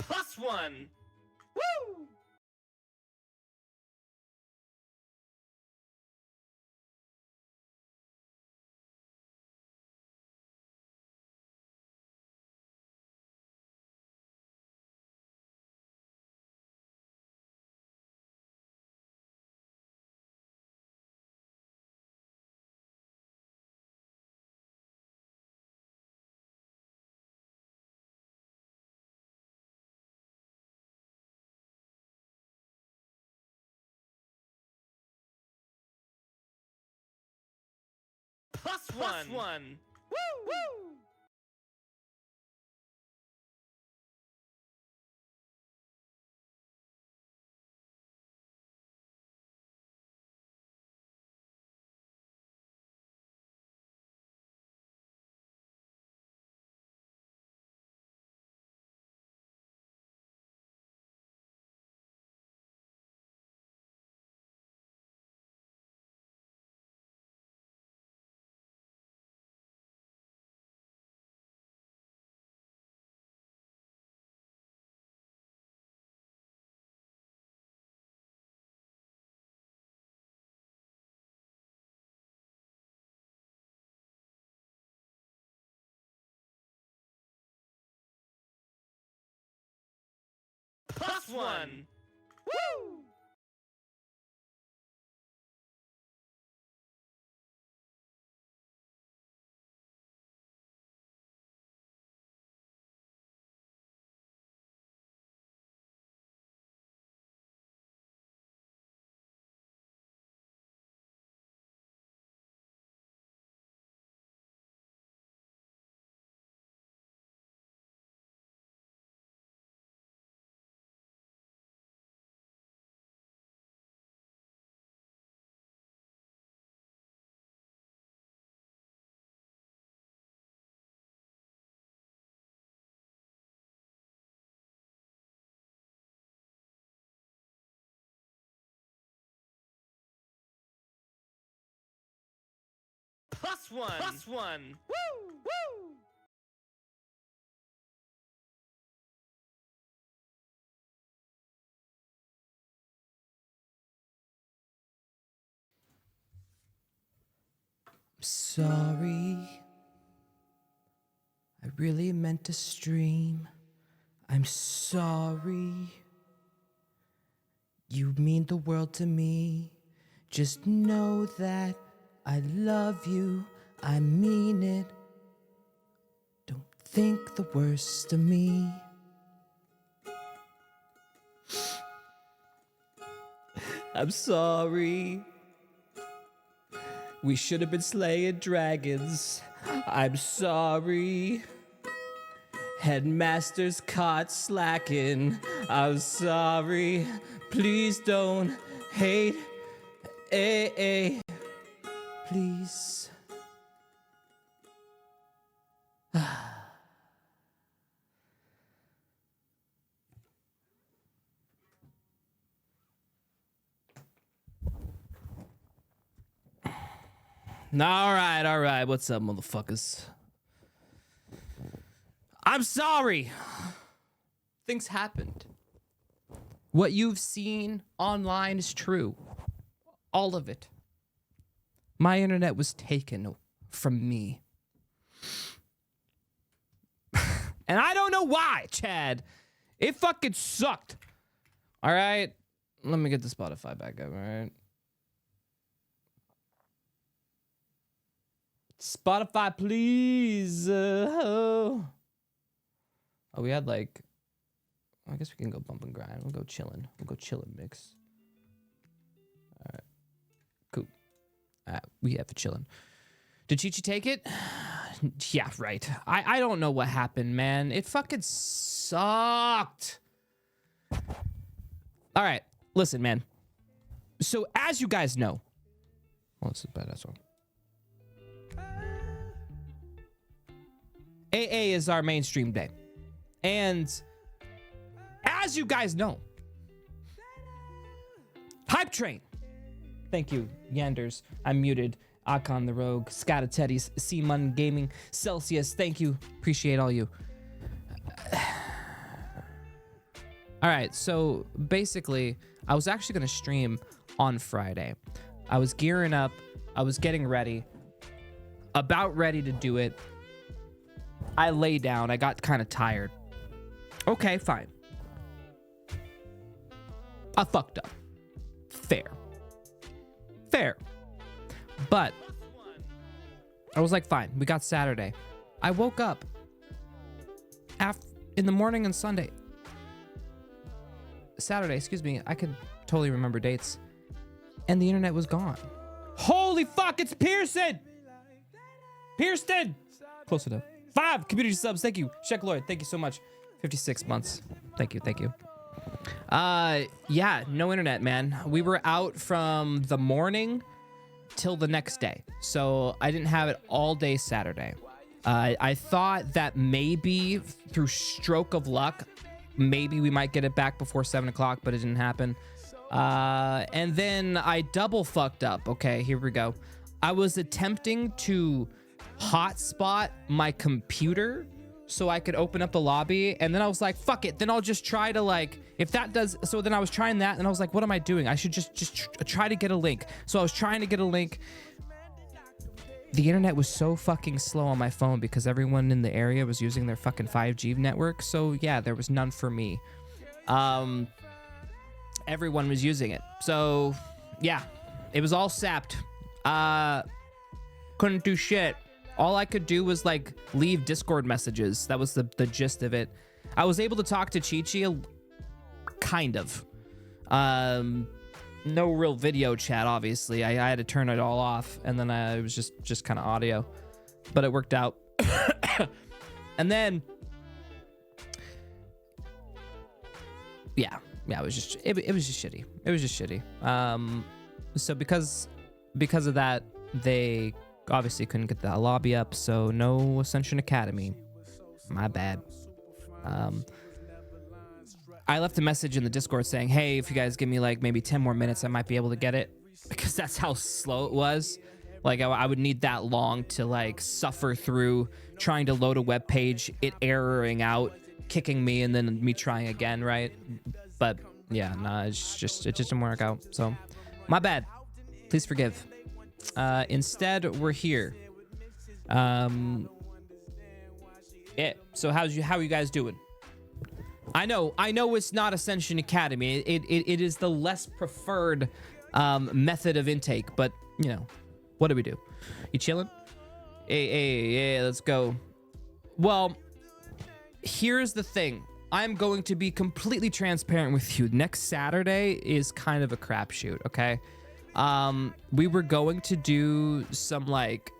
+1. Woo! +1. +1. Woo! Woo! +1. Woo! +1. +1. Woo! Woo! Sorry, I really meant to stream. I'm sorry. You mean the world to me. Just know that I love you. I mean it. Don't think the worst of me. I'm sorry. We should have been slaying dragons. I'm sorry. Headmaster's caught slacking. I'm sorry. Please don't hate. Please. All right. What's up, motherfuckers? I'm sorry. Things happened. What you've seen online is true. All of it. My internet was taken from me. And I don't know why, Chad. It fucking sucked. All right. Let me get the Spotify back up, all right? Spotify, please. Oh, we had like, I guess we can go bump and grind. We'll go chillin'. Mix. All right. Cool. We have a chillin'. Did Chi Chi take it? Yeah, right. I don't know what happened, man. It fucking sucked. All right. Listen, man. So as you guys know, well, this is a badass song. AA is our mainstream day. And as you guys know, Hype Train. Thank you, Yanders. I'm muted. Akon the Rogue, Scatta Teddy's, C-Mun Gaming, Celsius. Thank you. Appreciate all you. All right, so basically, I was actually going to stream on Friday. I was gearing up. I was getting ready. About ready to do it. I lay down. I got kind of tired. Okay, fine. I fucked up. Fair. But I was like, fine. We got Saturday. I woke up in the morning on Sunday. Saturday, excuse me. I could totally remember dates. And the internet was gone. Holy fuck, it's Pearson! Pearson! Close enough. 5 community subs. Thank you. Sheck Lord, thank you so much. 56 months. Thank you. Yeah, no internet, man. We were out from the morning till the next day. So I didn't have it all day Saturday. I thought that maybe through stroke of luck, maybe we might get it back before 7 o'clock, but it didn't happen. And then I double fucked up. Okay, here we go. I was attempting to hotspot my computer so I could open up the lobby, and then I was like, fuck it, then I'll just try to, like, if that does. So then I was trying that, and I was like, what am I doing? I should just try to get a link. So I was trying to get a link. The internet was so fucking slow on my phone because everyone in the area was using their fucking 5G network. So yeah, there was none for me. Everyone was using it. So yeah, it was all sapped. Couldn't do shit. All I could do was like leave Discord messages. That was the gist of it. I was able to talk to Chi-Chi, kind of. No real video chat, obviously. I had to turn it all off, and then it was just kind of audio, but it worked out. And then, yeah, it was just shitty. It was just shitty. So because of that, they obviously couldn't get the lobby up, so no Ascension Academy. My bad. I left a message in the Discord saying, hey, if you guys give me like maybe 10 more minutes, I might be able to get it, because that's how slow it was. Like I would need that long to like suffer through trying to load a web page, it erroring out, kicking me, and then me trying again, right? But yeah, nah, it just didn't work out. So my bad. Please forgive. Instead, we're here. Yeah. So how are you guys doing? I know it's not Ascension Academy. It is the less preferred method of intake, but you know, what do we do? You chilling? Hey, let's go. Well, here's the thing. I'm going to be completely transparent with you. Next Saturday is kind of a crapshoot, okay? We were going to do some like,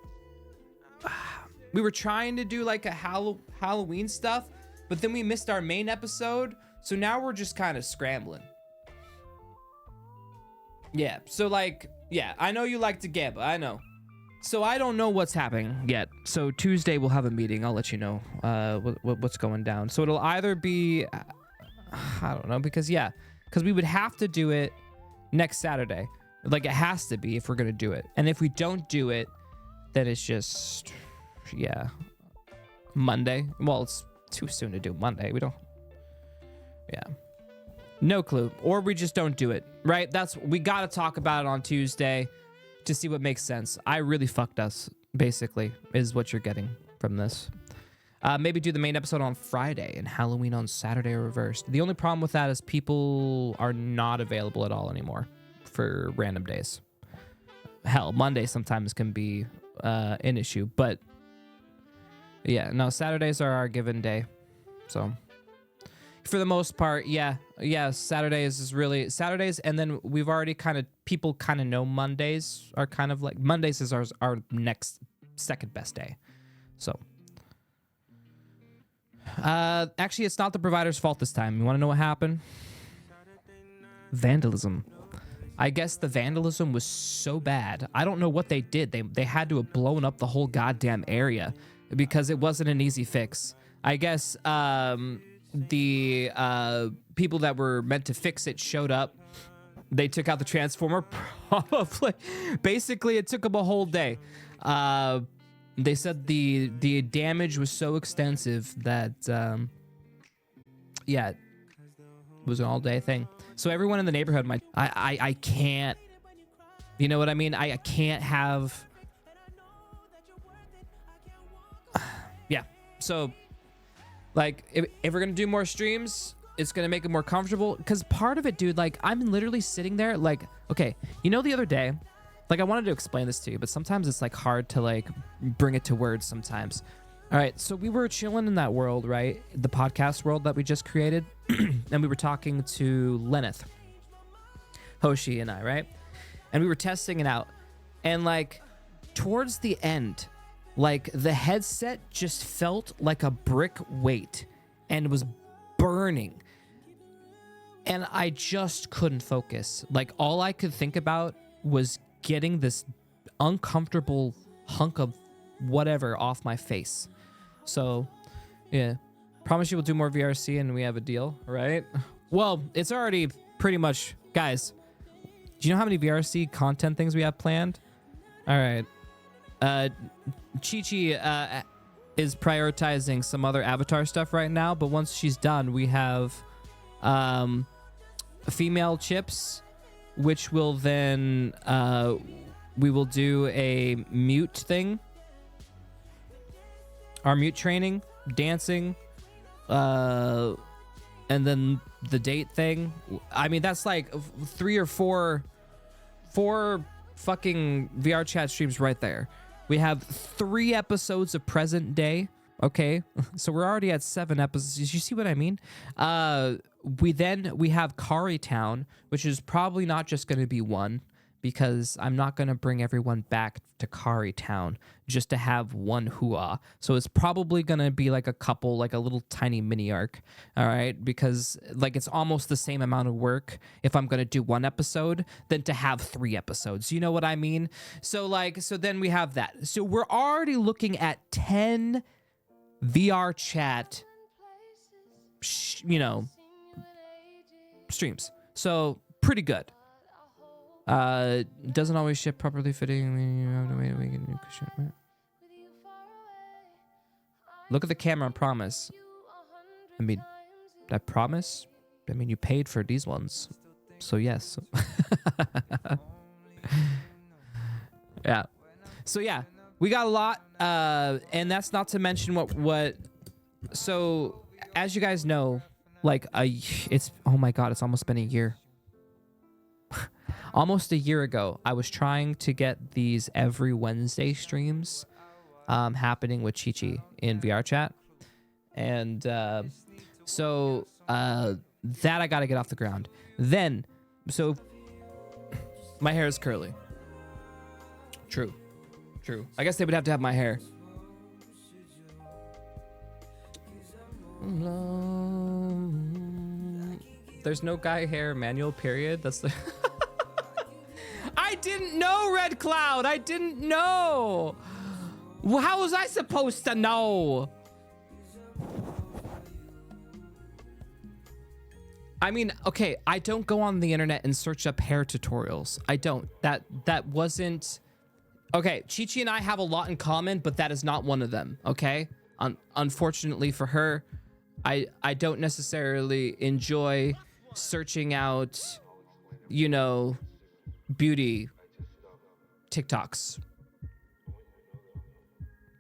we were trying to do like a Halloween stuff, but then we missed our main episode, so now we're just kind of scrambling. Yeah, so like, yeah, I know you like to gamble, I know. So I don't know what's happening yet. So Tuesday we'll have a meeting. I'll let you know what's going down. So it'll either be, I don't know, because we would have to do it next Saturday. Like it has to be if we're gonna do it. And if we don't do it, then it's just, yeah, Monday. Well, it's too soon to do Monday. We don't, yeah, no clue. Or we just don't do it, right? We gotta talk about it on Tuesday to see what makes sense. I really fucked us, basically, is what you're getting from this. Maybe do the main episode on Friday and Halloween on Saturday or reversed. The only problem with that is people are not available at all anymore for random days. Hell, Monday sometimes can be an issue, but yeah, no, Saturdays are our given day. So for the most part, yeah, Saturdays is really Saturdays, and then we've already people kind of know Mondays are kind of like, Mondays is our next second best day. So actually, it's not the provider's fault this time. You want to know what happened? Vandalism. I guess the vandalism was so bad. I don't know what they did. They had to have blown up the whole goddamn area because it wasn't an easy fix. I guess the people that were meant to fix it showed up. They took out the transformer. Probably. Basically, it took them a whole day. They said the damage was so extensive that, yeah, It was an all day thing. So everyone in the neighborhood, I can't, you know what I mean? I can't have, yeah. So like if we're going to do more streams, it's going to make it more comfortable. Cause part of it, dude, like I'm literally sitting there like, okay, you know, the other day, like I wanted to explain this to you, but sometimes it's like hard to like bring it to words sometimes. All right, so we were chilling in that world, right? The podcast world that we just created. And we were talking to Lenneth, Hoshi and I, right? And we were testing it out. And like towards the end, like the headset just felt like a brick weight and was burning. And I just couldn't focus. Like all I could think about was getting this uncomfortable hunk of whatever off my face. So, yeah. Promise you we'll do more VRC and we have a deal, right? Well, it's already pretty much... Guys, do you know how many VRC content things we have planned? All right. Chi-Chi is prioritizing some other Avatar stuff right now, but once she's done, we have female chips, which will then... we will do a mute thing. Our mute training, dancing, and then the date thing. I mean, that's like 3 or 4 fucking VR chat streams right there. We have 3 episodes of present day. Okay, so we're already at 7 episodes. You see what I mean? We have Kari Town, which is probably not just going to be one, because I'm not going to bring everyone back to Kari Town just to have one hua. So it's probably going to be like a couple, like a little tiny mini arc. All right. Because like it's almost the same amount of work if I'm going to do 1 episode than to have 3 episodes. You know what I mean? So then we have that. So we're already looking at 10 VR chat, streams. So pretty good. Doesn't always ship properly fitting. You have to wait a week and look at the camera and promise. I mean, I promise. I mean, you paid for these ones, so yes. Yeah. So yeah, we got a lot, and that's not to mention what. So as you guys know, like it's oh my god, it's almost been a year. Almost a year ago, I was trying to get these every Wednesday streams happening with Chi-Chi in VR chat. And so that I got to get off the ground. Then, so my hair is curly. True. I guess they would have to have my hair. There's no guy hair manual, period. That's the... I didn't know, Red Cloud. I didn't know. How was I supposed to know? I mean, okay, I don't go on the internet and search up hair tutorials. I don't. That wasn't... Okay, Chi-Chi and I have a lot in common, but that is not one of them, okay? Unfortunately for her, I don't necessarily enjoy searching out, beauty TikToks.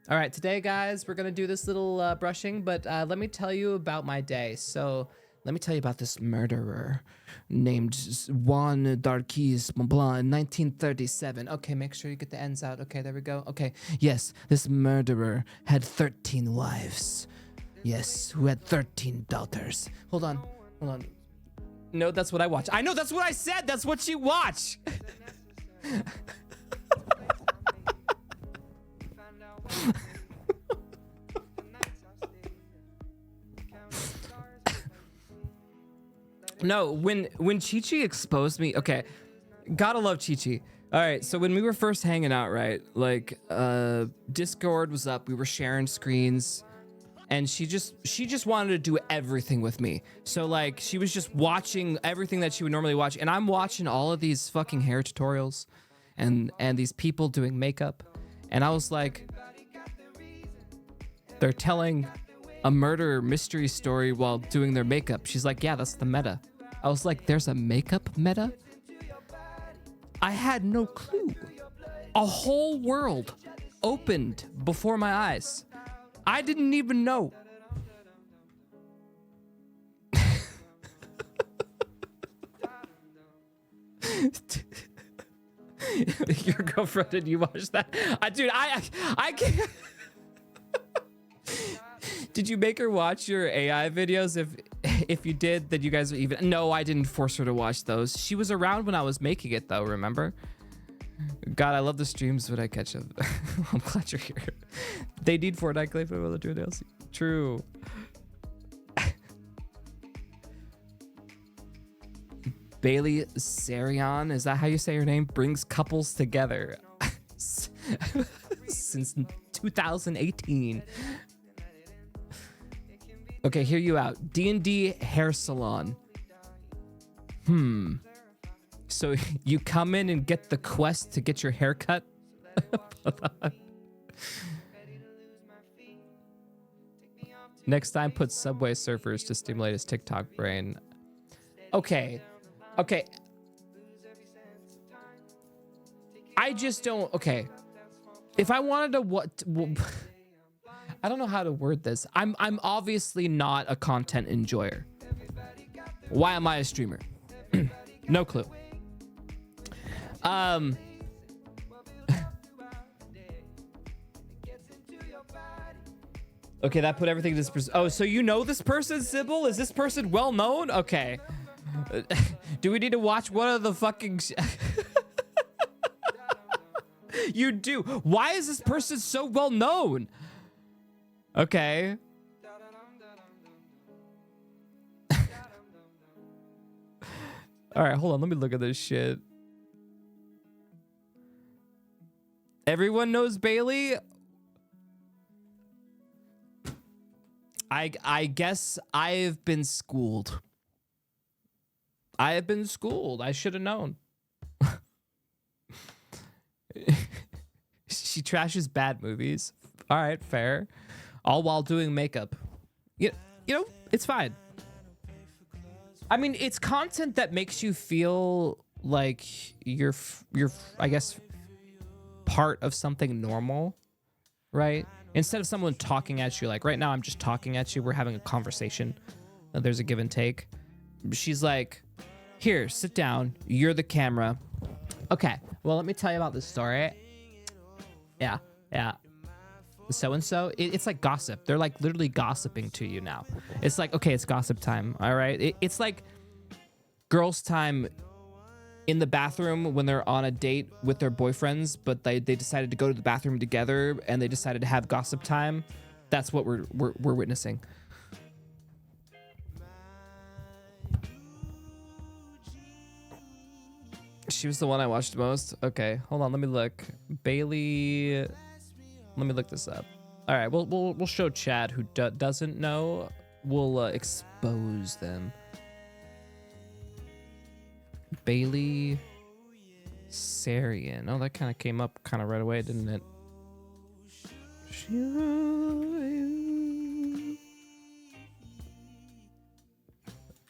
All right, today, guys, we're gonna do this little brushing, but let me tell you about my day. So let me tell you about this murderer named Juan Darquis Montblanc in 1937. Okay, make sure you get the ends out. Okay, there we go. Okay, yes, this murderer had 13 wives. Yes, who had 13 daughters. Hold on. No, that's what I watch. I know, that's what I said. That's what you watch. No, when Chi-Chi exposed me, okay, gotta love Chi-Chi. All right, so when we were first hanging out, right, like Discord was up, we were sharing screens, and she just wanted to do everything with me. So like she was just watching everything that she would normally watch, and I'm watching all of these fucking hair tutorials and these people doing makeup, and I was like, they're telling a murder mystery story while doing their makeup. She's like, yeah, that's the meta. I was like, there's a makeup meta? I had no clue. A whole world opened before my eyes. I didn't even know. Your girlfriend, did you watch that? Dude, I can't. Did you make her watch your AI videos? If you did, then you guys are even. No, I didn't force her to watch those. She was around when I was making it, though. Remember? God, I love the streams when I catch up. I'm glad you're here. They need Fortnite clay for the true DLC. True. Bailey Sarian, is that how you say your name? Brings couples together since 2018. Okay, hear you out. D&D hair salon. So you come in and get the quest to get your hair cut? Next time, put Subway Surfers to stimulate his TikTok brain. Okay. I just don't. Okay. If I wanted to I don't know how to word this. I'm obviously not a content enjoyer. Why am I a streamer? No clue. Okay, that put everything to this person. Oh, so you know this person, Sybil? Is this person well known? Okay. Do we need to watch one of the fucking... You do. Why is this person so well known? Okay. All right, hold on. Let me look at this shit. Everyone knows Bailey. I guess I've been schooled. I have been schooled. I should have known. She trashes bad movies. All right, fair. All while doing makeup. You know, it's fine. I mean, it's content that makes you feel like you're I guess part of something normal, right? Instead of someone talking at you, like right now I'm just talking at you, we're having a conversation. There's a give and take. She's like, here, sit down. You're the camera. Okay, well, let me tell you about this story. Yeah. So-and-so, it's like gossip. They're like literally gossiping to you now. It's like, okay, it's gossip time, all right? It's like girls' time in the bathroom when they're on a date with their boyfriends, but they decided to go to the bathroom together and they decided to have gossip time. That's what we're witnessing. She was the one I watched most. Okay, hold on, let me look. Bailey, let me look this up. All right, we'll show Chad who doesn't know. We'll expose them. Bailey Sarian. Oh, that kind of came up kind of right away, didn't it?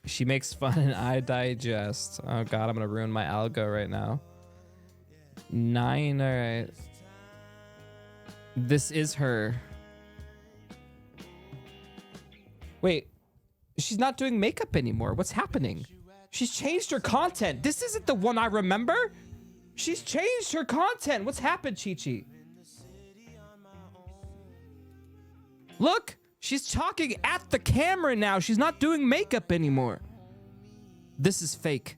She makes fun and I digest. Oh god, I'm gonna ruin my algo right now. 9, all right. This is her. Wait, she's not doing makeup anymore. What's happening? She's changed her content. This isn't the one I remember. She's changed her content. What's happened, Chi-Chi? Look, she's talking at the camera now. She's not doing makeup anymore. This is fake.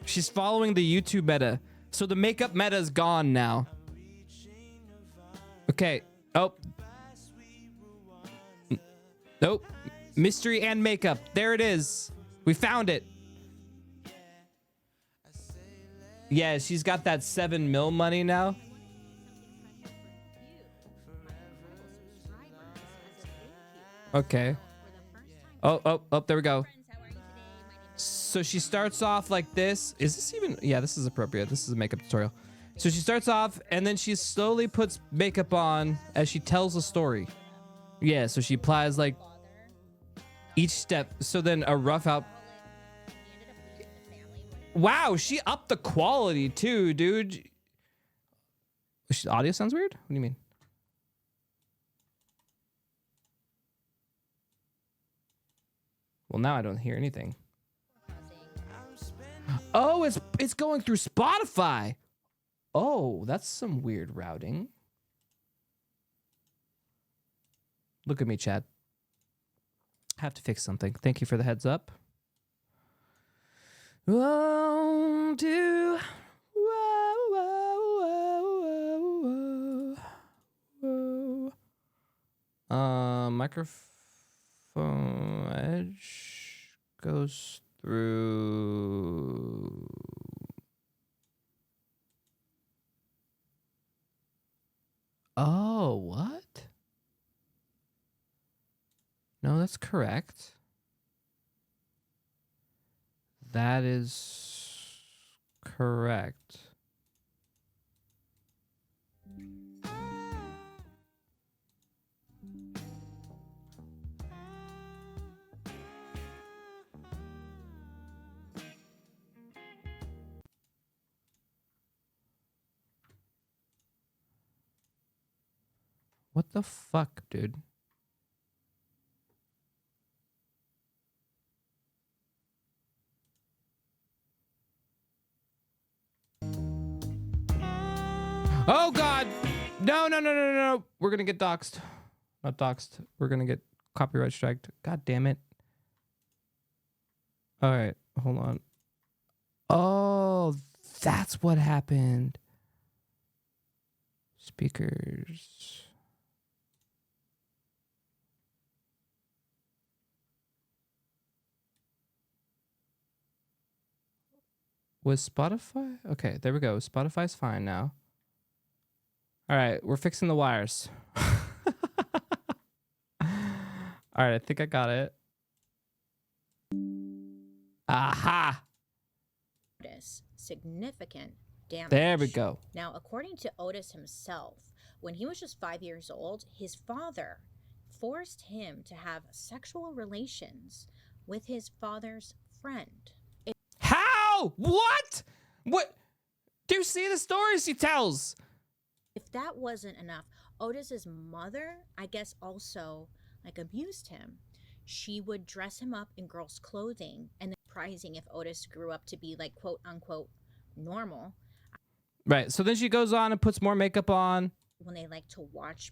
She's following the YouTube meta. So the makeup meta is gone now. Okay. Oh. Nope. Mystery and makeup. There it is. We found it. Yeah, she's got that 7 mil money now. Okay. Oh, there we go. So she starts off like this. Is this even? Yeah, this is appropriate. This is a makeup tutorial. So she starts off and then she slowly puts makeup on as she tells a story. Yeah, so she applies like each step. So then a rough out. Wow, she upped the quality too, dude. Audio sounds weird? What do you mean? Well, now I don't hear anything. Oh, it's going through Spotify. Oh, that's some weird routing. Look at me, Chad. I have to fix something. Thank you for the heads up. 1, 2. Whoa, whoa, whoa, whoa, whoa. Microphone edge goes through. Oh, what? No, that's correct. That is correct. What the fuck, dude? Oh God! No, no, no, no, no! We're gonna get doxxed. Not doxxed. We're gonna get copyright striked. God damn it! All right, hold on. Oh, that's what happened. Speakers. Was Spotify? Okay, there we go. Spotify's fine now. All right, we're fixing the wires. All right, I think I got it. Aha! Significant damage. There we go. Now, according to Otis himself, when he was just 5 years old, his father forced him to have sexual relations with his father's friend. How? What? What? Do you see the stories he tells? If that wasn't enough, Otis's mother, I guess, also abused him. She would dress him up in girls' clothing and then surprising if Otis grew up to be quote unquote normal. Right. So then she goes on and puts more makeup on. When they like to watch.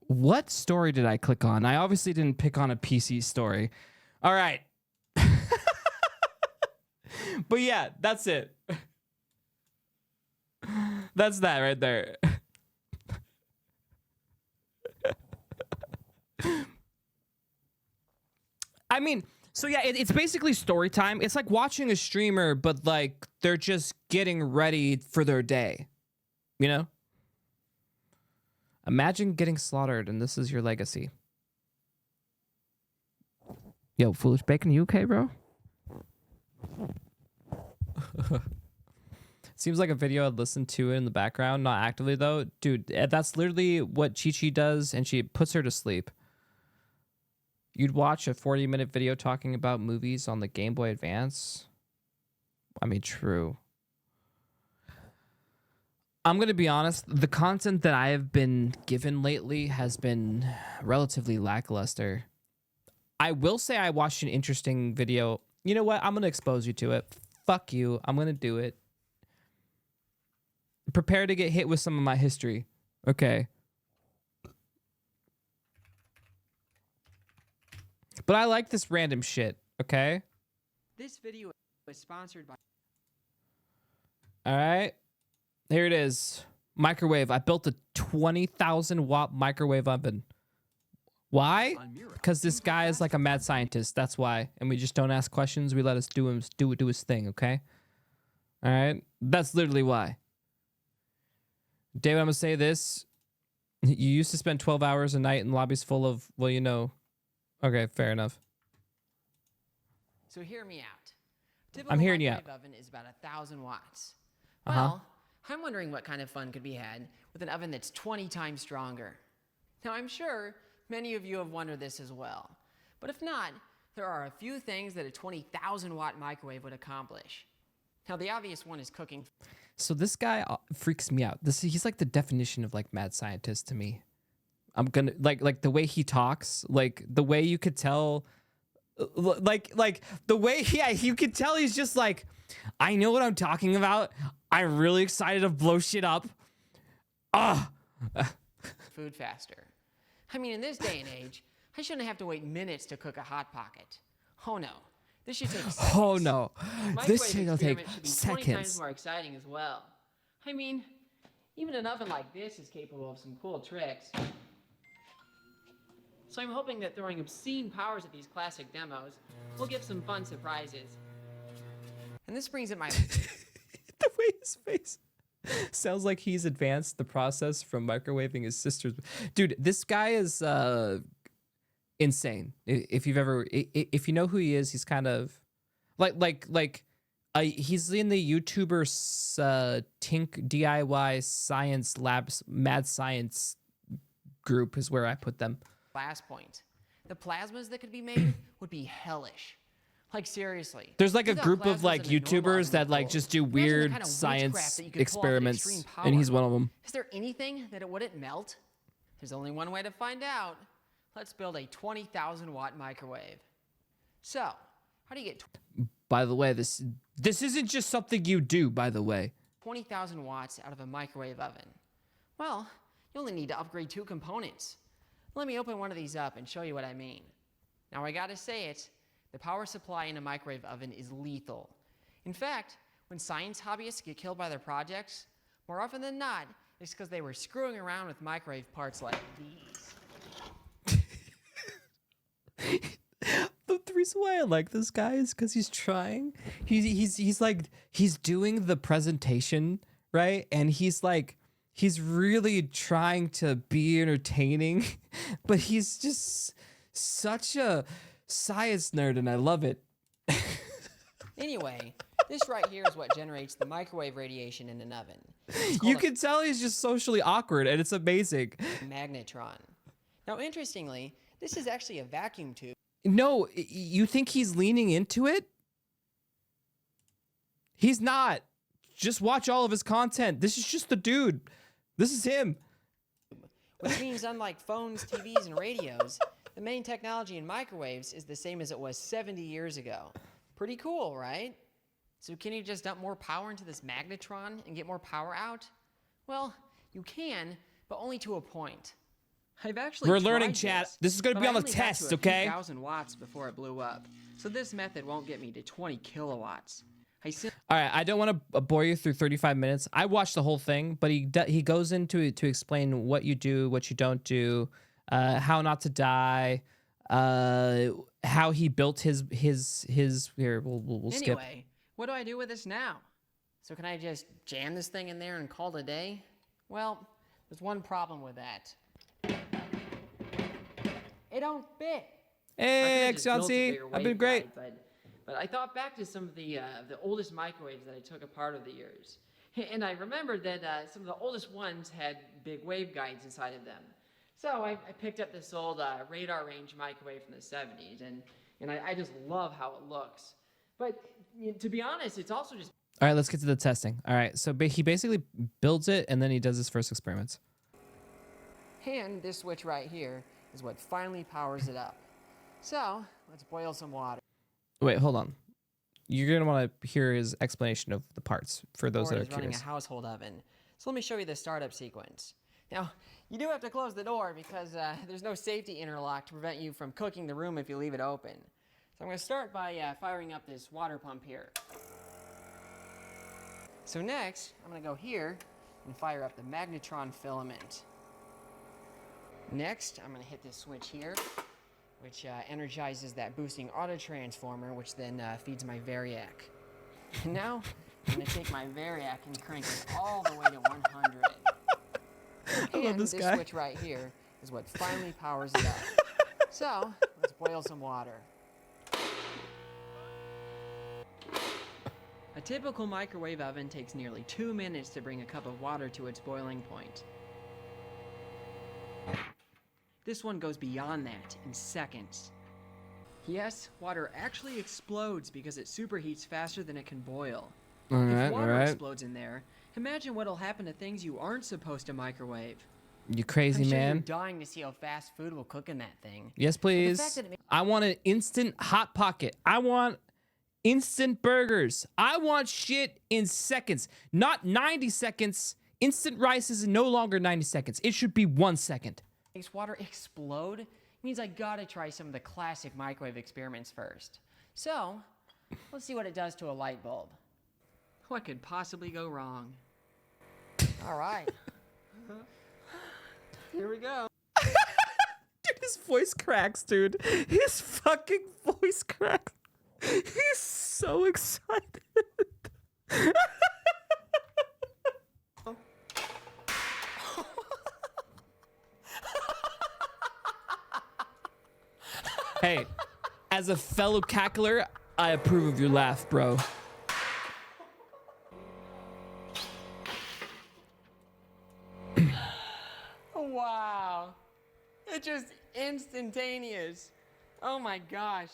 What story did I click on? I obviously didn't pick on a PC story. All right. But yeah, that's it. That's that right there. I mean, so yeah, it's basically story time. It's like watching a streamer, but they're just getting ready for their day. You know? Imagine getting slaughtered and this is your legacy. Yo, Foolish Bacon, you okay, bro? Seems like a video I'd listen to in the background, not actively though. Dude, that's literally what Chi-Chi does, and she puts her to sleep. You'd watch a 40-minute video talking about movies on the Game Boy Advance? I mean, true. I'm going to be honest, the content that I have been given lately has been relatively lackluster. I will say I watched an interesting video. You know what? I'm going to expose you to it. Fuck you. I'm going to do it. Prepare to get hit with some of my history. Okay. But I like this random shit, okay? This video was sponsored by... All right. Here it is. Microwave. I built a 20,000 watt microwave oven. Why? Because this guy is like a mad scientist. That's why. And we just don't ask questions. We let us do his thing, okay? All right? That's literally why. David, I'm going to say this. You used to spend 12 hours a night in lobbies full of, well, you know. Okay, fair enough. So hear me out. I'm hearing you out. Typical microwave oven is about 1,000 watts. Well, I'm wondering what kind of fun could be had with an oven that's 20 times stronger. Now, I'm sure many of you have wondered this as well. But if not, there are a few things that a 20,000 watt microwave would accomplish. Now, the obvious one is cooking. So this guy freaks me out. He's like the definition of like mad scientist to me. I'm gonna like the way he talks, like the way you could tell, like the way you could tell he's just like, I know what I'm talking about. I'm really excited to blow shit up. Food faster. I mean, in this day and age, I shouldn't have to wait minutes to cook a Hot Pocket. Oh no, this should take seconds. Oh no, this Microwave shit will take experiment should be 20 times seconds. more exciting as well. I mean, even an oven like this is capable of some cool tricks. So I'm hoping that throwing obscene powers at these classic demos will give some fun surprises. And this brings up my... The way his face sounds like he's advanced the process from microwaving his sister's. Dude, this guy is insane. If you know who he is, he's kind of he's in the YouTuber Tink DIY Science Labs Mad Science group is where I put them. Last point. The plasmas that could be made would be hellish. Like, seriously. There's like a You thought group of plasmas like in a normal YouTubers oven that were like cool. just do Imagine the weird kind of witchcraft science that you could pull off with experiments, extreme and he's power. one of them. Is there anything that it wouldn't melt? There's only one way to find out. Let's build a 20,000 watt microwave. So, how do you get By the way, this isn't just something you do. By the way, 20,000 watts out of a microwave oven? Well, you only need to upgrade 2 components. Let me open one of these up and show you what I mean. Now, I gotta say it, the power supply in a microwave oven is lethal. In fact, when science hobbyists get killed by their projects, more often than not, it's because they were screwing around with microwave parts like these. the reason why I like this guy is because he's trying. He's like he's doing the presentation, right? And he's really trying to be entertaining, but he's just such a science nerd, and I love it. Anyway, this right here is what generates the microwave radiation in an oven. You can tell he's just socially awkward, and it's amazing. Magnetron. Now, interestingly, this is actually a vacuum tube. No, you think he's leaning into it? He's not. Just watch all of his content. This is just the dude. This is him. Which means, unlike phones, TVs, and radios, the main technology in microwaves is the same as it was 70 years ago. Pretty cool, right? So can you just dump more power into this magnetron and get more power out? Well, you can, but only to a point. I've actually We're tried learning, chat. This is gonna but be I on the only got test, to a few okay? thousand watts before it blew up. So this method won't get me to 20 kilowatts. All right, I don't want to bore you through 35 minutes. I watched the whole thing, but he goes into it to explain what you do, what you don't do, how not to die, how he built his here. We'll skip. Anyway, what do I do with this now? So can I just jam this thing in there and call it a day? Well, there's one problem with that. It don't fit. Hey, I could've just built a Excelsi, bigger I've been waveguide, great. But I thought back to some of the oldest microwaves that I took apart over the years. And I remembered that some of the oldest ones had big waveguides inside of them. So I picked up this old radar range microwave from the 70s, and I just love how it looks. But to be honest, it's also just... All right, let's get to the testing. All right, so he basically builds it, and then he does his first experiments. And this switch right here is what finally powers it up. So let's boil some water. Wait, hold on. You're gonna want to hear his explanation of the parts for those that are Ford is running curious. a household oven. So let me show you the startup sequence. Now, you do have to close the door because there's no safety interlock to prevent you from cooking the room if you leave it open. So I'm going to start by firing up this water pump here. So next, I'm going to go here and fire up the magnetron filament. Next, I'm going to hit this switch here, which energizes that boosting auto transformer, which then feeds my Variac. And now, I'm going to take my Variac and crank it all the way to 100. I love this guy. Switch right here is what finally powers it up. So, let's boil some water. A typical microwave oven takes nearly 2 minutes to bring a cup of water to its boiling point. This one goes beyond that in seconds. Yes, water actually explodes because it superheats faster than it can boil. If water explodes in there, imagine what'll happen to things you aren't supposed to microwave. You crazy I'm sure man. you're dying to see how fast food will cook in that thing. Yes, please. fact that it I want an instant hot pocket. I want instant burgers. I want shit in seconds, not 90 seconds. Instant rice is no longer 90 seconds. It should be 1 second. Makes water explode means I gotta try some of the classic microwave experiments first. So, let's see what it does to a light bulb. What could possibly go wrong? All right. Here we go. Dude, his voice cracks, dude. His fucking voice cracks. He's so excited. Hey, as a fellow cackler, I approve of your laugh, bro. Wow. It's just instantaneous. Oh my gosh.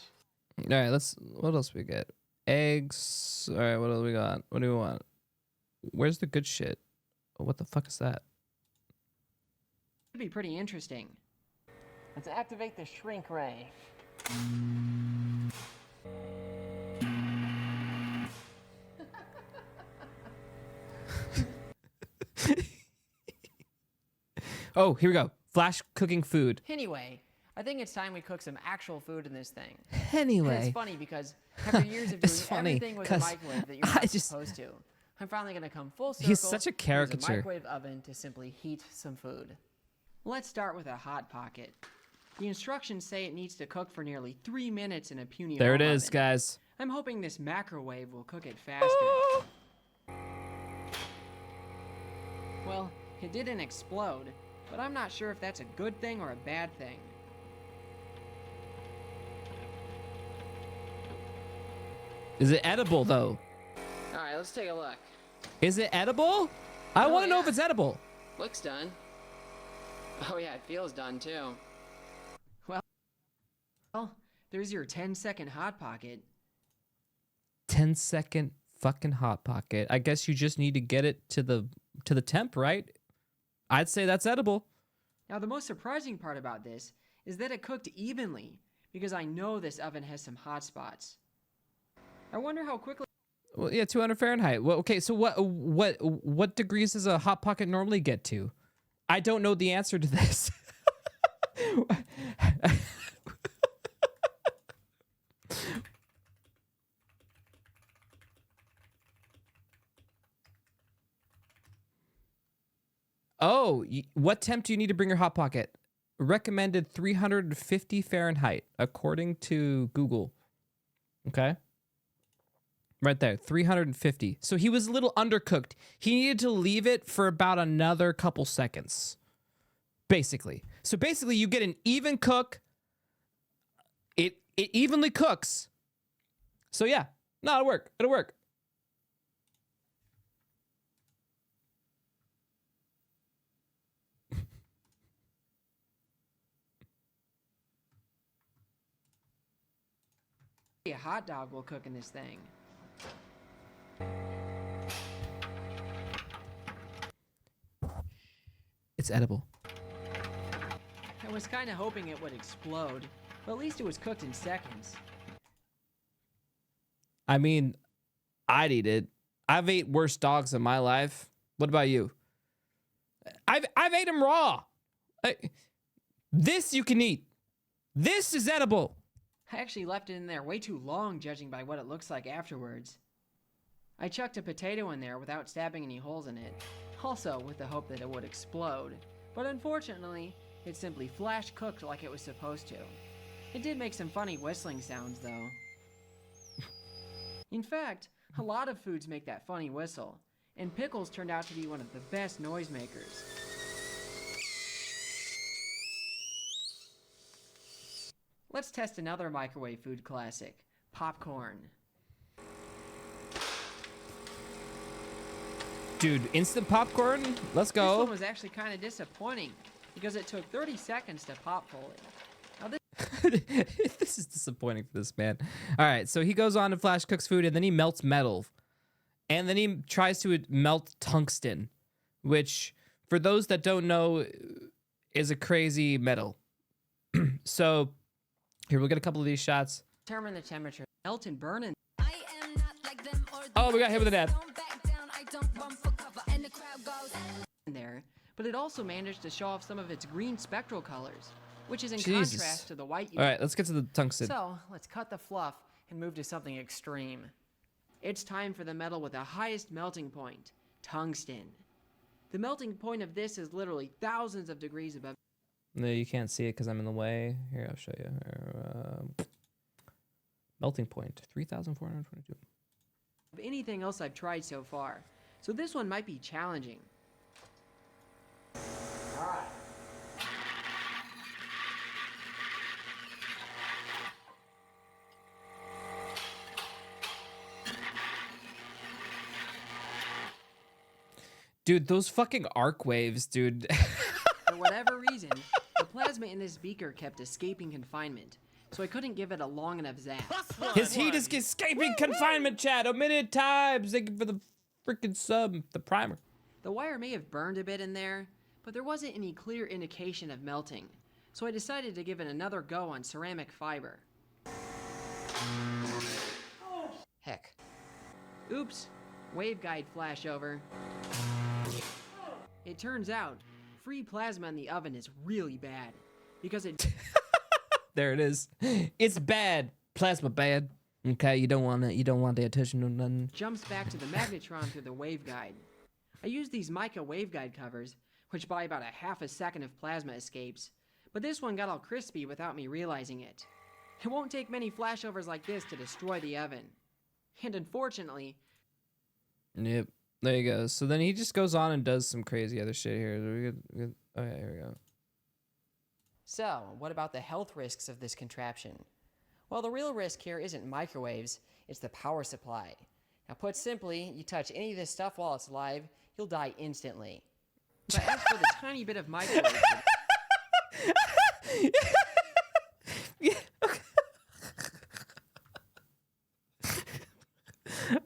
All right, what else we get? Eggs. All right, what else we got? What do we want? Where's the good shit? What the fuck is that? Could be pretty interesting. Let's activate the shrink ray. Oh, here we go. Flash cooking food. Anyway, I think it's time we cook some actual food in this thing. And Anyway. it's funny because after years of It's doing funny, everything with a 'cause microwave that you're I not just- supposed to, I'm finally gonna come full circle. He's such a and use caricature. a microwave oven to simply heat some food. Let's start with a hot pocket. The instructions say it needs to cook for nearly 3 minutes in a puny There it home is, oven. guys. I'm hoping this microwave will cook it faster. Well, it didn't explode, but I'm not sure if that's a good thing or a bad thing. Is it edible, though? All right, let's take a look. Is it edible? I Oh, want to know if yeah. it's edible. Looks done. Oh yeah, it feels done too. Well, there's your 10-second hot pocket. 10-second fucking hot pocket. I guess you just need to get it to the temp, right? I'd say that's edible. Now the most surprising part about this is that it cooked evenly, because I know this oven has some hot spots. I wonder how quickly. Well, yeah, 200 Fahrenheit. Well, okay, so what degrees does a hot pocket normally get to? I don't know the answer to this. Oh, what temp do you need to bring your hot pocket? Recommended 350 Fahrenheit, according to Google. Okay. Right there, 350. So he was a little undercooked. He needed to leave it for about another couple seconds, basically. So basically, you get an even cook. It evenly cooks. So yeah, no, it'll work. It'll work. a hot dog will cook in this thing. It's edible. I was kind of hoping it would explode, but at least it was cooked in seconds. I mean, I'd eat it. I've ate worse dogs in my life. What about you? I've ate them raw. This you can eat. This is edible. I actually left it in there way too long, judging by what it looks like afterwards. I chucked a potato in there without stabbing any holes in it, also with the hope that it would explode, but unfortunately, it simply flash cooked like it was supposed to. It did make some funny whistling sounds, though. In fact, a lot of foods make that funny whistle, and pickles turned out to be one of the best noisemakers. Let's test another microwave food classic, popcorn. This Dude, instant popcorn? Let's one go. was actually kind of disappointing. because it took 30 seconds to pop fully. Now this This is disappointing for this man. All right, so he goes on to flash cooks food, and then he melts metal, and then he tries to melt tungsten, which, for those that don't know, is a crazy metal. So here, we'll get a couple of these shots. determine the temperature. Melt and burn in Oh, we got hit with an ad. there, but it also managed to show off some of its green spectral colors, which is in Jesus. contrast to the white. All right, let's get to the tungsten. So let's cut the fluff and move to something extreme. It's time for the metal with the highest melting point, tungsten. The melting point of this is literally thousands of degrees above No, you can't see it because I'm in the way. Here, I'll show you. Melting point, 3,422. anything else I've tried so far. So this one might be challenging. Dude, those fucking arc waves, dude. For whatever reason, the plasma in this beaker kept escaping confinement, so I couldn't give it a long enough zap. His heat is escaping confinement, chat. Omitted times. Thank you for the freaking sub, the primer. The wire may have burned a bit in there, but there wasn't any clear indication of melting, so I decided to give it another go on ceramic fiber. Heck. Oops. Waveguide flashover. It turns out, free plasma in the oven is really bad, because it There it is. It's bad. Plasma bad. Okay, you don't want it. You don't want the attention or nothing. jumps back to the magnetron through the waveguide. I used these mica waveguide covers, which buy about a half a second of plasma escapes, but this one got all crispy without me realizing it. It won't take many flashovers like this to destroy the oven. And unfortunately, Yep. There you go. So then he just goes on and does some crazy other shit here. Okay, here we go. so what about the health risks of this contraption? Well, the real risk here isn't microwaves, it's the power supply. Now, put simply, you touch any of this stuff while it's live, you'll die instantly. But as for the tiny bit of microwave, Yeah.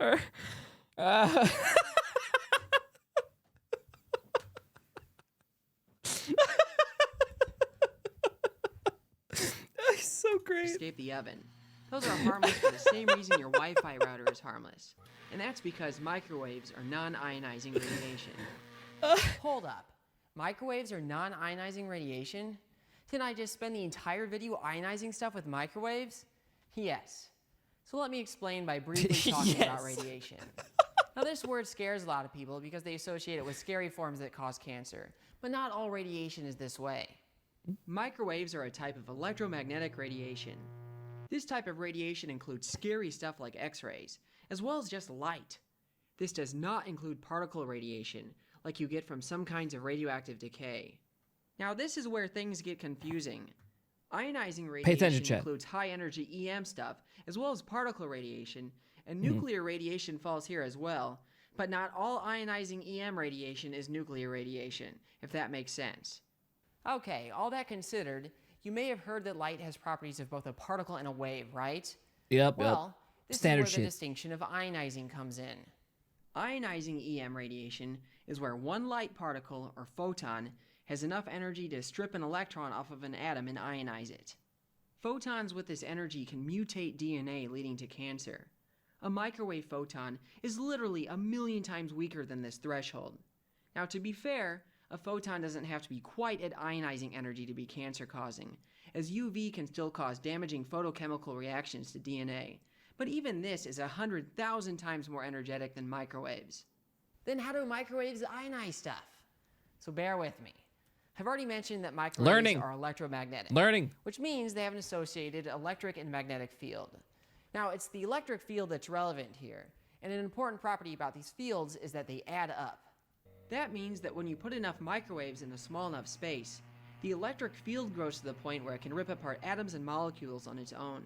Okay. That's so great. escape the oven. Those are harmless for the same reason your Wi-Fi router is harmless. And that's because microwaves are non-ionizing radiation. Hold up. Microwaves are non-ionizing radiation? Didn't I just spend the entire video ionizing stuff with microwaves? Yes. So let me explain by briefly talking about Yes. radiation. Now, this word scares a lot of people because they associate it with scary forms that cause cancer. But not all radiation is this way. Microwaves are a type of electromagnetic radiation. This type of radiation includes scary stuff like X-rays, as well as just light. This does not include particle radiation, like you get from some kinds of radioactive decay. Now, this is where things get confusing. Ionizing Pay attention, radiation chat. includes high-energy EM stuff, as well as particle radiation, and nuclear radiation falls here as well. But not all ionizing EM radiation is nuclear radiation, if that makes sense. Okay, all that considered, you may have heard that light has properties of both a particle and a wave, right? Yep. Well, this Standard is where the shit. distinction of ionizing comes in. Ionizing EM radiation is where one light particle, or photon, has enough energy to strip an electron off of an atom and ionize it. Photons with this energy can mutate DNA, leading to cancer. A microwave photon is literally 1,000,000 times weaker than this threshold. Now, to be fair, a photon doesn't have to be quite at ionizing energy to be cancer-causing, as UV can still cause damaging photochemical reactions to DNA. But even this is 100,000 times more energetic than microwaves. Then how do microwaves ionize stuff? So bear with me. I've already mentioned that microwaves Learning. are electromagnetic, Learning. which means they have an associated electric and magnetic field. Now, it's the electric field that's relevant here, and an important property about these fields is that they add up. That means that when you put enough microwaves in a small enough space, the electric field grows to the point where it can rip apart atoms and molecules on its own.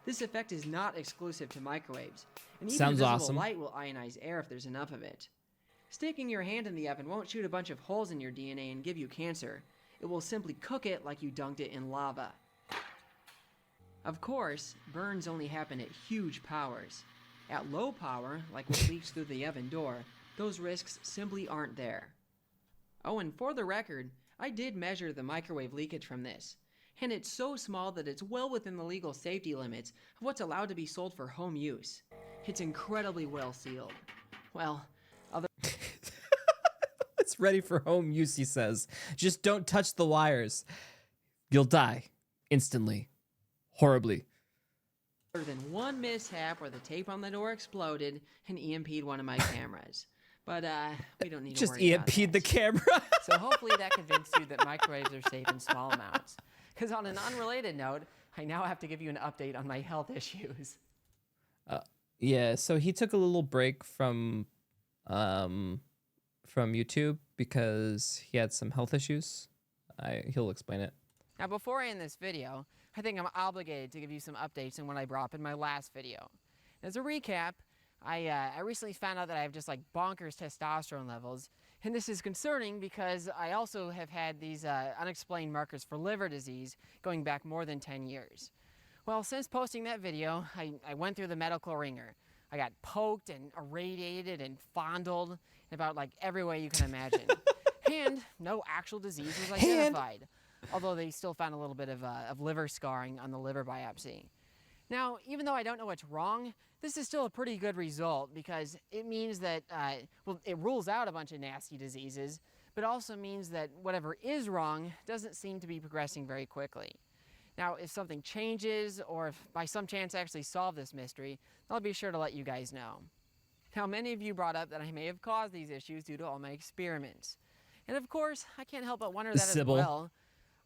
This effect is not exclusive to microwaves, and even Sounds visible awesome. light will ionize air if there's enough of it. Sticking your hand in the oven won't shoot a bunch of holes in your DNA and give you cancer. It it will simply cook it like you dunked it in lava. Of course, burns only happen at huge powers. At low power, like what leaks through the oven door, those risks simply aren't there. Oh, and for the record, I did measure the microwave leakage from this, and it's so small that it's well within the legal safety limits of what's allowed to be sold for home use. It's incredibly well sealed. Well, It's ready for home use, he says. Just don't touch the wires. You'll die. Instantly. Horribly. other than one mishap where the tape on the door exploded and EMP'd one of my cameras. But we don't need to Just worry about EMP'd the that. camera. So hopefully that convinced you that microwaves are safe in small amounts. Because on an unrelated note, I now have to give you an update on my health issues. Yeah, so he took a little break from YouTube because he had some health issues. He'll explain it. Now before I end this video, I think I'm obligated to give you some updates on what I brought up in my last video. As a recap, I recently found out that I have just like bonkers testosterone levels, and this is concerning because I also have had these unexplained markers for liver disease going back more than 10 years. Well, since posting that video, I went through the medical ringer. I got poked and irradiated and fondled in about like every way you can imagine. And no actual disease was identified, although they still found a little bit of liver scarring on the liver biopsy. Now, even though I don't know what's wrong, this is still a pretty good result because it means that, well, it rules out a bunch of nasty diseases, but also means that whatever is wrong doesn't seem to be progressing very quickly. Now, if something changes, or if by some chance I actually solve this mystery, I'll be sure to let you guys know. Now, many of you brought up that I may have caused these issues due to all my experiments. And of course, I can't help but wonder that Sybil. as well.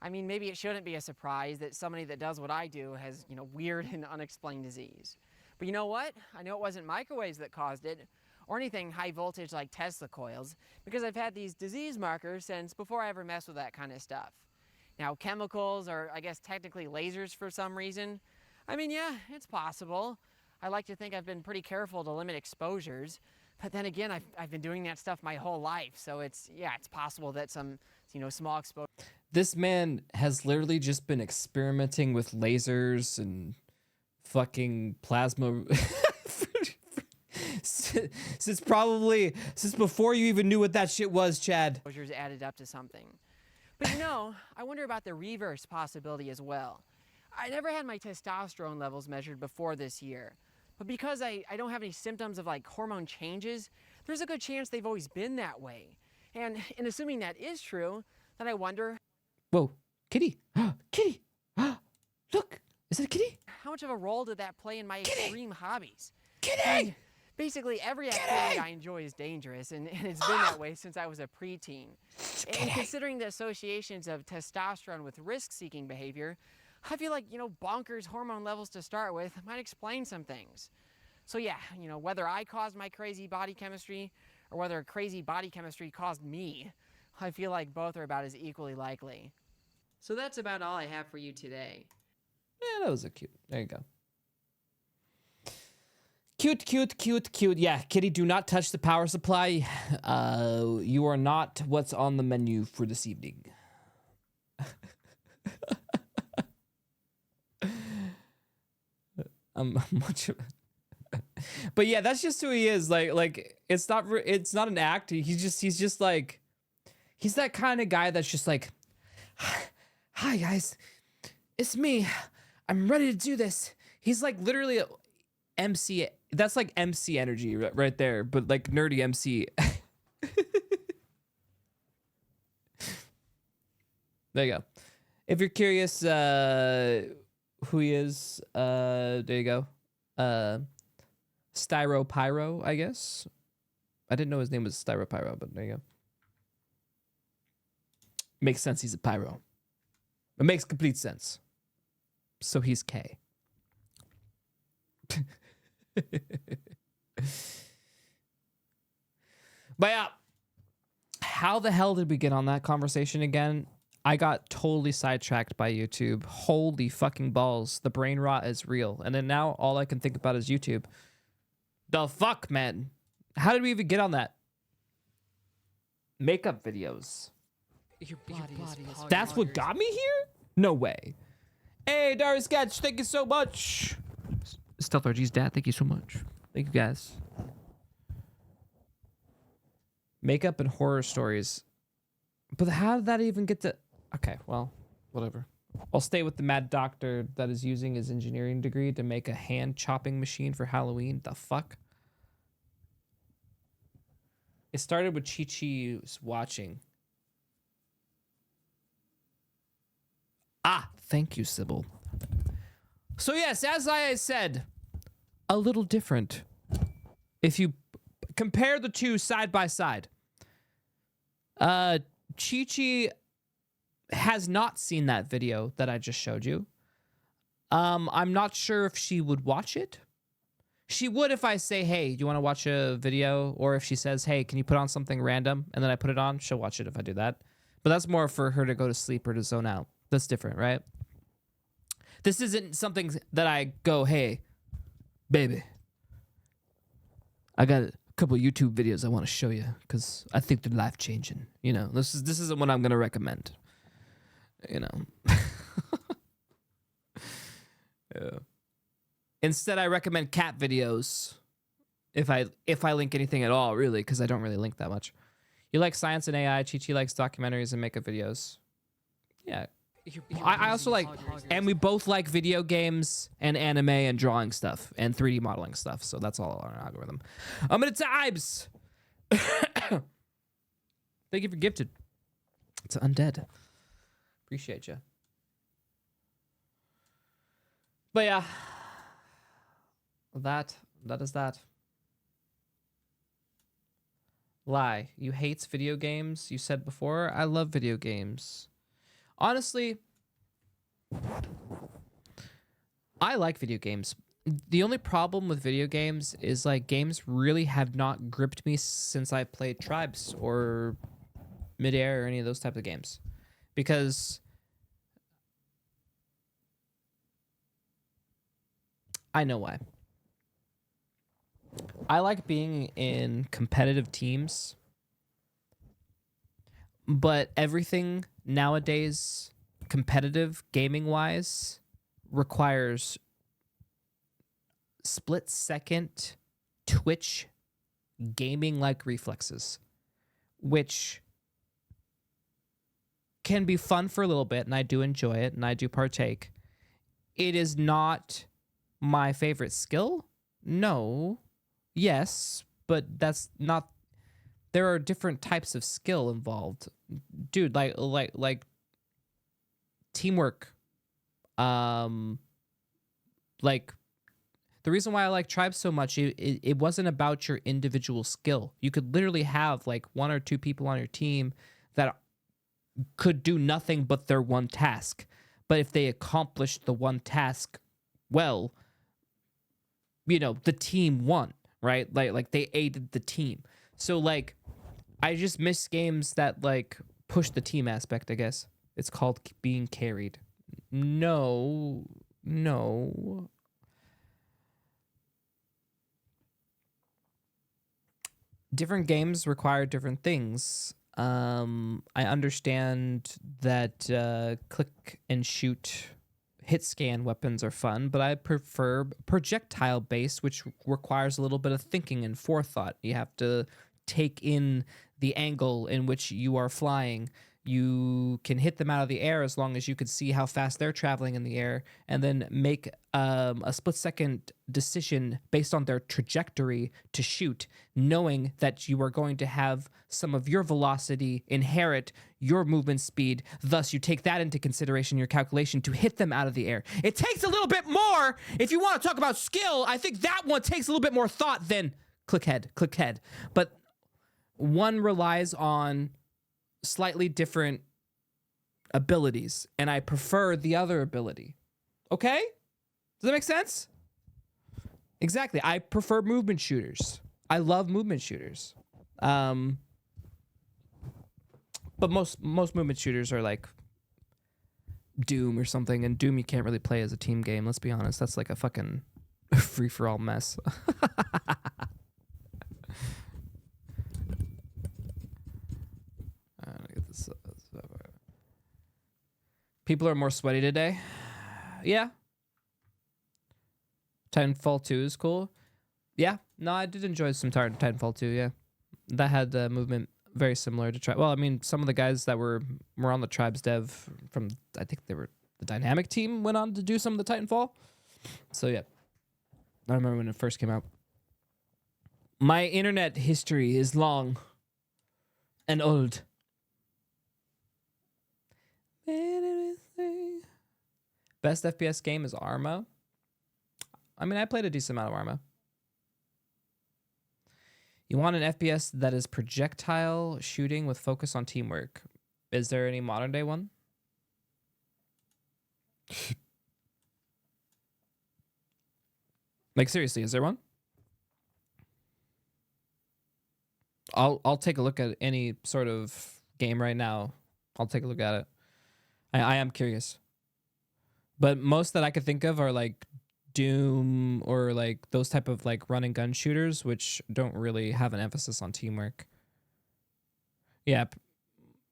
I mean, maybe it shouldn't be a surprise that somebody that does what I do has, weird and unexplained disease. But you know what? I know it wasn't microwaves that caused it, or anything high voltage like Tesla coils, because I've had these disease markers since before I ever messed with that kind of stuff. Now, chemicals, or I guess technically lasers for some reason, I mean, yeah, it's possible. I like to think I've been pretty careful to limit exposures, but then again, I've been doing that stuff my whole life, so it's possible that some, small exposure. This man has literally just been experimenting with lasers and fucking plasma since before you even knew what that shit was, Chad. Exposures added up to something. But I wonder about the reverse possibility as well. I never had my testosterone levels measured before this year, but because I don't have any symptoms of like hormone changes, there's a good chance they've always been that way. And in assuming that is true, then I wonder Whoa, kitty, kitty, look, is that a kitty? how much of a role did that play in my extreme hobbies? Kitty! I mean, basically every activity I enjoy is dangerous, and it's been that way since I was a preteen. And considering the associations of testosterone with risk-seeking behavior, I feel like, bonkers hormone levels to start with might explain some things. So yeah, whether I caused my crazy body chemistry or whether crazy body chemistry caused me, I feel like both are about as equally likely. So that's about all I have for you today. Yeah, that was a cute. There you go. Cute, cute, cute, cute. Yeah, kitty, do not touch the power supply. You are not what's on the menu for this evening. Much of but yeah, that's just who he is. Like it's not an act. He's just like, he's that kind of guy that's just like, hi guys, it's me. I'm ready to do this. He's like literally a MC. That's like MC energy right there, but like nerdy MC. There you go. If you're curious who he is, there you go. Styro Pyro, I guess. I didn't know his name was Styro Pyro, but there you go. Makes sense, he's a pyro. It makes complete sense. So he's K. But yeah, how the hell did we get on that conversation again? I got totally sidetracked by YouTube. Holy fucking balls. The brain rot is real. And then now all I can think about is YouTube. The fuck, man? How did we even get on that? Makeup videos. Your body is That's what got me here? No way. Hey, Darius Sketch, thank you so much. Stealth RG's dad, thank you so much. Thank you, guys. Makeup and horror stories. But how did that even get to... Okay, well, whatever. I'll stay with the mad doctor that is using his engineering degree to make a hand chopping machine for Halloween. The fuck? It started with Chi-Chi's watching. Ah, thank you, Sybil. So yes, as I said, a little different. If you compare the two side by side. Chi-Chi has not seen that video that I just showed you. I'm not sure if she would watch it. She would if I say, hey, you want to watch a video? Or if she says, hey, can you put on something random? And then I put it on, she'll watch it if I do that. But that's more for her to go to sleep or to zone out. That's different, right? This isn't something that I go, hey, baby, I got a couple YouTube videos I want to show you because I think they're life-changing. You know, this isn't what I'm going to recommend. You know. Yeah. Instead, I recommend cat videos if I link anything at all, really, because I don't really link that much. You like science and AI. Chi-Chi likes documentaries and makeup videos. Yeah. I also like, and we both like video games and anime and drawing stuff and 3D modeling stuff. So that's all on our algorithm. I'm gonna Tibes. Thank you for gifted. It's undead. Appreciate you. But yeah, that is that. Lie. You hates video games. You said before. I love video games. Honestly, I like video games. The only problem with video games is like games really have not gripped me since I played Tribes or Midair or any of those types of games. Because I know why. I like being in competitive teams, but everything nowadays, competitive gaming wise, requires split-second twitch gaming like reflexes, which can be fun for a little bit, and I do enjoy it and I do partake. It is not my favorite skill. No. Yes, but that's not. There are different types of skill involved, dude. Like teamwork. Like the reason why I like Tribes so much, it wasn't about your individual skill. You could literally have like one or two people on your team that could do nothing but their one task, but if they accomplished the one task well, you know, the team won. Right? Like they aided the team. So like I just miss games that like push the team aspect, I guess. It's called being carried. No. Different games require different things. I understand that click and shoot hit scan weapons are fun, but I prefer projectile based, which requires a little bit of thinking and forethought. You have to take in the angle in which you are flying. You can hit them out of the air as long as you can see how fast they're traveling in the air, and then make a split-second decision based on their trajectory to shoot, knowing that you are going to have some of your velocity inherit your movement speed. Thus, you take that into consideration in your calculation to hit them out of the air. It takes a little bit more. If you want to talk about skill, I think that one takes a little bit more thought than click head. But one relies on slightly different abilities, and I prefer the other ability. Okay? Does that make sense? Exactly. I prefer movement shooters. I love movement shooters. But most movement shooters are like Doom or something, and Doom you can't really play as a team game, let's be honest. That's like a fucking free-for-all mess. Get this People are more sweaty today. Yeah. Titanfall 2 is cool. Yeah. No, I did enjoy some Titanfall 2, yeah. That had movement very similar to Tribe. Well, I mean, some of the guys that were on the Tribes dev from, I think they were the Dynamic team, went on to do some of the Titanfall. So, yeah. I remember when it first came out. My internet history is long and old. Best FPS game is Arma. I mean, I played a decent amount of Arma. You want an FPS that is projectile shooting with focus on teamwork. Is there any modern day one? Like, seriously, is there one? I'll take a look at any sort of game right now. I'll take a look at it. I am curious. But most that I could think of are like Doom or like those type of like run and gun shooters, which don't really have an emphasis on teamwork. Yeah.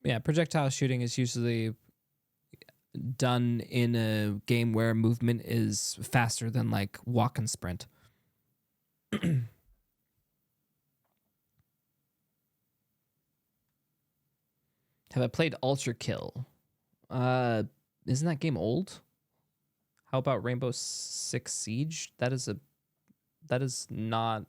Yeah, projectile shooting is usually done in a game where movement is faster than like walk and sprint. Have I played Ultra Kill? Isn't that game old? How about Rainbow Six Siege? That's not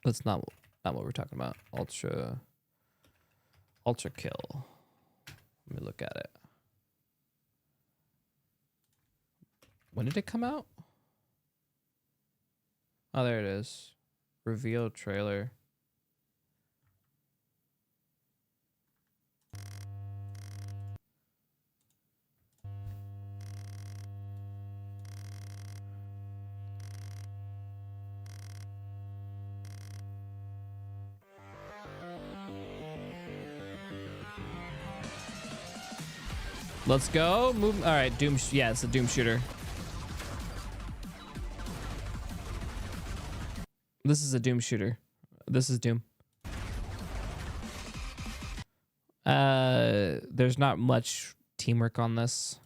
what we're talking about. Ultra Kill. Let me look at it. When did it come out? Oh, there it is. Reveal trailer. Let's go. Move. All right, Doom. Yeah, it's a Doom shooter. This is a Doom shooter. This is Doom. There's not much teamwork on this.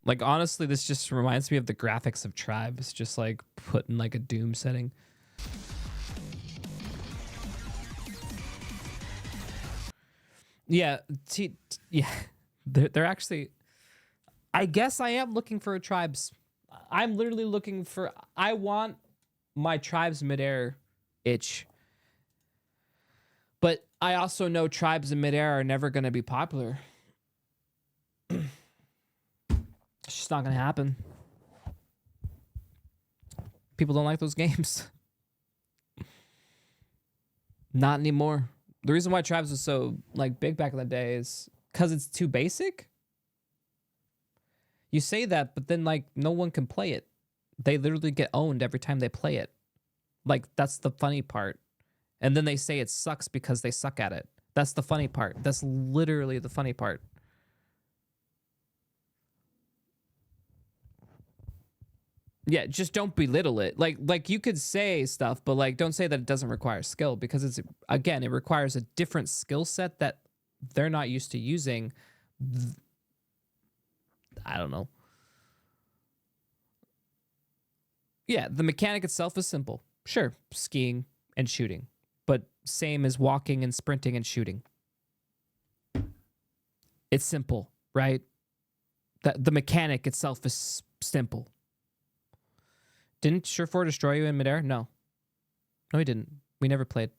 Like, honestly, this just reminds me of the graphics of Tribes, just like put in like a Doom setting. Yeah, yeah, they're actually. I guess I am looking for a Tribes. I'm literally looking for. I want my Tribes midair itch. But I also know Tribes in midair are never going to be popular. It's just not going to happen. People don't like those games. Not anymore. The reason why Tribes was so like big back in the day is because it's too basic. You say that, but then like no one can play it. They literally get owned every time they play it. Like, that's the funny part. And then they say it sucks because they suck at it. That's the funny part. That's literally the funny part. Yeah, just don't belittle it. Like you could say stuff, but like don't say that it doesn't require skill, because it's, again, it requires a different skill set that they're not used to using. I don't know. Yeah, the mechanic itself is simple. Sure, skiing and shooting, but same as walking and sprinting and shooting. It's simple, right? The mechanic itself is simple. Didn't Surefour destroy you in midair? No. No, he didn't. We never played.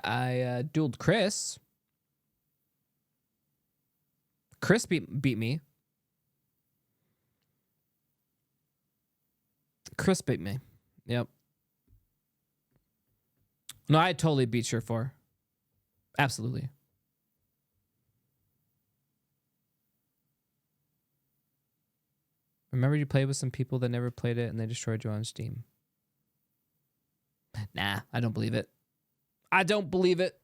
I dueled Chris. Chris beat me. Chris beat me. Yep. No, I totally beat Surefour. Absolutely. Remember you played with some people that never played it and they destroyed you on Steam. Nah, I don't believe it. I don't believe it.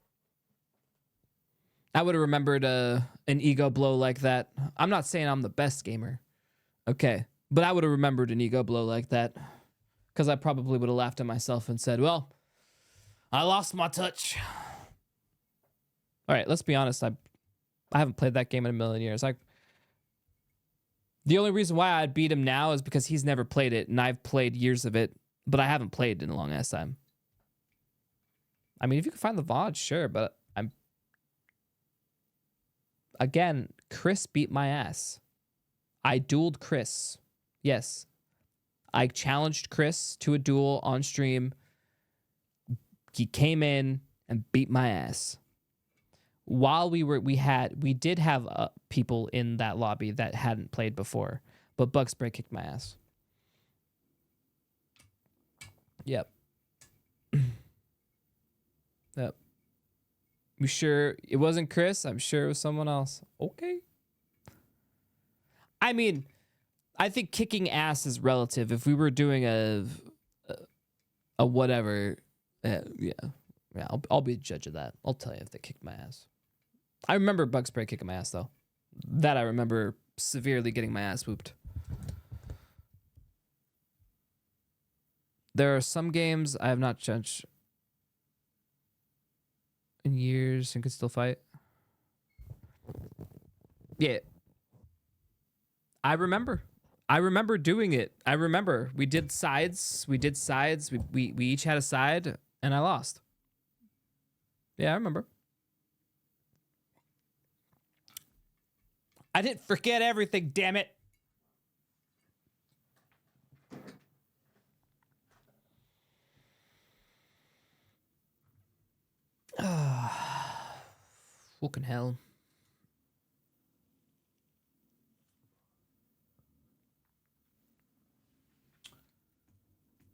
I would have remembered an ego blow like that. I'm not saying I'm the best gamer. Okay. But I would have remembered an ego blow like that. Because I probably would have laughed at myself and said, well, I lost my touch. All right, let's be honest. I haven't played that game in a million years. The only reason why I'd beat him now is because he's never played it, and I've played years of it, but I haven't played in a long ass time. I mean, if you can find the VOD, sure, but again, Chris beat my ass. I dueled Chris. Yes. I challenged Chris to a duel on stream. He came in and beat my ass. While we did have people in that lobby that hadn't played before, but Bug Spray kicked my ass. Yep. Yep. You sure it wasn't Chris? I'm sure it was someone else. Okay. I mean, I think kicking ass is relative. If we were doing a whatever, yeah, I'll be the judge of that. I'll tell you if they kicked my ass. I remember Bug Spray kicking my ass, though. That I remember severely getting my ass whooped. There are some games I have not judged in years and could still fight. Yeah. I remember doing it. I remember we did sides. We each had a side and I lost. Yeah, I remember. I didn't forget everything, damn it. Fucking hell.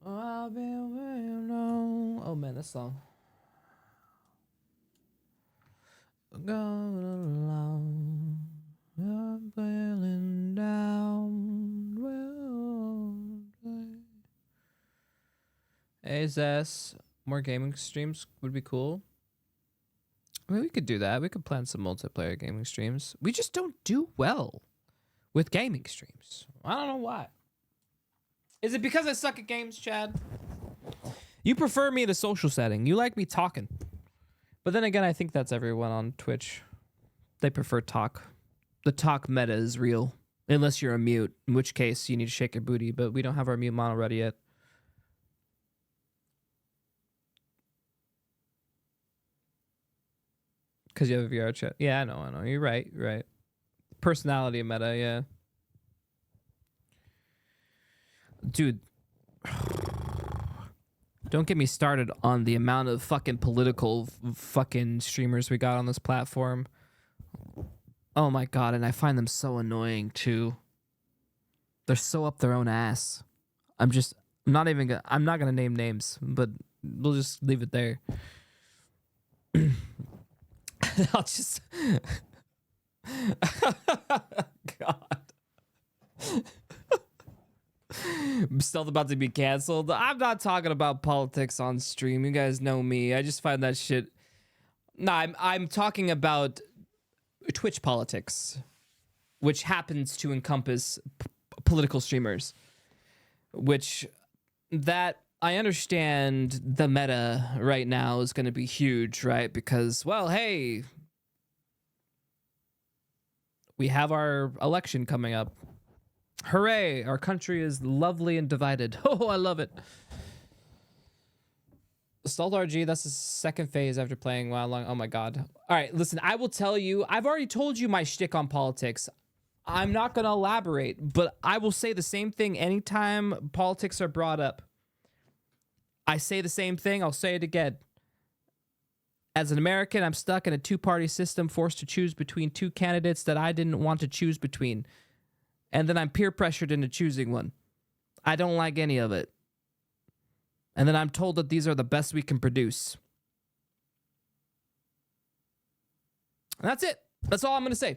Oh, I've been waiting on. Oh man, this song. Going along, I'm feeling down. Hey, Zess, more gaming streams would be cool. I mean, we could do that. We could plan some multiplayer gaming streams. We just don't do well with gaming streams. I don't know why. Is it because I suck at games, Chad? You prefer me in a social setting. You like me talking. But then again, I think that's everyone on Twitch. They prefer talk. The talk meta is real. Unless you're a mute, in which case you need to shake your booty, but we don't have our mute mono ready yet. Because you have a VR chat. Yeah, I know. You're right. Personality meta, yeah. Dude, don't get me started on the amount of fucking political fucking streamers we got on this platform. Oh my god, and I find them so annoying too. They're so up their own ass. I'm not gonna name names, but we'll just leave it there. I'll just God. I'm still about to be canceled. I'm not talking about politics on stream. You guys know me. I just find that shit. Nah, I'm talking about Twitch politics, which happens to encompass political streamers. Which that I understand the meta right now is going to be huge, right? Because, well, hey, we have our election coming up. Hooray! Our country is lovely and divided. Oh, I love it. Stalled RG, that's the second phase after playing WoW long. Oh my god. All right, listen, I will tell you, I've already told you my shtick on politics. I'm not going to elaborate, but I will say the same thing anytime politics are brought up. I say the same thing, I'll say it again. As an American, I'm stuck in a two-party system, forced to choose between two candidates that I didn't want to choose between. And then I'm peer pressured into choosing one. I don't like any of it. And then I'm told that these are the best we can produce. And that's it. That's all I'm going to say.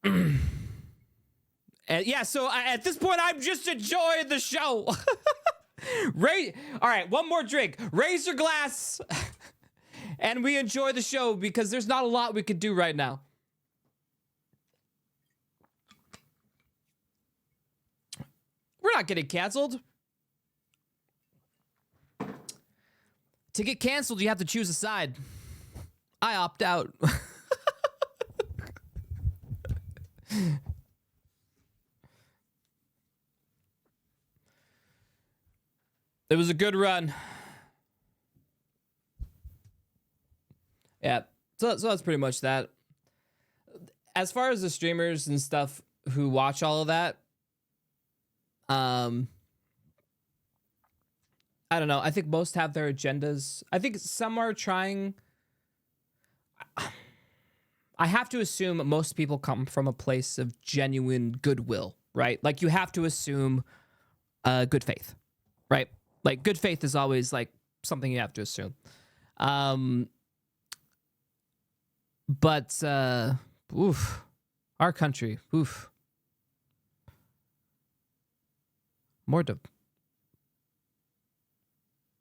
And yeah, so at this point, I'm just enjoying the show. All right, one more drink. Raise your glass. And we enjoy the show because there's not a lot we could do right now. We're not getting canceled. To get canceled, you have to choose a side. I opt out. It was a good run. Yeah, so that's pretty much that. As far as the streamers and stuff who watch all of that, I don't know. I think most have their agendas. I think some are trying. I have to assume most people come from a place of genuine goodwill, right? Like you have to assume good faith, right? Like good faith is always like something you have to assume. But our country, more to.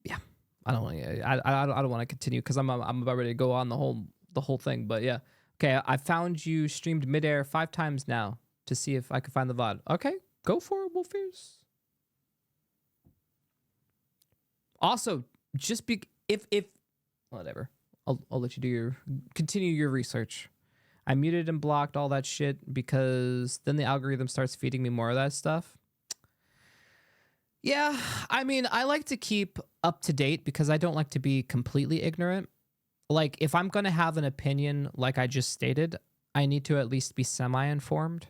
Yeah, I don't want to. I don't want to continue because I'm about ready to go on the whole thing. But yeah, okay. I found you streamed midair 5 times now to see if I can find the VOD. Okay, go for it, Wolfers. Also, just if whatever. I'll let you continue your research. I muted and blocked all that shit because then the algorithm starts feeding me more of that stuff. Yeah, I mean, I like to keep up to date because I don't like to be completely ignorant. Like, if I'm going to have an opinion like I just stated, I need to at least be semi-informed.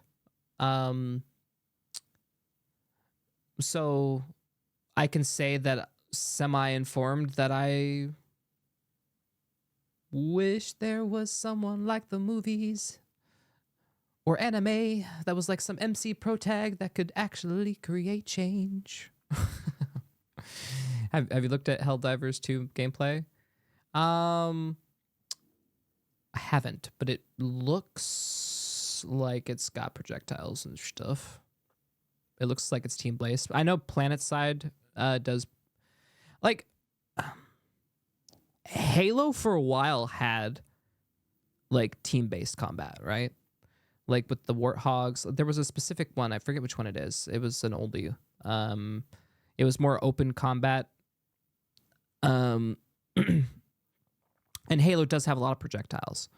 So I can say that semi-informed that I wish there was someone like the movies or anime that was like some MC Pro Tag that could actually create change. Have you looked at Helldivers 2 gameplay? I haven't, but it looks like it's got projectiles and stuff. It looks like it's team-based. I know PlanetSide does like Halo for a while had like team-based combat, right? Like with the Warthogs. There was a specific one, I forget which one it is. It was an oldie. It was more open combat. And Halo does have a lot of projectiles.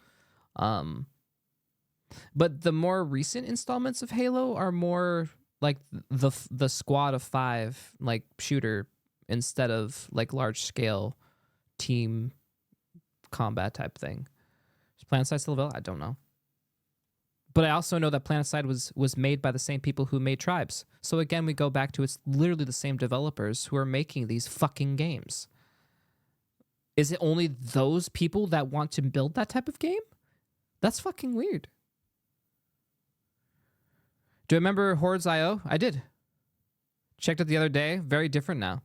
But the more recent installments of Halo are more like the squad of 5 like shooter instead of like large scale team combat type thing. Is PlanetSide still available? I don't know. But I also know that PlanetSide was made by the same people who made Tribes. So again, we go back to it's literally the same developers who are making these fucking games. Is it only those people that want to build that type of game? That's fucking weird. Do you remember Hordes.io? I did. Checked it the other day. Very different now.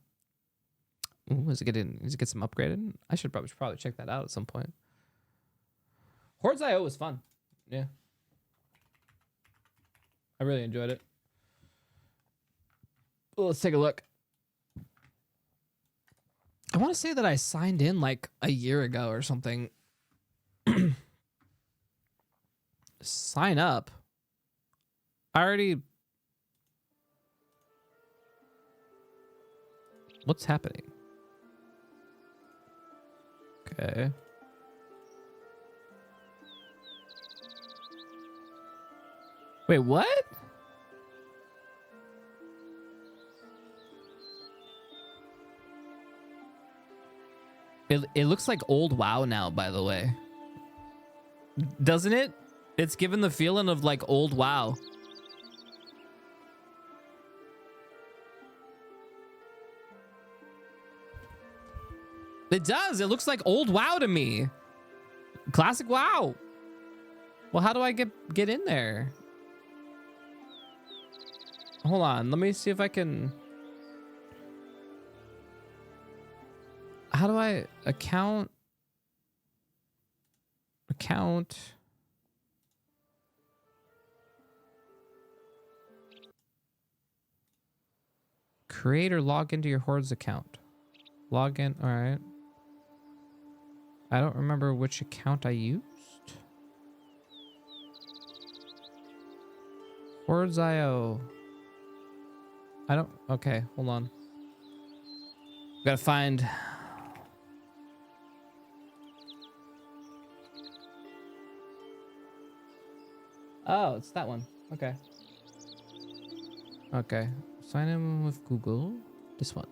Ooh, is it get some upgraded? I should probably check that out at some point. Hordes.io was fun. Yeah. I really enjoyed it. Well, let's take a look. I want to say that I signed in like a year ago or something. Sign up. I already... What's happening? Okay. Wait, what? It looks like old WoW now, by the way. Doesn't it? It's given the feeling of like old WoW. It does. It looks like old WoW to me. Classic WoW. Well, how do I get in there? Hold on. Let me see if I can... How do I account? Create or log into your Hordes account. Log in. All right. I don't remember which account I used. Hordes.io. I don't. Okay, hold on. Gotta find. Oh, it's that one. Okay. Okay. Sign in with Google. This one.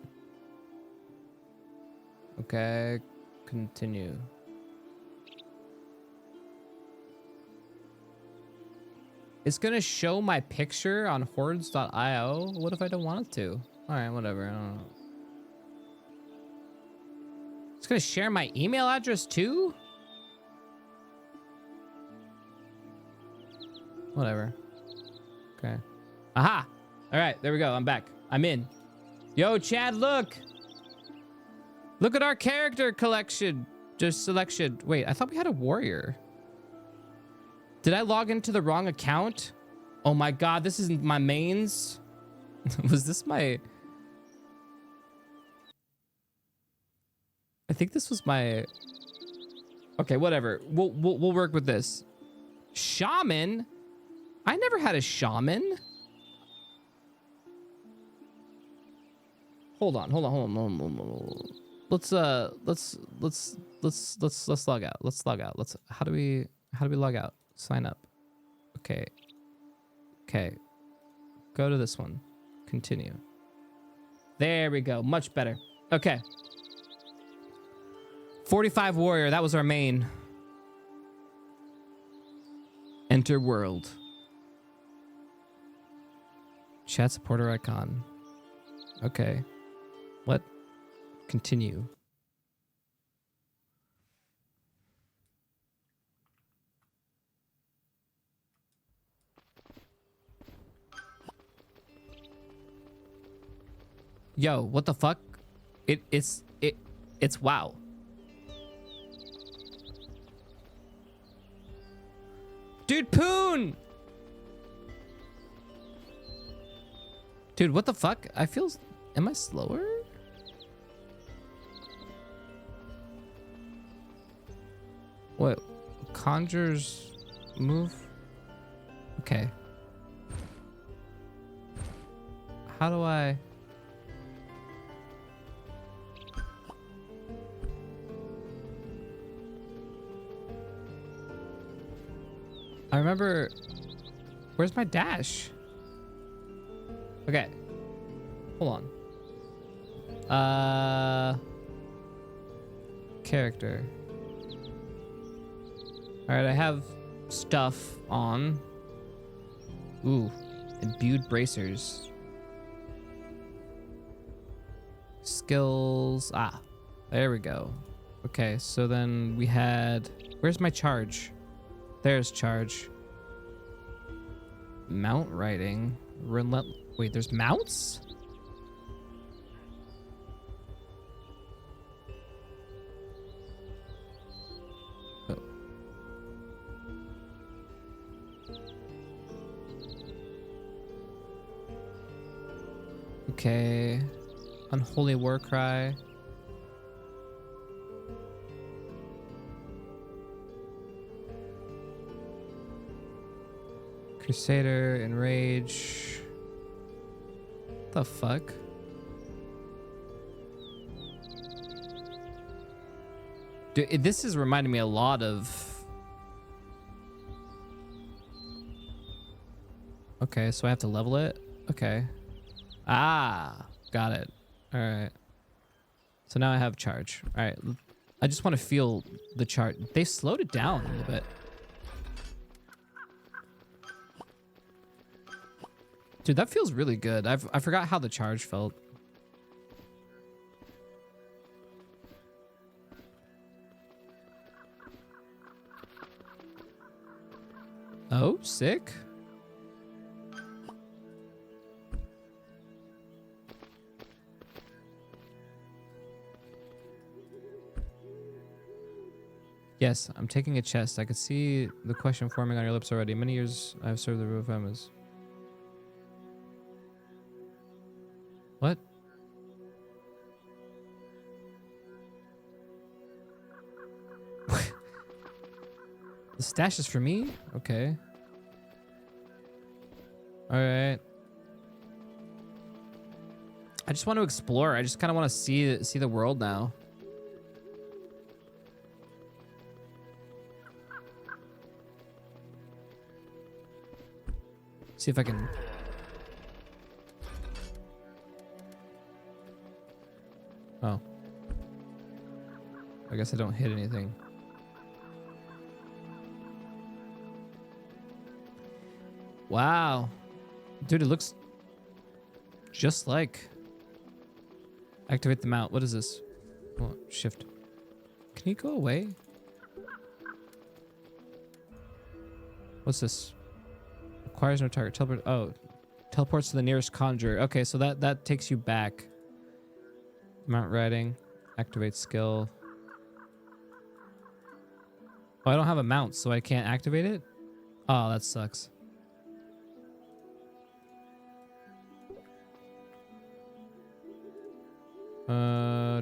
Okay. Continue. It's gonna show my picture on hordes.io. What if I don't want it to? Alright, whatever. I don't know. It's gonna share my email address too? Whatever. Okay. Aha! Alright, there we go. I'm back. I'm in. Yo, Chad, look! Look at our character collection. Just selection. Wait, I thought we had a warrior. Did I log into the wrong account? Oh my god, this isn't my mains. Was this my... I think this was my... Okay, whatever. We'll work with this. Shaman? I never had a shaman. Hold on. Let's log out. Let's log out. How do we log out? Sign up. Okay. Go to this one. Continue. There we go. Much better. Okay. 45 warrior. That was our main. Enter world. Chat supporter icon. Okay. What? Continue. Yo, what the fuck? It's wow. Dude, Poon! Dude, what the fuck? I feel... Am I slower? What? Conjures move? Okay. How do I... I remember... Where's my dash? Okay. Hold on. Character. Alright, I have stuff on. Ooh. Imbued bracers. Skills. Ah. There we go. Okay, so then we had... Where's my charge? There's charge. Mount riding. Wait, there's mounts? Oh. Okay. Unholy war cry. Crusader, Enrage. What the fuck? Dude, this is reminding me a lot of... Okay, so I have to level it? Okay. Ah, got it. All right. So now I have charge. All right. I just want to feel the chart. They slowed it down a little bit. Dude, that feels really good. I forgot how the charge felt. Oh, sick. Yes, I'm taking a chest. I could see the question forming on your lips already. Many years I've served the roof of Emma's. What? The stash is for me? Okay. Alright. I just want to explore. I just kind of want to see the world now. See if I can... Oh. I guess I don't hit anything. Wow. Dude, it looks just like... Activate the mount. What is this? Oh, shift. Can you go away? What's this? Requires no target. Teleport. Oh, teleports to the nearest conjurer. Okay, so that takes you back. Mount riding. Activate skill. Oh, I don't have a mount, so I can't activate it? Oh, that sucks.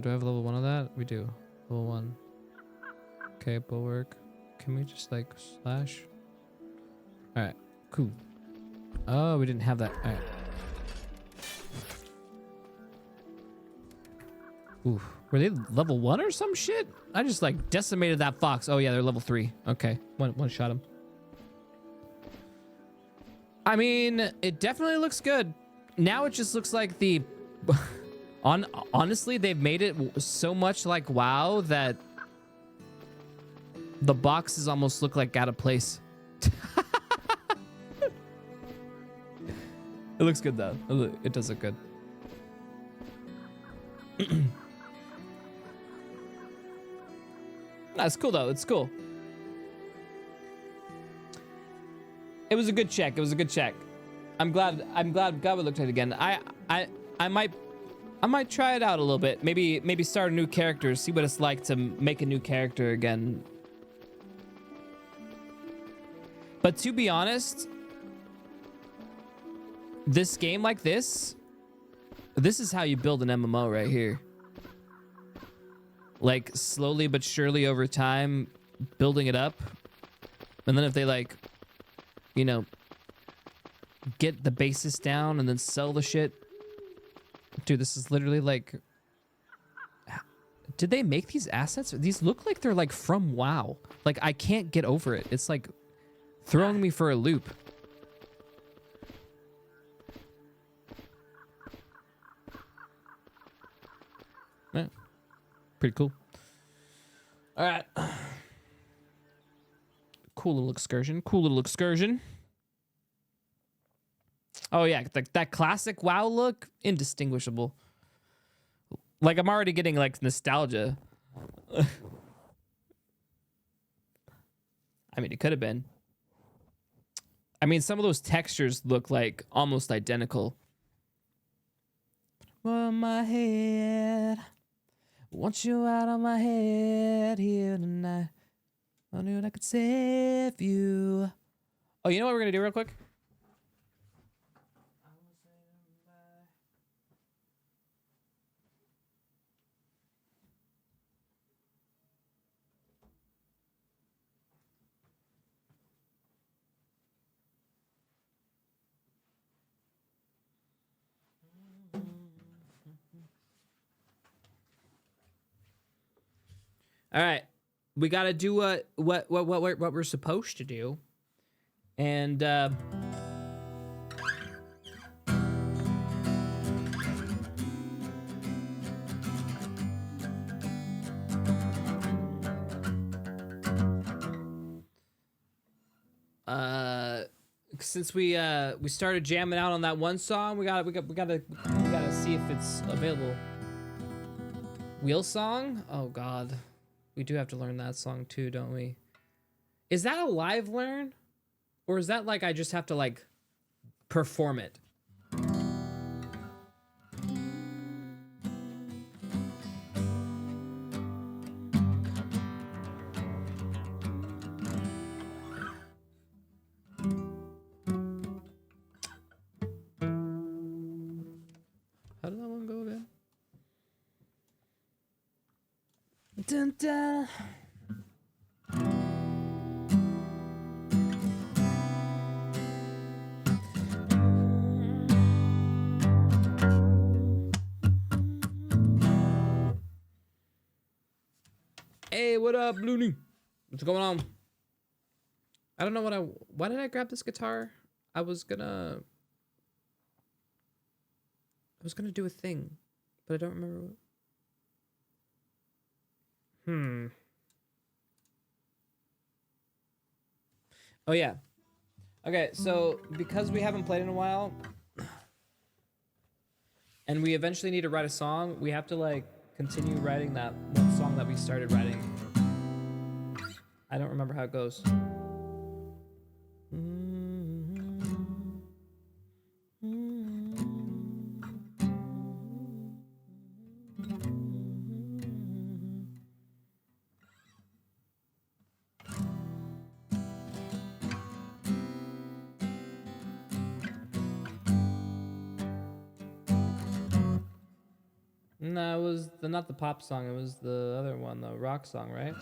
Do I have level 1 of that? We do. Level 1. Okay, bulwark. Can we just like slash? Alright, cool. Oh, we didn't have that. Alright. Ooh, were they level 1 or some shit? I just like decimated that fox. Oh yeah, they're level 3. Okay, one shot him. I mean, it definitely looks good. Now it just looks like the... Honestly, they've made it so much like WoW that the boxes almost look like out of place. It looks good though. It does look good. That's cool though. It's cool. It was a good check. It was a good check. I'm glad we looked at it again. I might try it out a little bit. Maybe start a new character, see what it's like to make a new character again. But to be honest, this game like this is how you build an MMO right here. Like slowly but surely over time, building it up. And then if they like, you know, get the basis down and then sell the shit. Dude, this is literally like... Did they make these assets? These look like they're like from WoW. Like I can't get over it. It's like throwing me for a loop. Yeah. Pretty cool. All right. Cool little excursion. Cool little excursion. Oh yeah, that classic WoW look, indistinguishable. Like I'm already getting like nostalgia. I mean, it could have been. I mean, some of those textures look like almost identical. On my head, want you out of my head here tonight. I knew I could save you. Oh, you know what we're gonna do real quick? All right, we gotta do what we're supposed to do, and since we started jamming out on that one song, we gotta see if it's available. Wheel song? Oh God. We do have to learn that song too, don't we? Is that a live learn? Or is that like I just have to like perform it? How did that one go again? Dun, dun. Hey, what up, Looney? What's going on? I don't know why did I grab this guitar? I was gonna do a thing, but I don't remember what. Oh yeah. Okay, so because we haven't played in a while, and we eventually need to write a song, we have to like continue writing that one song that we started writing. I don't remember how it goes. No, it was not the pop song. It was the other one, the rock song, right?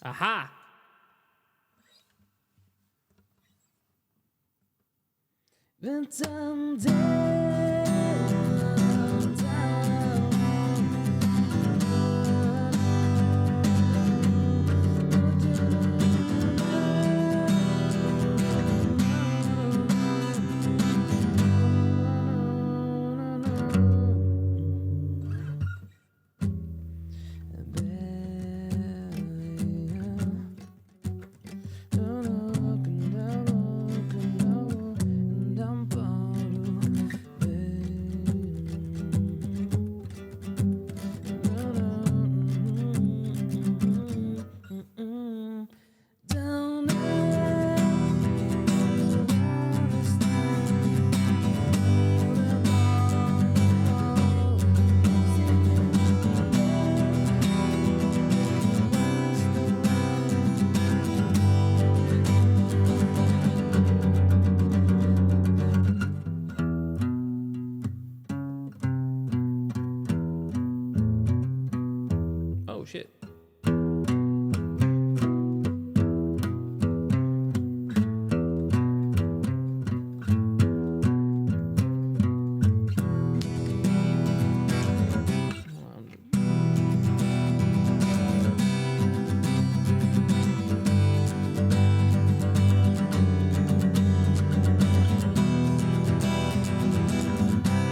Aha! Oh shit.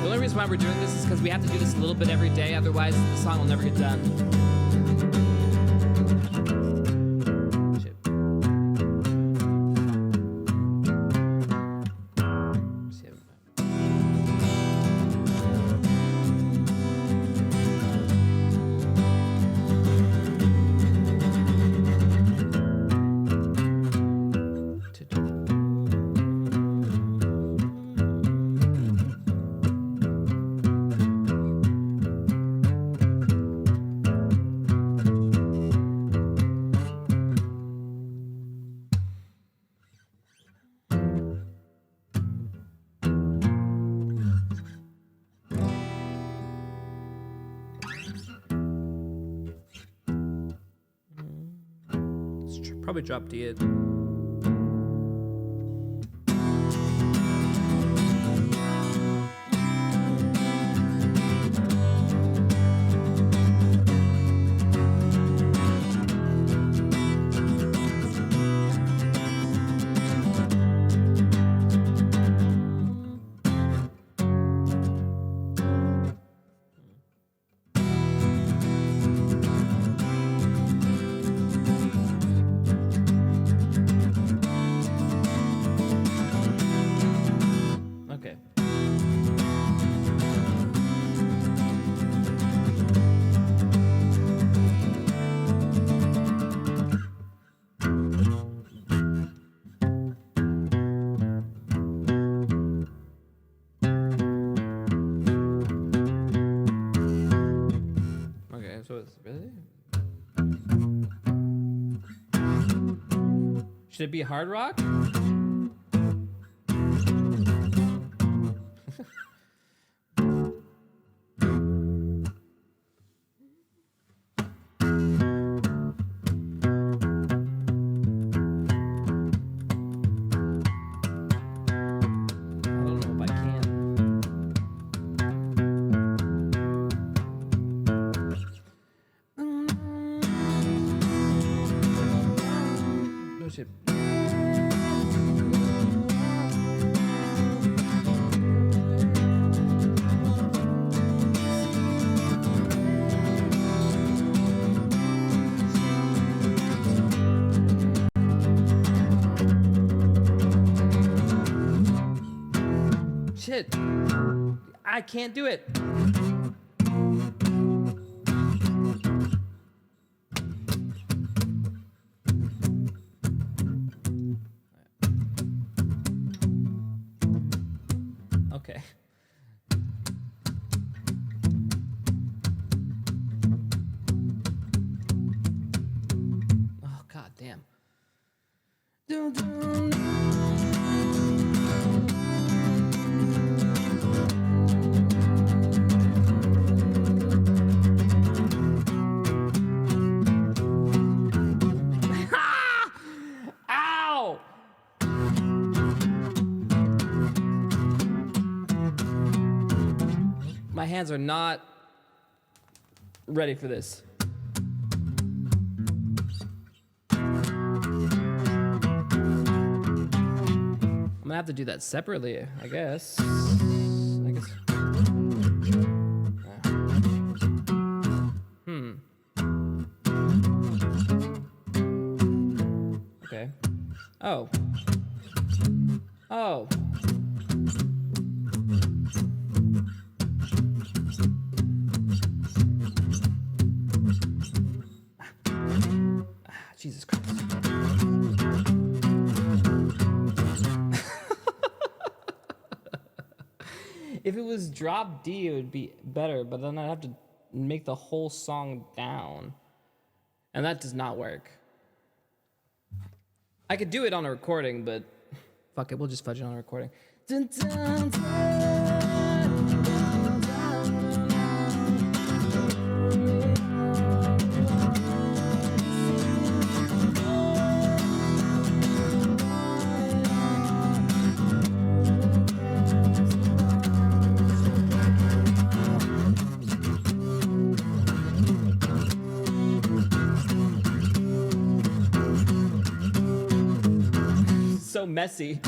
The only reason why we're doing this is because we have to do this a little bit every day, otherwise the song will never get done. Shit. Probably drop D it. Should it be hard rock? I don't know if I can. No shit. Shit. I can't do it. Okay. Oh, god damn. Dun, dun, Ow! My hands are not ready for this. I'm gonna have to do that separately, I guess. Okay. Oh. Oh. Jesus Christ. If it was drop D, it would be better, but then I'd have to make the whole song down. And that does not work. I could do it on a recording, but fuck it, we'll just fudge it on a recording. Dun, dun, so messy.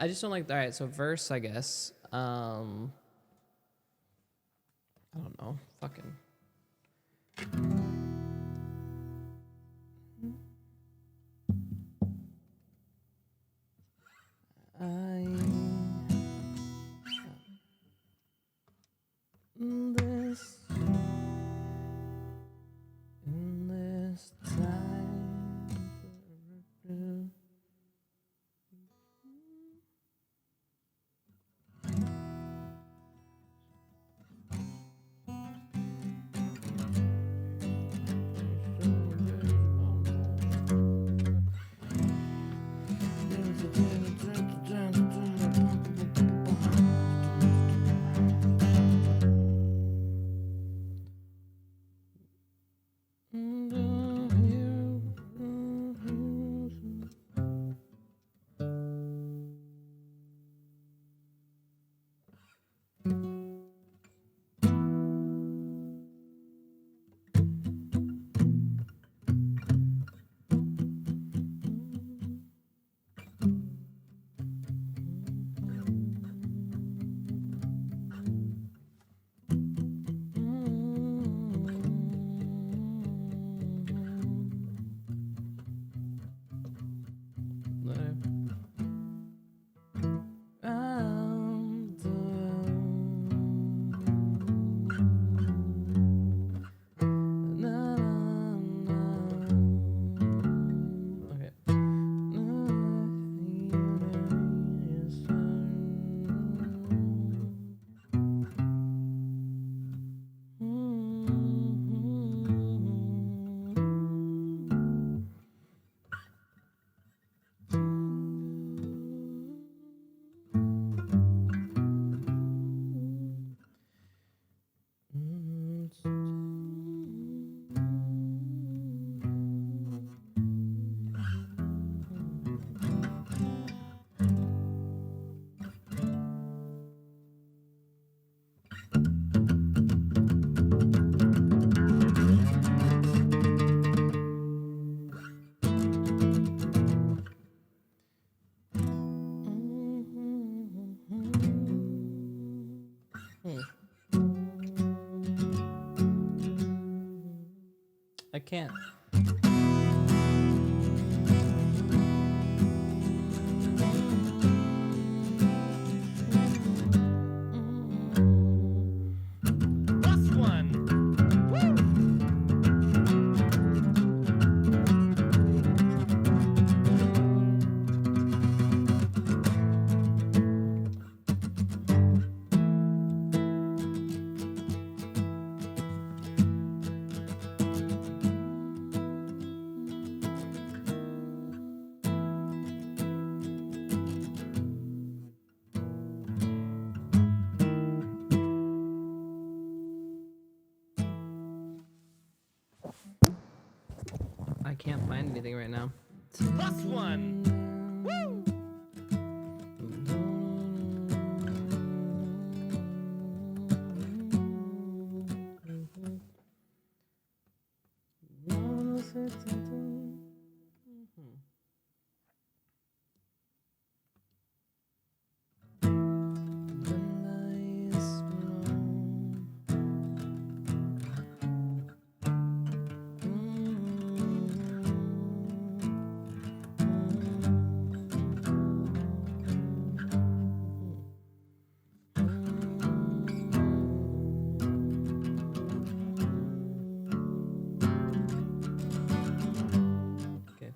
I just don't like. All right, so verse, I guess. I don't know. Fucking. In this time. I can't. Plus one. I can't find anything right now. Plus one. Woo! Okay.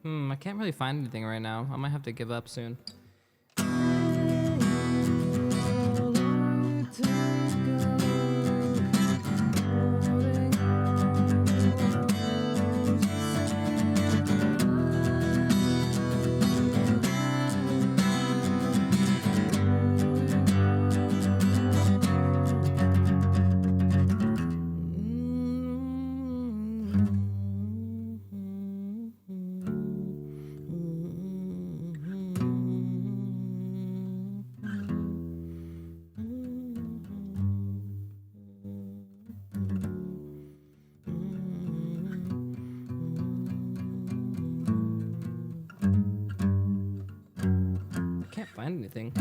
I can't really find anything right now. I might have to give up soon. I can't find anything.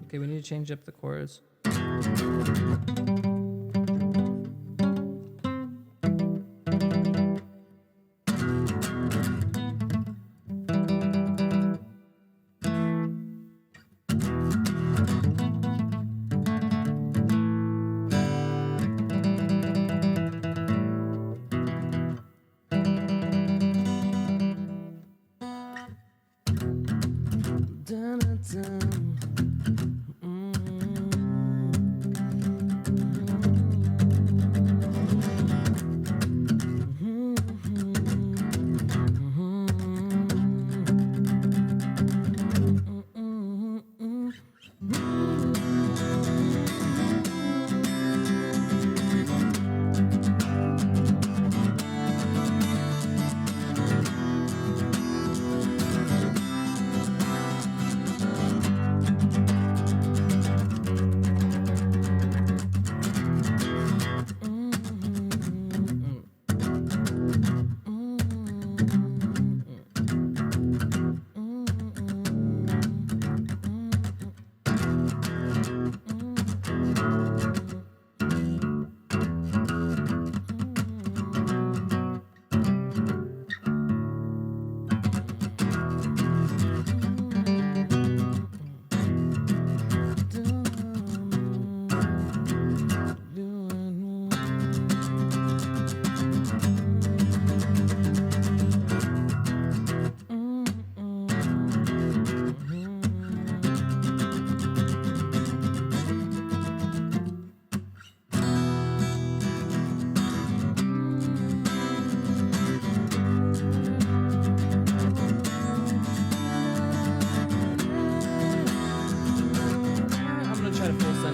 Okay, we need to change up the chords.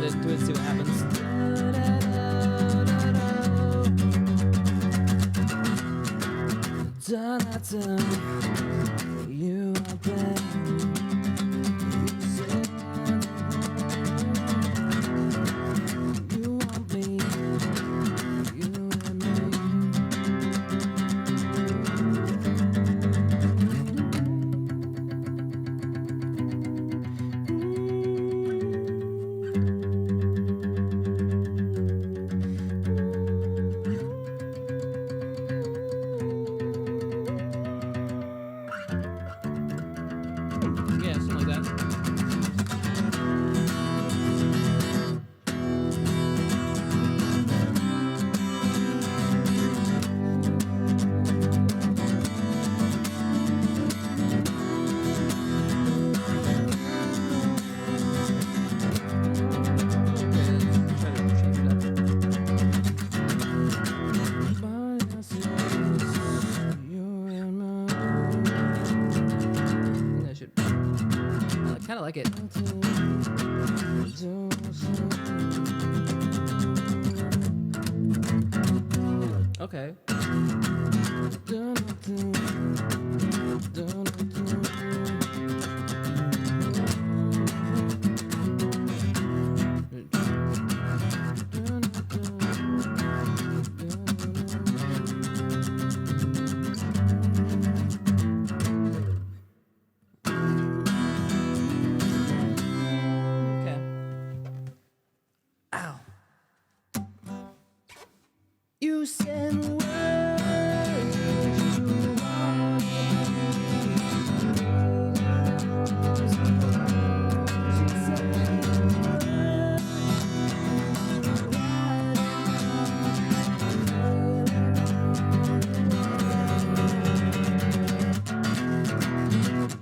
it, see what happens. You are there. You want me, you and me. Yeah, something like that. I kind of like it. Okay. Okay. Ow. You said words you want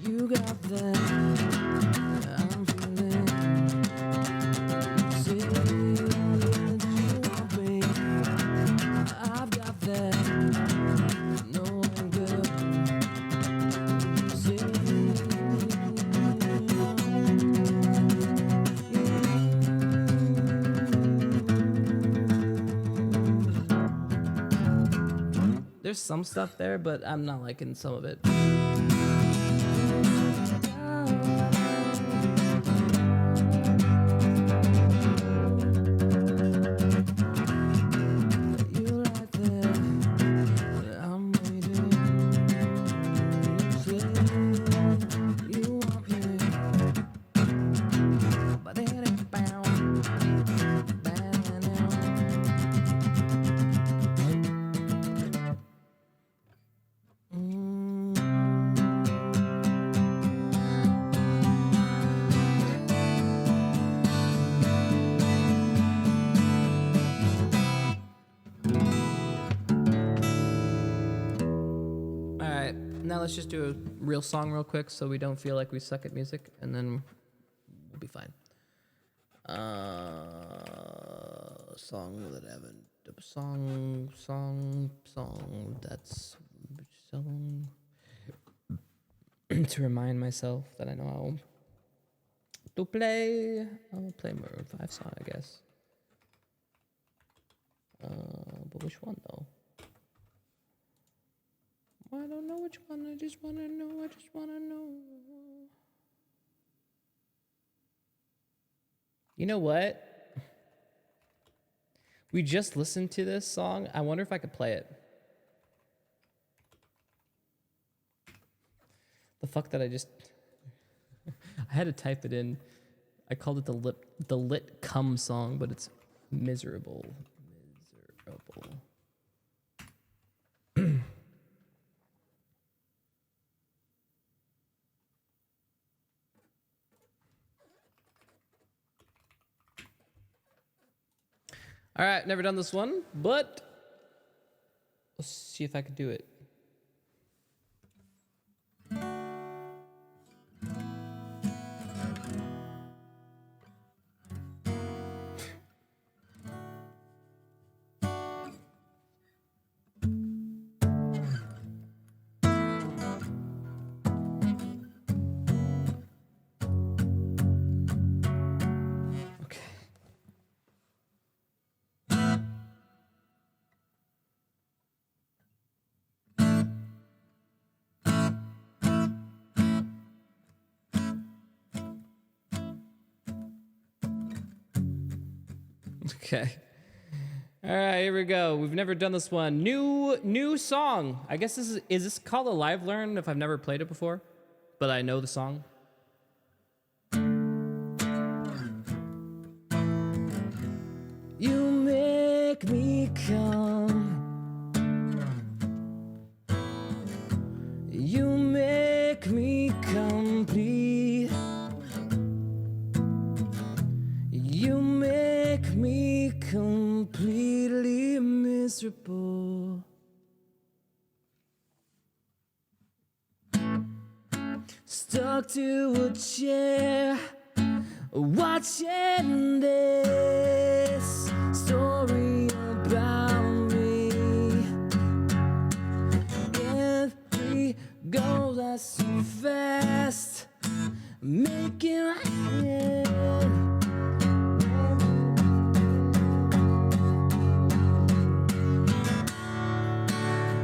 you got that. I'm feeling. Say that you want me. I've got that. No good. Say there's some stuff there, but I'm not liking some of it. You like that? I'm waiting. You say you want me, but it ain't bound. All right, now let's just do a real song real quick so we don't feel like we suck at music, and then we'll be fine. Song that I haven't. Song. That's song. To remind myself that I know how to play. I'll play Maroon 5 song, I guess. But which one though? I don't know which one. I just wanna know. You know what? We just listened to this song. I wonder if I could play it. The fuck that I just... I had to type it in. I called it the lit cum song, but it's miserable. All right, never done this one, but let's see if I can do it. Okay. All right, here we go. We've never done this one. New song. I guess is this called a live learn if I've never played it before, but I know the song. You make me come. You make me complete. You make me completely miserable. Stuck to a chair, watching this story about me. Every goal I so fast, making it.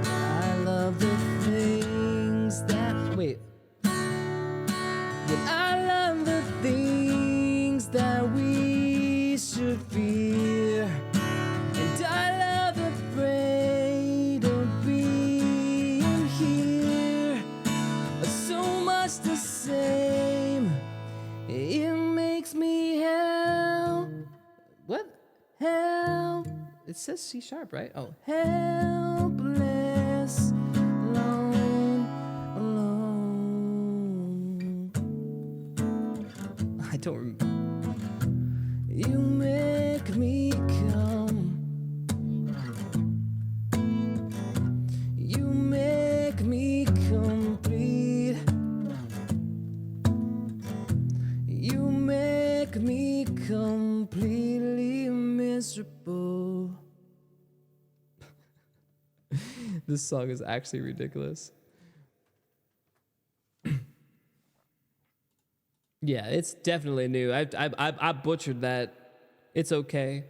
I love the things that wait. But I love the things that we should fear, and I love afraid of being here. So much the same. It makes me help. What? Help. It says C sharp, right? Oh, helpless, alone. I don't remember. You make me come. You make me complete. You make me completely miserable. This song is actually ridiculous. Yeah, it's definitely new. I butchered that. It's okay.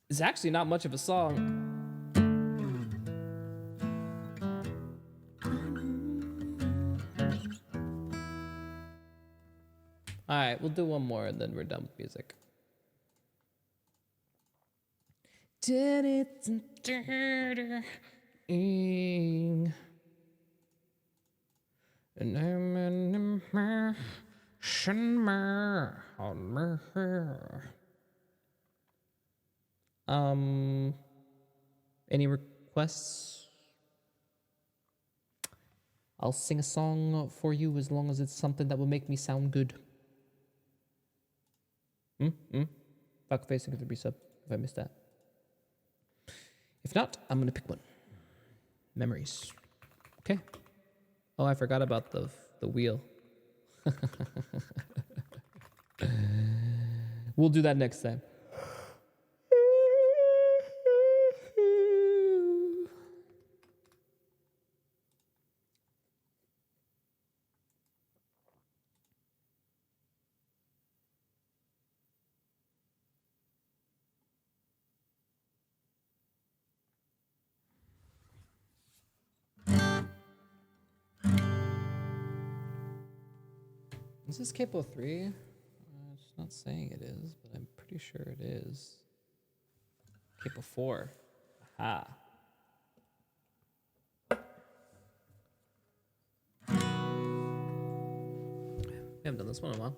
It's actually not much of a song. All right, we'll do one more and then we're done with music. Did it and I'm an impression on me. Any requests? I'll sing a song for you as long as it's something that will make me sound good. Fuck facing the resub if I missed that. If not, I'm gonna pick one. Memories. Okay. Oh, I forgot about the wheel. We'll do that next time. Is this Capo 3? It's not saying it is, but I'm pretty sure it is. Capo 4. Aha. We haven't done this one in a while.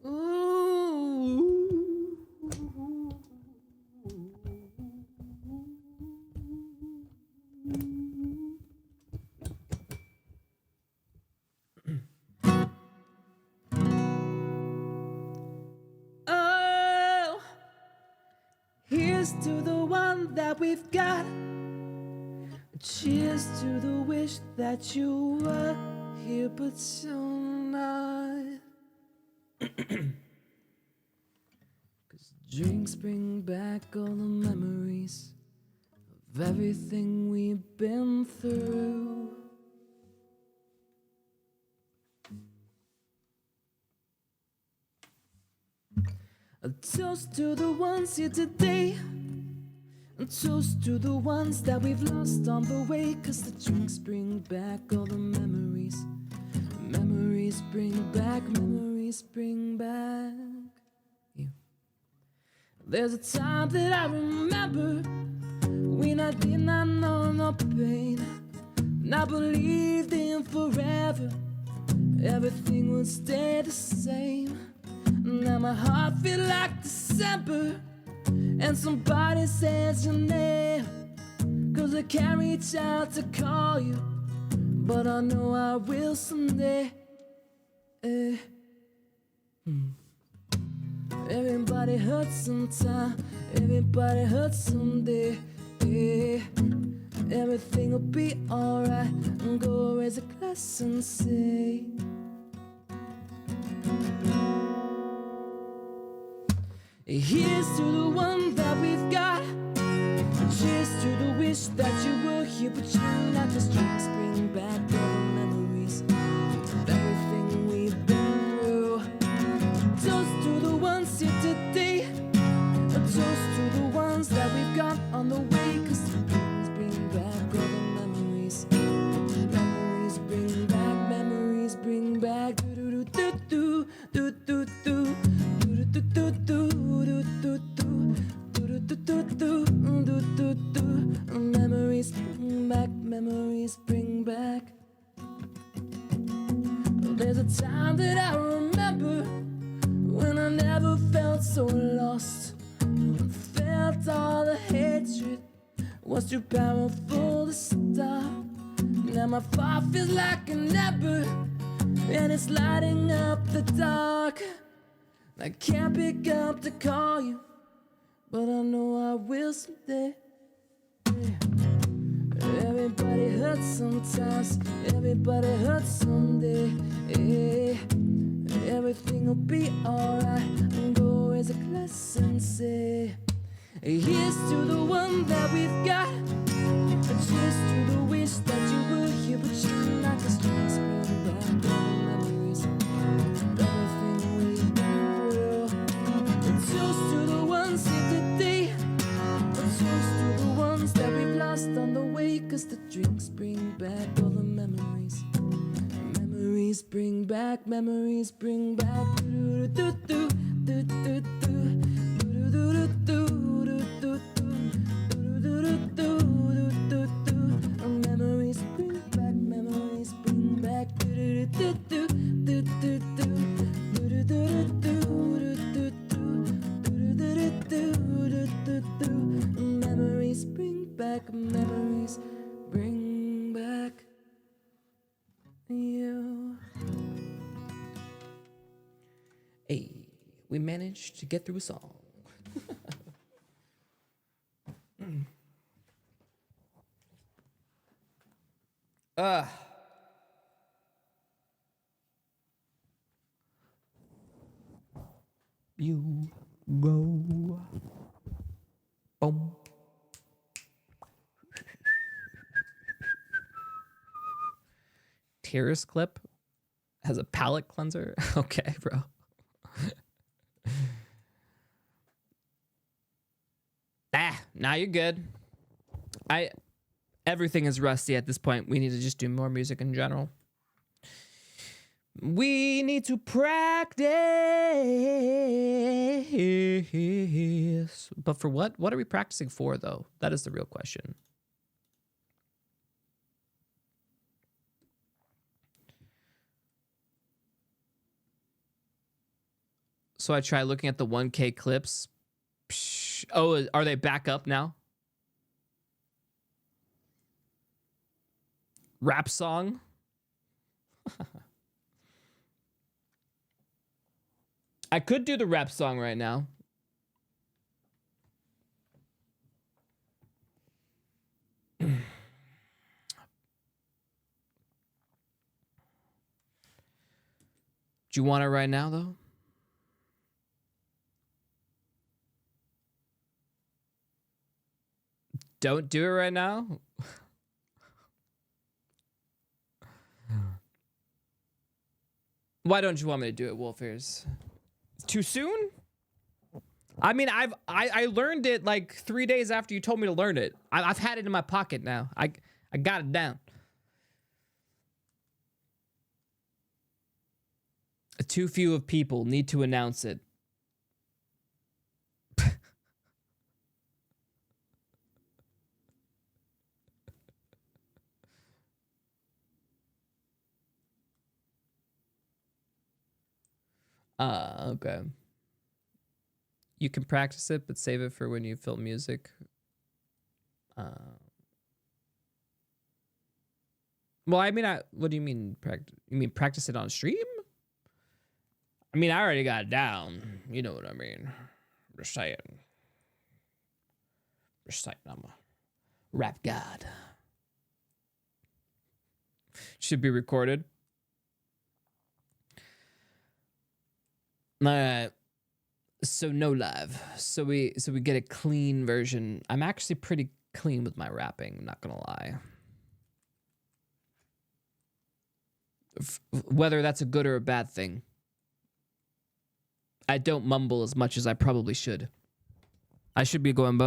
Ooh. Oh, here's to the one that we've got. Cheers to the wish that you were here, but you're not. 'Cause drinks bring back all the memories of everything we've been through. A toast to the ones here today. A toast to the ones that we've lost on the way. 'Cause the drinks bring back all the memories. Memories bring back memories. memories bring back you. There's a time that I remember when I did not know no pain, and I believed in forever, everything would stay the same. Now my heart feels like December, and somebody says your name, 'cause I can't reach out to call you, but I know I will someday. Everybody hurts sometime, everybody hurts someday. Everything will be alright, and go raise a glass and say, here's to the one that we've got. Cheers to the wish that you were here, but you're not. Just drinks bring back all the memories of everything we've been through. Toast to the ones here today, a toast to the ones that we've got on the way, 'cause the drinks bring back all the memories. Memories bring back, memories bring back. Do do do do do do do do do do do do do. Memories bring back, memories bring back. There's a time that I remember when I never felt so lost, felt all the hatred was too powerful to stop. Now my fire feels like an ember, and it's lighting up the dark. I can't pick up to call you, but I know I will someday. Everybody hurts sometimes, everybody hurts someday. Everything will be alright, and go raise a glass and say, here's to the one that we've got. Cheers to the wish that you were here, but you're not. 'Cause drinks bring back all the memories of everything we've been through. Toast to the ones here today, a toast to the ones that we've lost on the way, 'cause the drinks bring back all the memories. Memories bring back, memories bring back. Do do do do do do do do do do do do do. Memories bring back, memories bring back. Do do do do do do do do do. Memories bring back, memories bring back you. Hey, we managed to get through a song. You go. Boom. Terrace clip has a palate cleanser. Okay, bro. Now you're good. Everything is rusty at this point. We need to just do more music in general. We need to practice. But for what? What are we practicing for, though? That is the real question. So I try looking at the 1K clips. Psh, oh, are they back up now? Rap song? I could do the rap song right now. Do you want it right now, though? Don't do it right now? Why don't you want me to do it, Wolfers? Too soon? I mean, I learned it like 3 days after you told me to learn it. I've had it in my pocket now. I got it down. Too few of people need to announce it. Okay. You can practice it, but save it for when you film music. Well, I mean, what do you mean practice? You mean practice it on stream? I mean, I already got it down. You know what I mean. Just saying. I'm a rap god. Should be recorded. Alright. So no live. So we get a clean version. I'm actually pretty clean with my rapping, not gonna lie. Whether that's a good or a bad thing. I don't mumble as much as I probably should. I should be going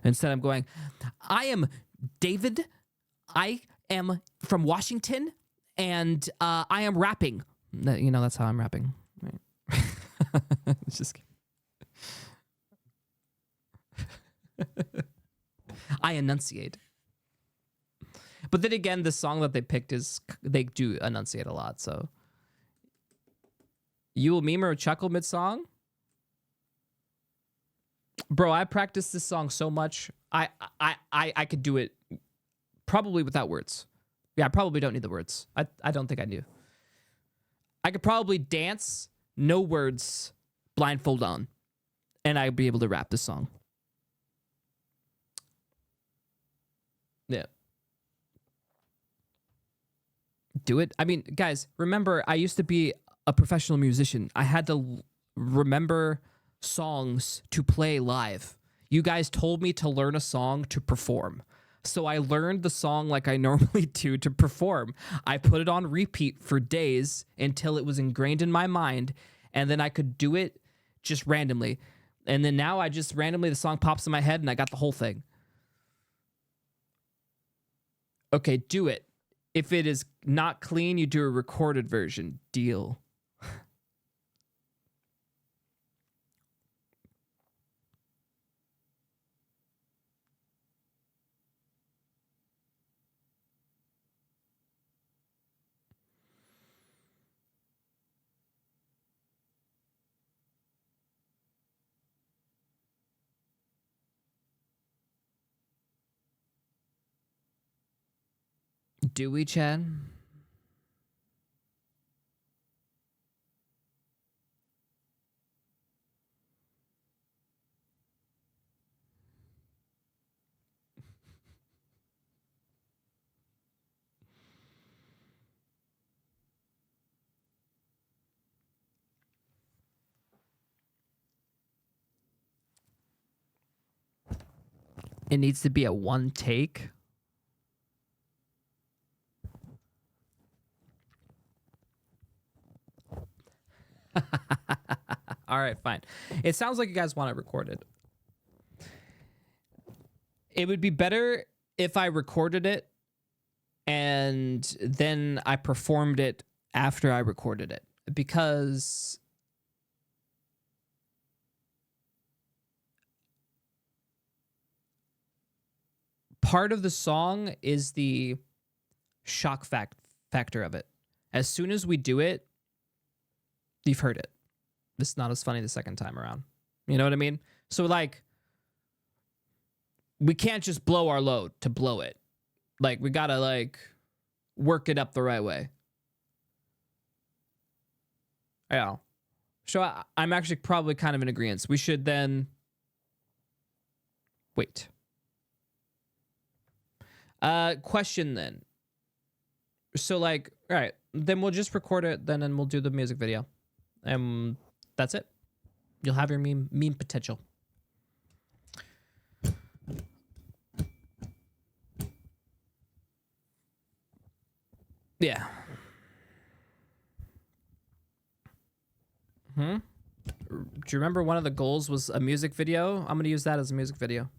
instead I'm going, I am David. I am from Washington, and I am rapping. You know, that's how I'm rapping. Right. Just kidding. I enunciate. But then again, the song that they picked they do enunciate a lot, so. You will meme or chuckle mid-song? Bro, I practiced this song so much. I could do it probably without words. Yeah, I probably don't need the words. I don't think I do. I could probably dance, no words, blindfold on, and I'd be able to rap this song. Yeah. Do it. I mean, guys, remember, I used to be a professional musician. I had to remember songs to play live. You guys told me to learn a song to perform. So I learned the song like I normally do to perform. I put it on repeat for days until it was ingrained in my mind, and then I could do it just randomly. And then now I just randomly, the song pops in my head and I got the whole thing. Okay, do it. If it is not clean, you do a recorded version. Deal. Do we, Chad? It needs to be a one take. All right, fine. It sounds like you guys want it recorded. It would be better if I recorded it and then I performed it after I recorded it, because part of the song is the shock factor of it. As soon as we do it, you've heard it. It's not as funny the second time around. You know what I mean? So, like, we can't just blow our load to blow it. Like, we gotta, like, work it up the right way. Yeah. So I'm actually probably kind of in agreement. We should then wait. Question then. So, like, all right, then we'll just record it then, and we'll do the music video. That's it. You'll have your meme potential. Yeah. Do you remember one of the goals was a music video? I'm going to use that as a music video.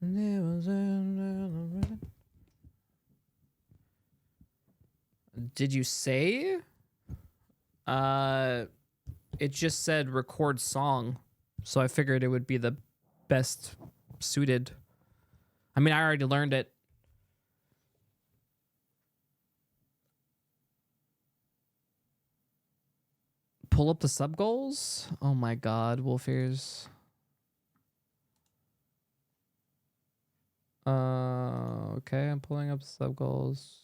Did you say? It just said record song, so I figured it would be the best suited. I mean, I already learned it. Pull up the sub goals. Oh my God, Wolf Ears. Okay, I'm pulling up sub goals.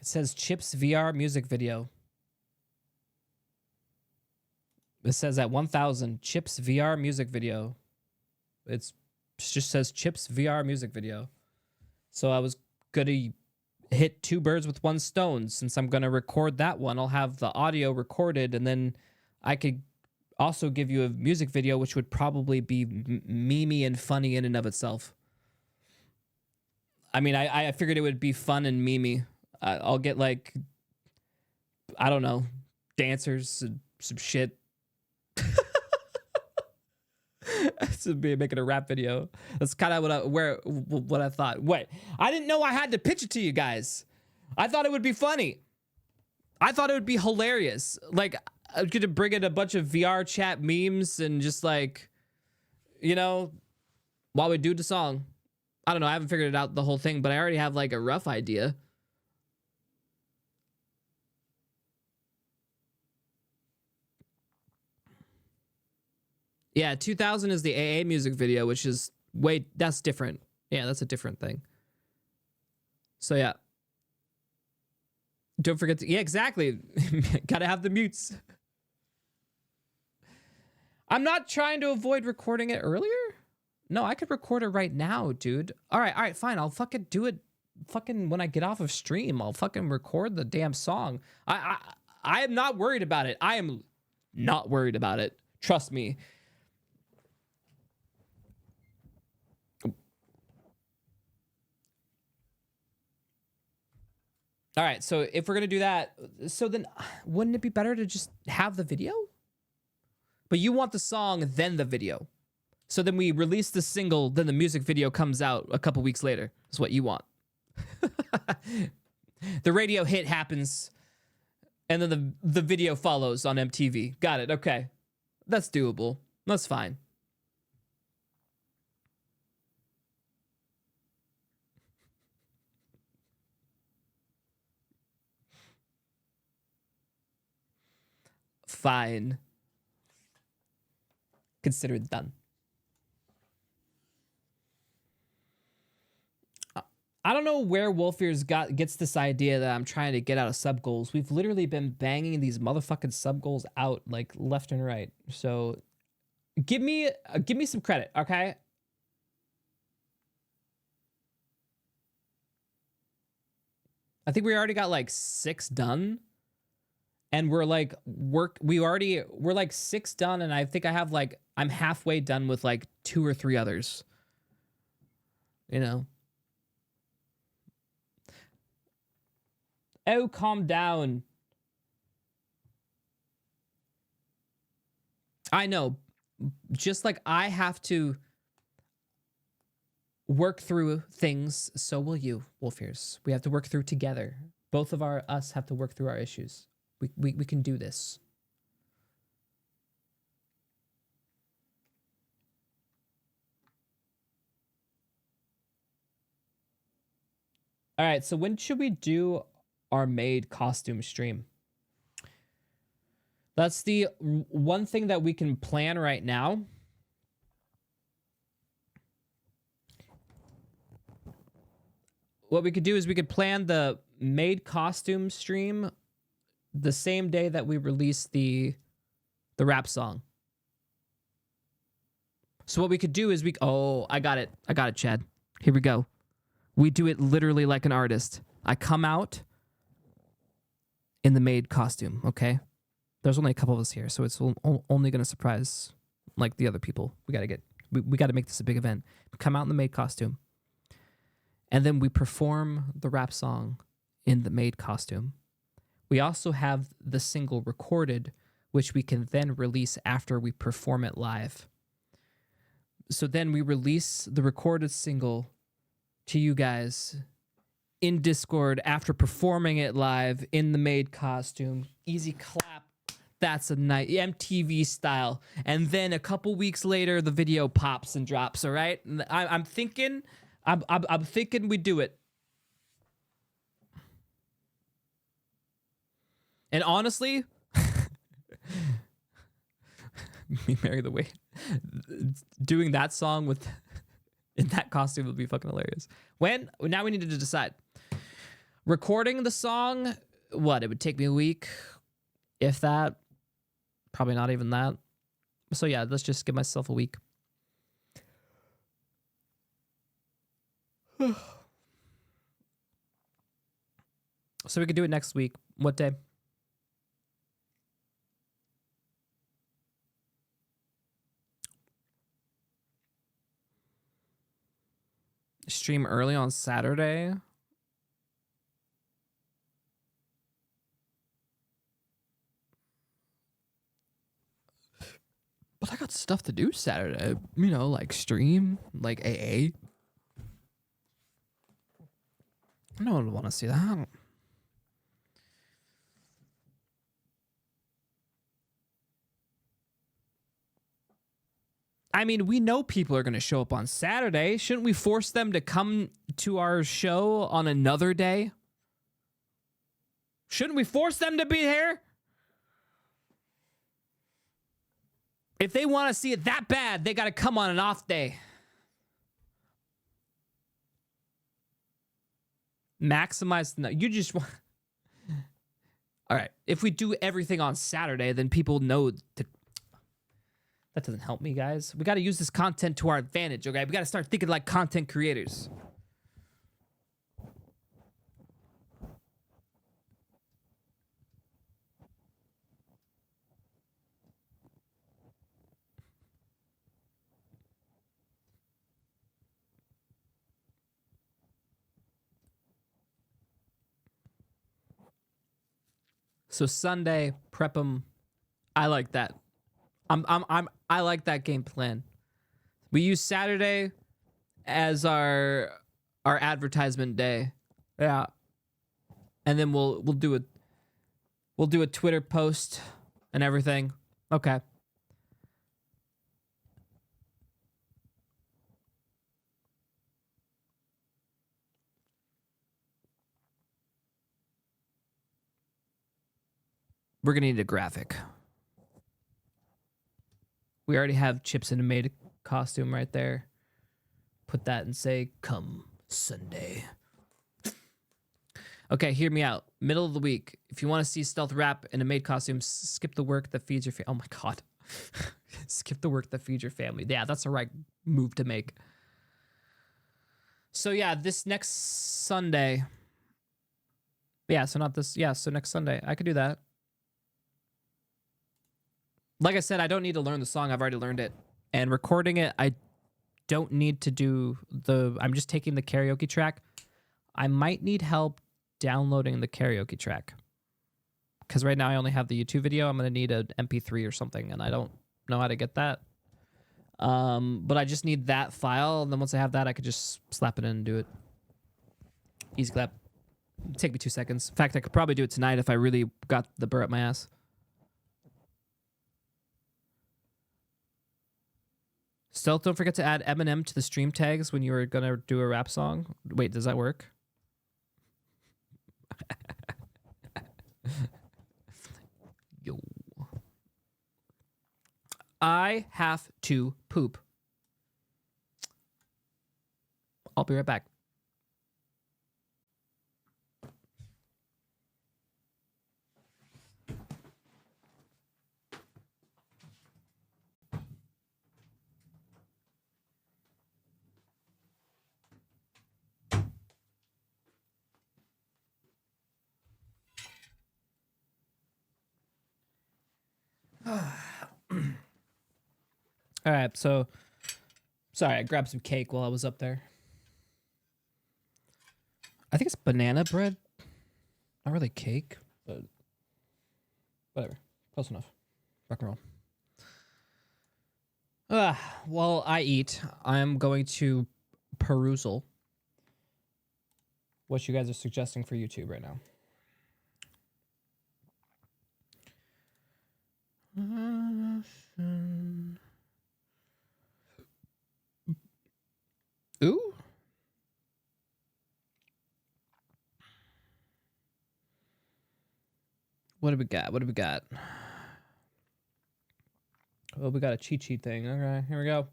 It says Chips VR music video. It says at 1,000 Chips VR music video. It just says Chips VR music video. So I was gonna hit two birds with one stone. Since I'm gonna record that one, I'll have the audio recorded, and then I could also give you a music video, which would probably be memey and funny in and of itself. I mean, I figured it would be fun and memey. I'll get like, I don't know, dancers, some shit. To be making a rap video. That's kind of what I thought. Wait, I didn't know I had to pitch it to you guys. I thought it would be funny. I thought it would be hilarious. Like, I was gonna bring in a bunch of VR chat memes and just like, you know, while we do the song. I don't know. I haven't figured it out the whole thing, but I already have like a rough idea. Yeah, 2000 is the AA music video, which is that's different. Yeah, that's a different thing. So yeah. Don't forget to, yeah, exactly. Gotta have the mutes. I'm not trying to avoid recording it earlier. No, I could record it right now, dude. All right, fine. I'll fucking do it fucking when I get off of stream. I'll fucking record the damn song. I am not worried about it. I am not worried about it. Trust me. All right, so if we're going to do that, so then wouldn't it be better to just have the video? But you want the song, then the video. So then we release the single, then the music video comes out a couple weeks later. Is what you want. The radio hit happens, and then the video follows on MTV. Got it, okay. That's doable. That's fine. Fine. Consider it done. I don't know where Wolfears gets this idea that I'm trying to get out of sub goals. We've literally been banging these motherfucking sub goals out like left and right. So give me some credit, okay? I think we already got like 6 done. And we're like we're like 6 done, and I think I have like I'm halfway done with like 2 or 3 others. You know. Oh, calm down. I know. Just like I have to work through things, so will you, Wolfears. We have to work through together. Both of us have to work through our issues. We can do this. All right, so when should we do our maid costume stream? That's the one thing that we can plan right now. What we could do is we could plan the maid costume stream the same day that we release the rap song. So what we could do is I got it, Chad. Here we go. We do it literally like an artist. I come out in the maid costume, okay? There's only a couple of us here, so it's only going to surprise like the other people. We got to make this a big event. We come out in the maid costume. And then we perform the rap song in the maid costume. We also have the single recorded, which we can then release after we perform it live. So then we release the recorded single to you guys in Discord after performing it live in the maid costume. Easy clap. That's a nice MTV style. And then a couple weeks later, the video pops and drops. All right. I'm thinking we do it. And honestly, Me Marry the Wait, doing that song with in that costume would be fucking hilarious. Now we need to decide. Recording the song, it would take me a week, if that. Probably not even that. So yeah, let's just give myself a week. So we could do it next week. What day? Stream early on Saturday. But I got stuff to do Saturday. Like stream, like AA. No one would want to see that. I mean, we know people are going to show up on Saturday. Shouldn't we force them to come to our show on another day? Shouldn't we force them to be here? If they want to see it that bad, they got to come on an off day. Maximize the night. You just want... All right. If we do everything on Saturday, then people know to... That doesn't help me, guys. We got to use this content to our advantage, okay? We got to start thinking like content creators. So Sunday, prep them. I like that. I like that game plan. We use Saturday as our advertisement day. Yeah. And then we'll do a Twitter post and everything. Okay. We're gonna need a graphic. We already have Chips in a maid costume right there. Put that and say, come Sunday. Okay, hear me out. Middle of the week. If you want to see Stealth Rap in a maid costume, skip the work that feeds your family. Oh my God. Skip the work that feeds your family. Yeah, that's the right move to make. So yeah, this next Sunday. Yeah, so not this. Yeah, so next Sunday. I could do that. Like I said, I don't need to learn the song. I've already learned it. And recording it, I don't need to do I'm just taking the karaoke track. I might need help downloading the karaoke track. Because right now I only have the YouTube video. I'm going to need an MP3 or something, and I don't know how to get that. But I just need that file, and then once I have that, I could just slap it in and do it. Easy clap. It'd take me 2 seconds. In fact, I could probably do it tonight if I really got the burr up my ass. Stealth, don't forget to add Eminem to the stream tags when you were going to do a rap song. Wait, does that work? Yo. I have to poop. I'll be right back. All right, so sorry, I grabbed some cake while I was up there. I think it's banana bread. Not really cake, but whatever. Close enough. Rock and roll. While I eat, I'm going to perusal what you guys are suggesting for YouTube right now. Ooh. What do we got? What do we got? Oh, we got a cheat sheet thing. Okay, here we go.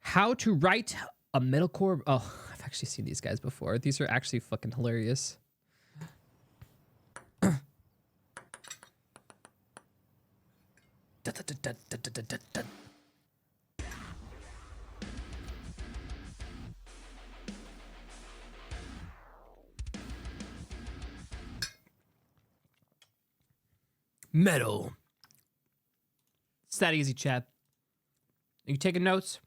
How to write a metalcore. Oh, I've actually seen these guys before. These are actually fucking hilarious. Metal. It's that easy, Chad. Are you taking notes?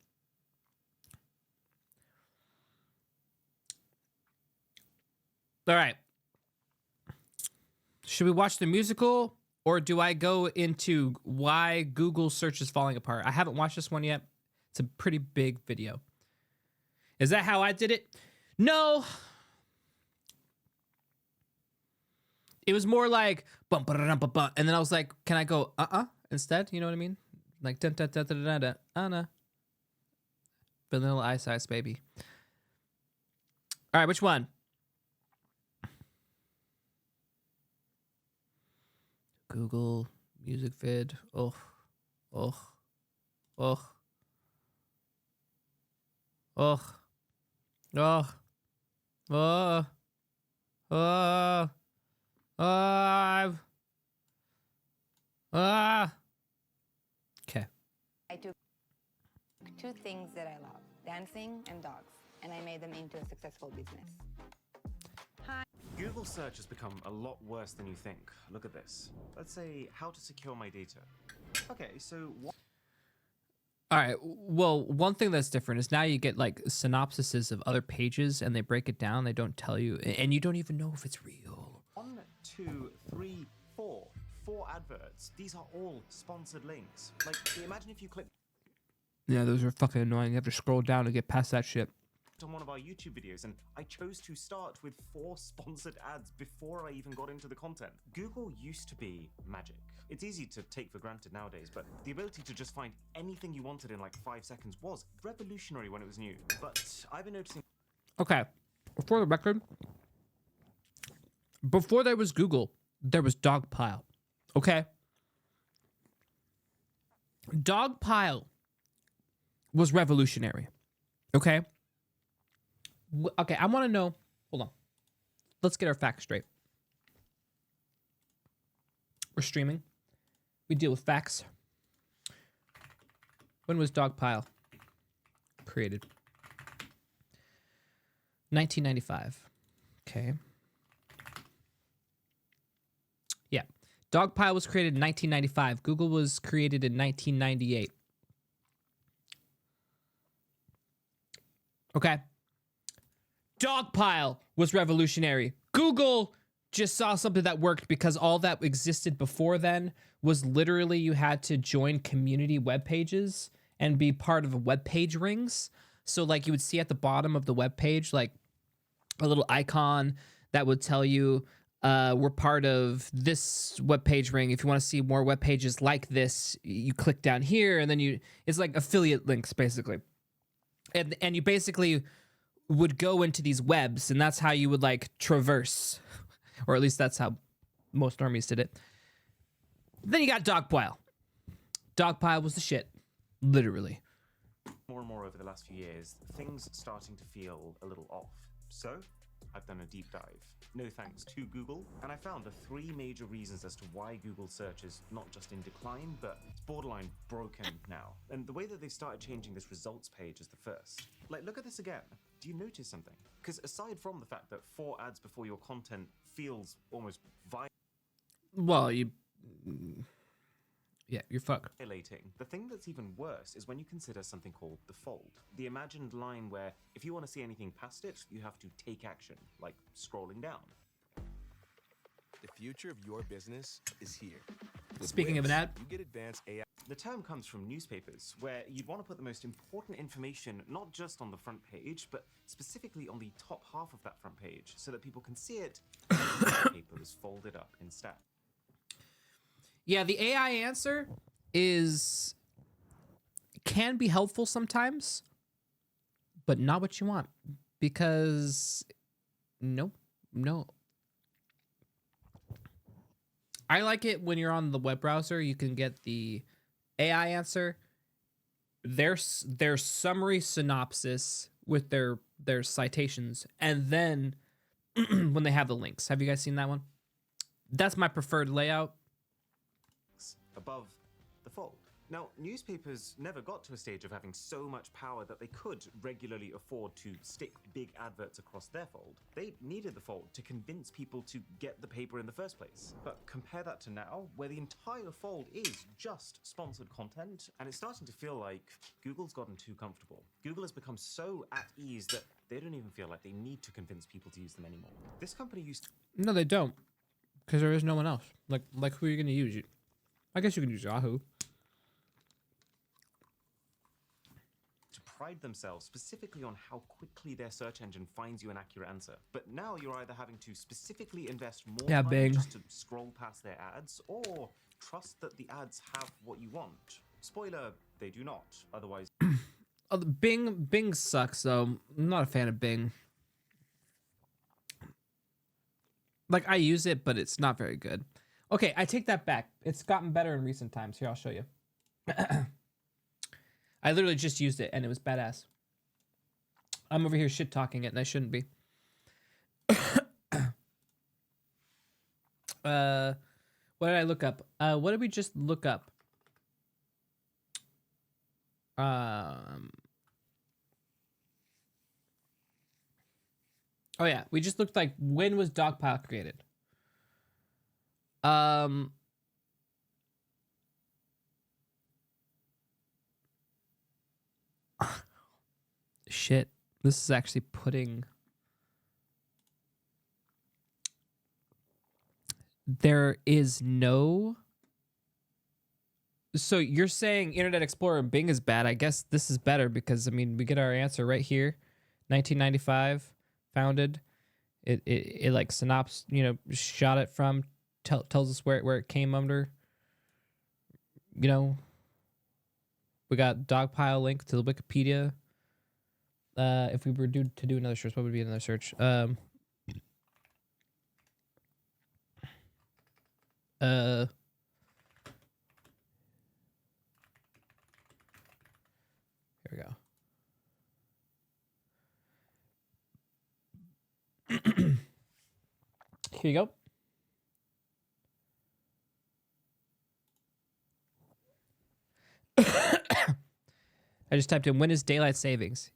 All right. Should we watch the musical or do I go into why Google search is falling apart? I haven't watched this one yet. It's a pretty big video. Is that how I did it? No. It was more like bum, ba-da-dum, ba-bum, and then I was like, can I go instead? You know what I mean? Like dun dun dun dun dun dun Anna. Vanilla Ice Ice baby. All right, which one? Google Music Vid. Oh. Oh. Oh. Oh. Oh. Oh. Oh. Okay. I took two things that I love, dancing and dogs, and I made them into a successful business. Google search has become a lot worse than you think. Look at this. Let's say, how to secure my data. Okay, so what? All right. Well, one thing that's different is now you get like synopsises of other pages and they break it down. They don't tell you, and you don't even know if it's real. 1, 2, 3, 4. 4 adverts. These are all sponsored links. Like, imagine if you clicked Yeah, those are fucking annoying. You have to scroll down to get past that shit. on one of our YouTube videos and I chose to start with 4 sponsored ads before I even got into the content. Google used to be magic. It's easy to take for granted nowadays, but the ability to just find anything you wanted in like 5 seconds was revolutionary when it was new. But I've been noticing... Okay. For the record, before there was Google, there was Dogpile. Okay? Dogpile was revolutionary. Okay? Okay, I want to know. Hold on. Let's get our facts straight. We're streaming. We deal with facts. When was Dogpile created? 1995. Okay. Yeah. Dogpile was created in 1995. Google was created in 1998. Okay. Dogpile was revolutionary. Google just saw something that worked because all that existed before then was literally you had to join community web pages and be part of web page rings. So like you would see at the bottom of the web page like a little icon that would tell you we're part of this web page ring. If you want to see more web pages like this, you click down here and then it's like affiliate links basically. And you basically would go into these webs and that's how you would like traverse, or at least that's how most armies did it. Then you got Dogpile. Dogpile was the shit, literally. more and more over the last few years, things starting to feel a little off. So, I've done a deep dive. No thanks to Google, and I found the 3 major reasons as to why Google search is not just in decline, but it's borderline broken now. And the way that they started changing this results page is the first. Like, look at this again. Do you notice something? Because aside from the fact that 4 ads before your content feels almost violent. Well, Yeah, you're fucked. violating. The thing that's even worse is when you consider something called the fold. The imagined line where if you want to see anything past it, you have to take action, like scrolling down. The future of your business is here. With Speaking of an Wix, ad. you get advanced AI. The term comes from newspapers, where you'd want to put the most important information not just on the front page, but specifically on the top half of that front page, so that people can see it and the paper is folded up instead. Yeah, the AI answer can be helpful sometimes, but not what you want, because no. I like it when you're on the web browser, you can get the AI answer, their summary synopsis with their citations, and then when they have the links. Have you guys seen that one? That's my preferred layout. Above the fold. Now, newspapers never got to a stage of having so much power that they could regularly afford to stick big adverts across their fold. They needed the fold to convince people to get the paper in the first place. But compare that to now, where the entire fold is just sponsored content, and it's starting to feel like Google's gotten too comfortable. Google has become so at ease that they don't even feel like they need to convince people to use them anymore. This company used to No, they don't, because there is no one else. Like who are you gonna use? I guess you can use Yahoo. pride themselves specifically on how quickly their search engine finds you an accurate answer. But now you're either having to specifically invest more time Bing. just to scroll past their ads, or trust that the ads have what you want. Spoiler, they do not. Otherwise... Oh, Bing sucks, though. I'm not a fan of Bing. Like, I use it, but it's not very good. Okay, I take that back. It's gotten better in recent times. Here, I'll show you. I literally just used it, and it was badass. I'm over here shit-talking it, and I shouldn't be. What did I look up? What did we just look up? Oh yeah, we just looked like, when was Dogpile created? Shit, this is actually putting... There is no... So you're saying Internet Explorer and Bing is bad. I guess this is better because, I mean, we get our answer right here. 1995, founded. It like synops, you know, shot it from, tells us where it came under. You know, we got Dogpile link to the Wikipedia. If we were to do another search, what would be another search? Here we go. Here you go. I just typed in, when is daylight savings?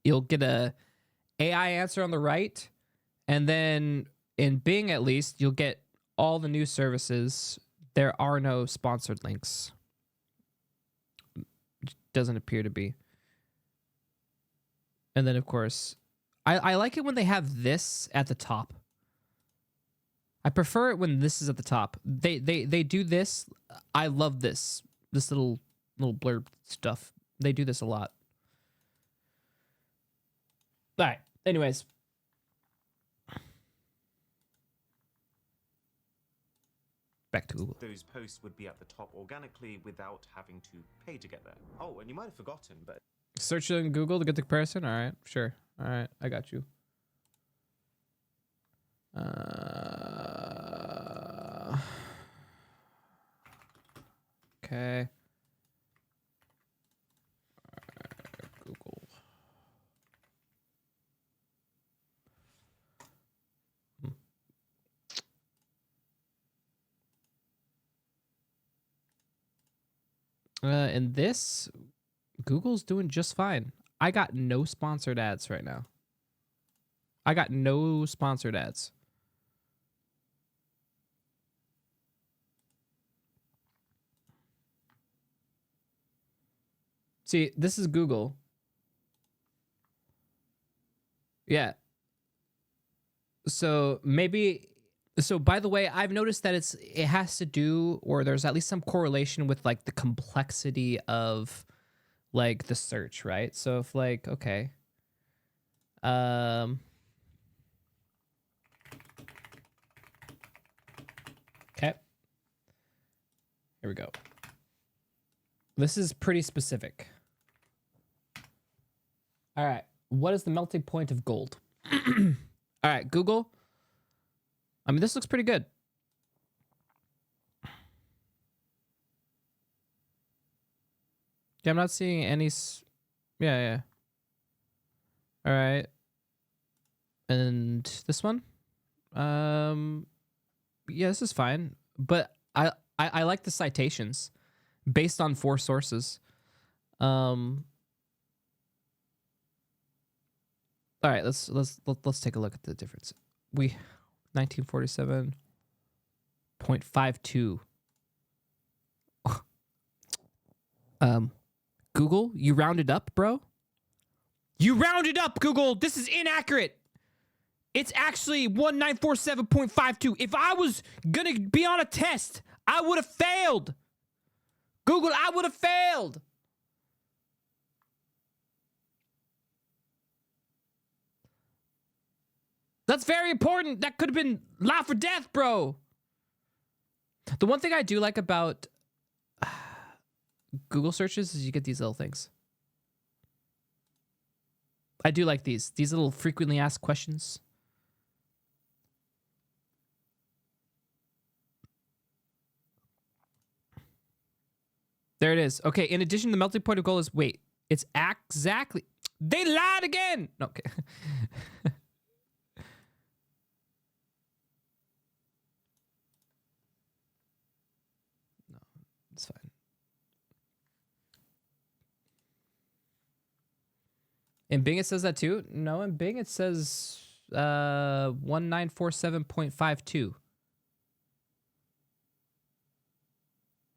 You'll get a AI answer on the right, and then in Bing at least, you'll get all the news services. There are no sponsored links. Doesn't appear to be. And then, of course, I like it when they have this at the top. I prefer it when this is at the top. They do this. I love this little blurb stuff. They do this a lot. All right. Anyways. Back to Google. Those posts would be at the top organically without having to pay to get there. Oh, and you might have forgotten, but... Search it in Google to get the comparison? All right, sure. All right, I got you. Okay. Google. And this, Google's doing just fine. I got no sponsored ads right now. I got no sponsored ads. See, this is Google. Yeah. So maybe, so by the way, I've noticed that it has to do, or there's at least some correlation with like the complexity of like the search, right? So if like, okay. Okay. Here we go. This is pretty specific. All right. What is the melting point of gold? All right, Google. I mean, this looks pretty good. Yeah, I'm not seeing any. Yeah. All right. And this one? Yeah, this is fine. But I like the citations based on 4 sources. All right, let's take a look at the difference. 1947.52. Google, you rounded up, bro? You rounded up, Google. This is inaccurate. It's actually 1947.52. If I was gonna be on a test, I would have failed. Google, I would have failed. That's very important. That could have been life or death, bro. The one thing I do like about Google searches is you get these little things. I do like these little frequently asked questions. There it is. Okay, in addition, the melting point of gold is, wait, it's exactly, they lied again. No, okay. No, it's fine. In Bing it says that too? No, in Bing it says 1947.52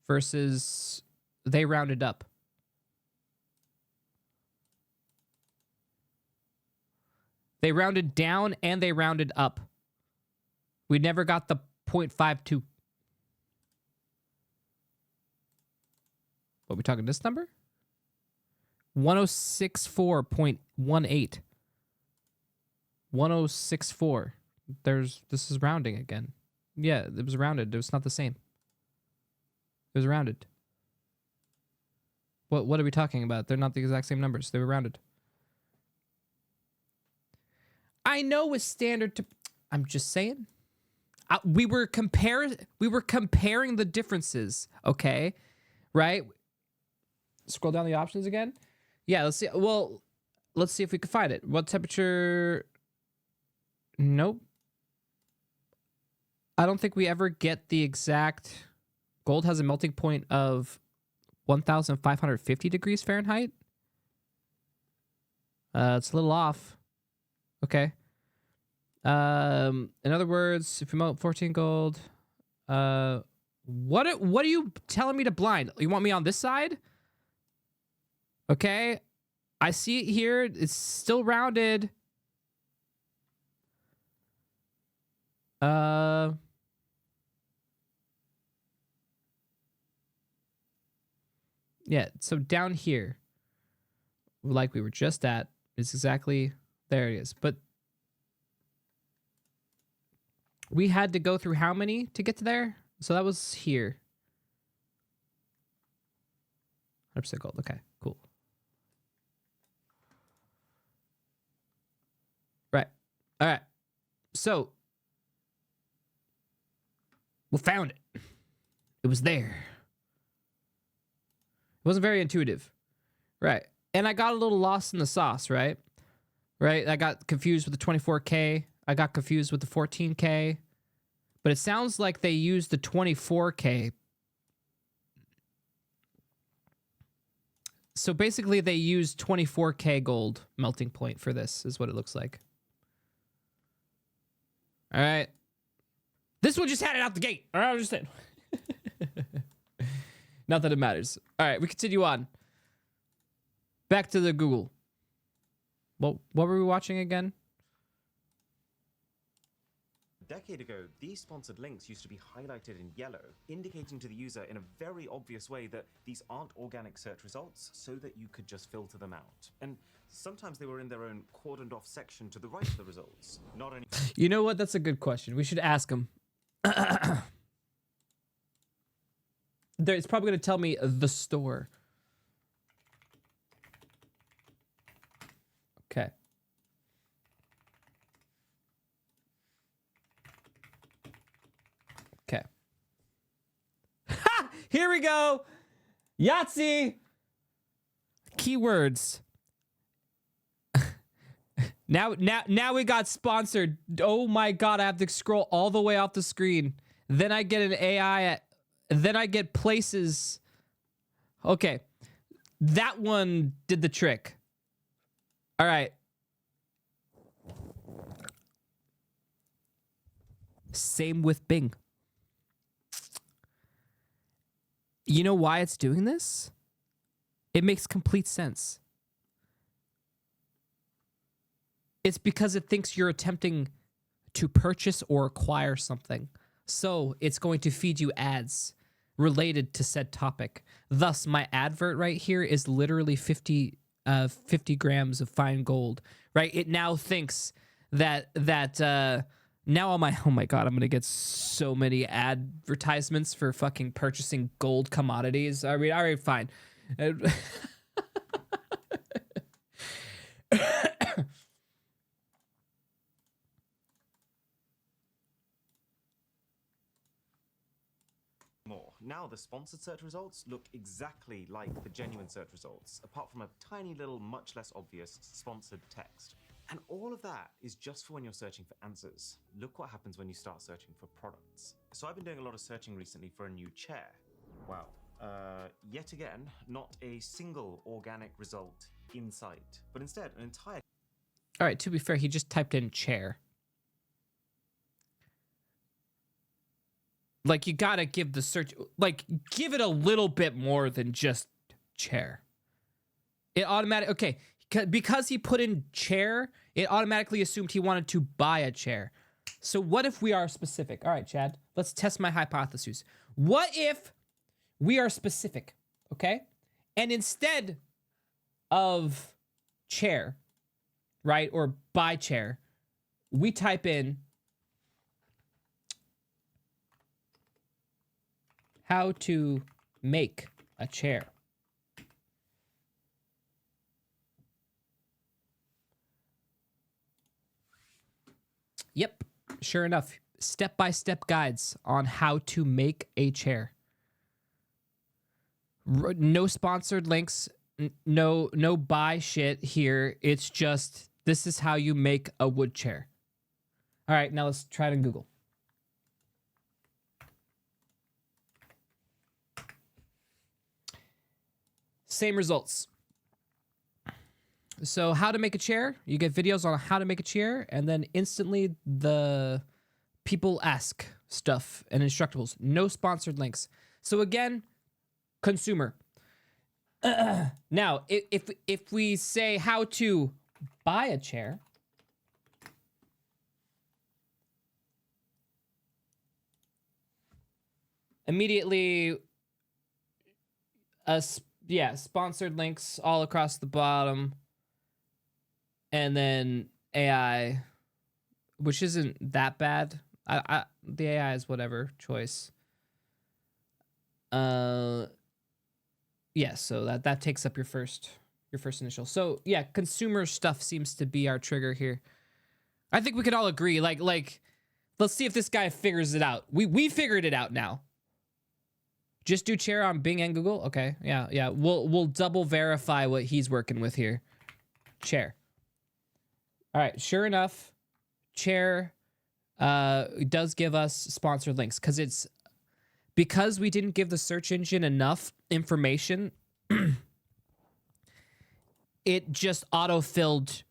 versus they rounded up. They rounded down and they rounded up. We never got the 0.52. What, we talking this number? 1064.18. 1064. This is rounding again. Yeah, it was rounded. It was not the same. It was rounded. What are we talking about? They're not the exact same numbers. They were rounded. I know with standard to, I'm just saying. We were comparing the differences, okay? Right? Scroll down the options again. Yeah, let's see. Well, let's see if we can find it. What temperature? Nope. I don't think we ever get the exact. Gold has a melting point of 1,550 degrees Fahrenheit. It's a little off. Okay. In other words, if you melt 14 gold, what are you telling me to blind? You want me on this side? Okay. I see it here. It's still rounded. Yeah, so down here, like we were just at, is exactly, there it is. But we had to go through how many to get to there? So that was here. 100% gold. Okay, cool. Right. All right. So we found it. It was there. It wasn't very intuitive. Right. And I got a little lost in the sauce, right? Right? I got confused with the 24K. I got confused with the 14K. But it sounds like they used the 24K. So basically they used 24K gold melting point for this, is what it looks like. All right. This one just had it out the gate. All right, I'm just saying. Not that it matters. All right, we continue on. back to the Google. Well, what were we watching again? A decade ago, these sponsored links used to be highlighted in yellow, indicating to the user in a very obvious way that these aren't organic search results, so that you could just filter them out. And sometimes they were in their own cordoned off section to the right of the results. Not any. You know what? That's a good question. We should ask him. It's probably going to tell me the store. Okay. Okay. Ha! Here we go. Yahtzee. Keywords. Now we got sponsored. Oh my god, I have to scroll all the way off the screen. Then I get an AI. Then I get places. Okay. That one did the trick. All right. Same with Bing. You know why it's doing this? It makes complete sense. It's because it thinks you're attempting to purchase or acquire something. So it's going to feed you ads related to said topic. Thus, my advert right here is literally 50 grams of fine gold, right? It now thinks that now on my, oh my God, I'm going to get so many advertisements for fucking purchasing gold commodities. I mean, all right, fine. More. Now the sponsored search results look exactly like the genuine search results, apart from a tiny little, much less obvious sponsored text. And all of that is just for when you're searching for answers. Look what happens when you start searching for products. So I've been doing a lot of searching recently for a new chair. Wow. Yet again, not a single organic result in sight, but instead an entire... All right, to be fair, he just typed in chair. Like, you gotta give the search, like, give it a little bit more than just chair. It automatic, okay, because he put in chair, it automatically assumed he wanted to buy a chair. So what if we are specific? All right, Chad, let's test my hypothesis. What if we are specific, okay? And instead of chair, right, or buy chair, we type in how to make a chair. Yep, sure enough, step-by-step guides on how to make a chair. No sponsored links, no buy shit here. It's just, this is how you make a wood chair. All right, now let's try it in Google. Same results. So how to make a chair, you get videos on how to make a chair, and then instantly the people ask stuff and instructables. No sponsored links. So again, consumer. Now, if we say how to buy a chair, immediately yeah, sponsored links all across the bottom. And then AI, which isn't that bad. The AI is whatever choice. Yeah, so that takes up your first initial. So yeah, consumer stuff seems to be our trigger here. I think we could all agree. Like let's see if this guy figures it out. We figured it out now. Just do chair on Bing and Google. Okay, yeah. We'll double verify what he's working with here. Chair. All right, sure enough, chair does give us sponsored links because we didn't give the search engine enough information. It just auto-filled.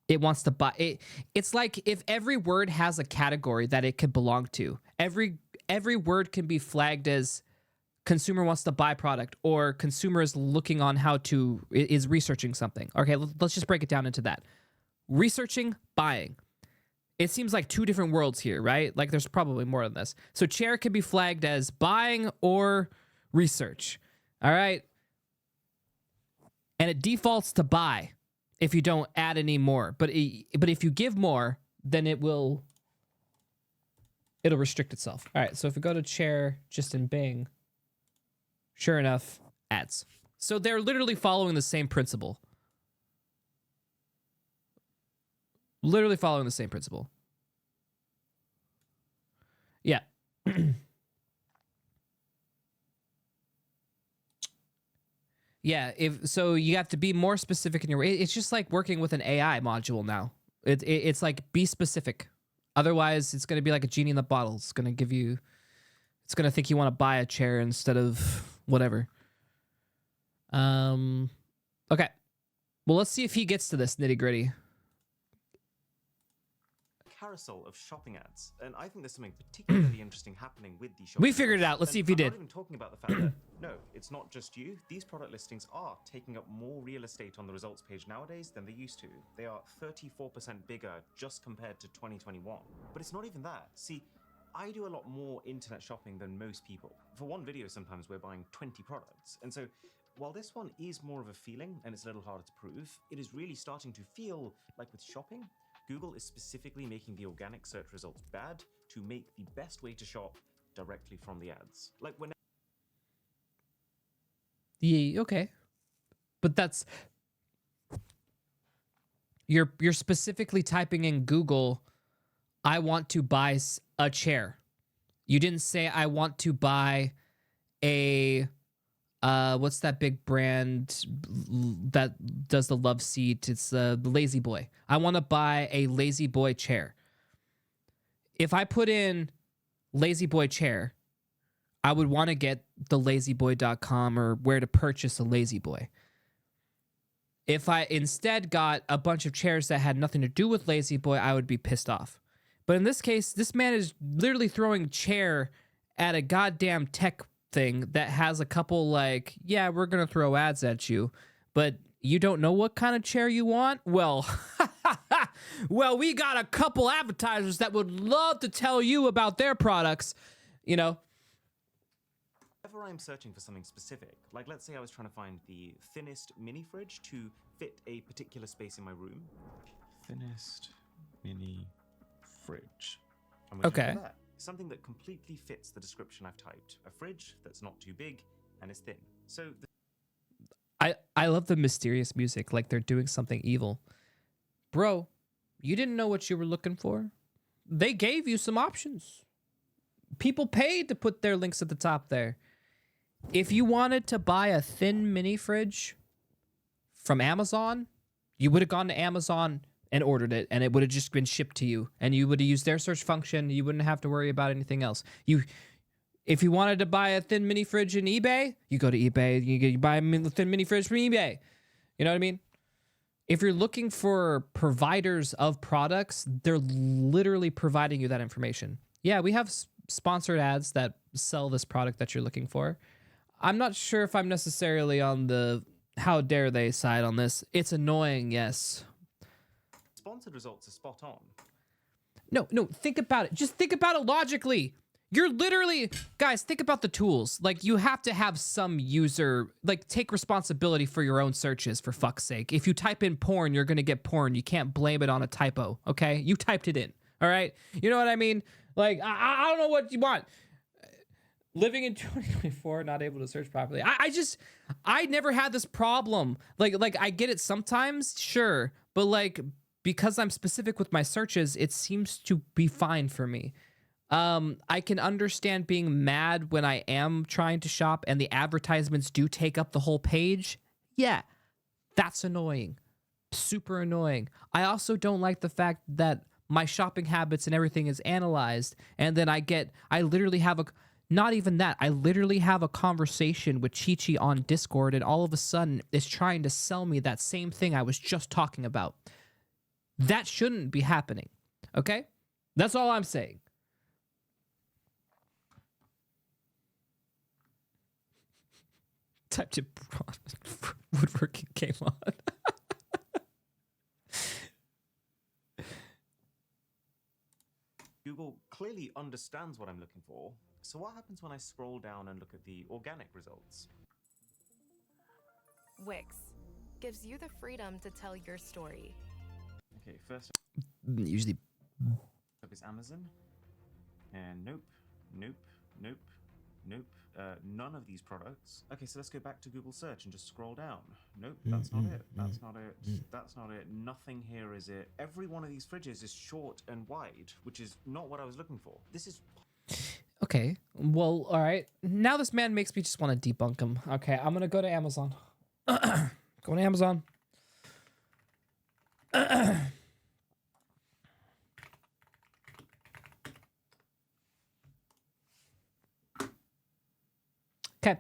It wants to buy it. It's like if every word has a category that it could belong to. Every word can be flagged as consumer wants to buy product, or consumer is looking on how to, is researching something. Okay, let's just break it down into that. Researching, buying. It seems like two different worlds here, right? Like there's probably more than this. So chair can be flagged as buying or research. All right. And it defaults to buy if you don't add any more. But if you give more, then it'll restrict itself. All right, so if we go to chair just in Bing, sure enough, ads. So they're literally following the same principle. Literally following the same principle. Yeah. Yeah, so you have to be more specific in your way. It's just like working with an AI module now. It's like be specific. Otherwise, it's going to be like a genie in the bottle. It's going to think you want to buy a chair instead of whatever. Okay. Well, let's see if he gets to this nitty-gritty. Carousel of shopping ads, and I think there's something particularly interesting happening with these shopping We figured it ads. out. Let's see And if he I'm did. not even talking about the fact that, no, it's not just you. These product listings are taking up more real estate on the results page nowadays than they used to. They are 34% bigger just compared to 2021. But it's not even that. See, I do a lot more internet shopping than most people. For one video, sometimes we're buying 20 products. And so while this one is more of a feeling and it's a little harder to prove, it is really starting to feel like with shopping, Google is specifically making the organic search results bad to make the best way to shop directly from the ads. Like when Yeah, okay. But that's you're specifically typing in Google, I want to buy a chair. You didn't say I want to buy a what's that big brand that does the love seat? It's the Lazy Boy. I want to buy a Lazy Boy chair. If I put in Lazy Boy chair, I would want to get the lazyboy.com or where to purchase a Lazy Boy. If I instead got a bunch of chairs that had nothing to do with Lazy Boy, I would be pissed off. But in this case, this man is literally throwing chair at a goddamn tech thing that has a couple like, yeah, we're going to throw ads at you, but you don't know what kind of chair you want? Well, well, we got a couple advertisers that would love to tell you about their products, you know. whenever I'm searching for something specific, like let's say I was trying to find the thinnest mini fridge to fit a particular space in my room. Thinnest mini fridge. I'm going to Okay. do that. Something that completely fits the description I've typed. A fridge that's not too big and is thin. So I love the mysterious music, like they're doing something evil. Bro, you didn't know what you were looking for? They gave you some options. People paid to put their links at the top there. If you wanted to buy a thin mini fridge from Amazon, you would have gone to Amazon and ordered it, and it would have just been shipped to you, and you would have used their search function. You wouldn't have to worry about anything else. If you wanted to buy a thin mini fridge in eBay, you go to eBay, you buy a thin mini fridge from eBay. You know what I mean? If you're looking for providers of products, they're literally providing you that information. Yeah, we have sponsored ads that sell this product that you're looking for. I'm not sure if I'm necessarily on the how dare they side on this. It's annoying, yes. sponsored results are spot on. No, think about it. Just think about it logically. You're literally, guys, think about the tools. Like, you have to have some user, like, take responsibility for your own searches, for fuck's sake. If you type in porn, you're going to get porn. You can't blame it on a typo, okay? You typed it in, all right? You know what I mean? Like, I don't know what you want. Living in 2024, not able to search properly. I never had this problem. Like I get it sometimes, sure. But, like, because I'm specific with my searches, it seems to be fine for me. I can understand being mad when I am trying to shop and the advertisements do take up the whole page. Yeah, that's annoying. Super annoying. I also don't like the fact that my shopping habits and everything is analyzed, and then I literally have not even that. I literally have a conversation with Chi-Chi on Discord, and all of a sudden is trying to sell me that same thing I was just talking about. That shouldn't be happening. Okay? That's all I'm saying. typed in woodworking came on. Google clearly understands what I'm looking for. So what happens when I scroll down and look at the organic results? Wix gives you the freedom to tell your story. Okay, first Usually, up is Amazon. And nope, nope, nope, nope. None of these products. Okay, so let's go back to Google search and just scroll down. Nope, that's not it. That's not it. That's not it. Nothing here is it. Every one of these fridges is short and wide, which is not what I was looking for. This is okay. Well, all right. Now this man makes me just want to debunk him. Okay, I'm gonna go to Amazon. Going to Amazon. Okay.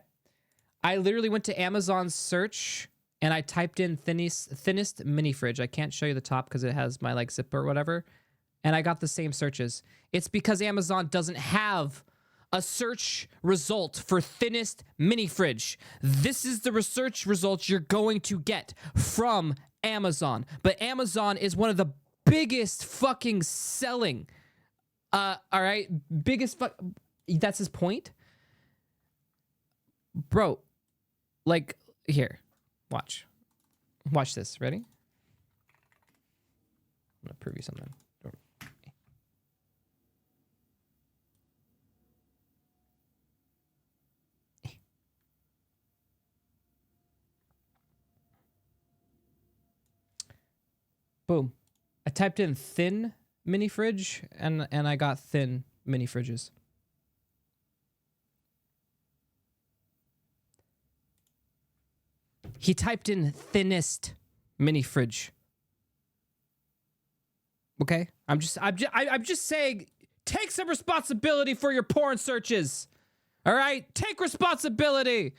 I literally went to Amazon search and I typed in thinnest mini fridge. I can't show you the top because it has my like zipper or whatever. And I got the same searches. It's because Amazon doesn't have a search result for thinnest mini fridge. This is the research results you're going to get from Amazon. But Amazon is one of the biggest fucking selling. All right, biggest that's his point. Bro, like here. Watch this. Ready? I'm gonna prove you something. Boom. I typed in thin mini fridge and I got thin mini fridges. He typed in thinnest mini fridge. Okay? I'm just saying, take some responsibility for your porn searches. All right? Take responsibility.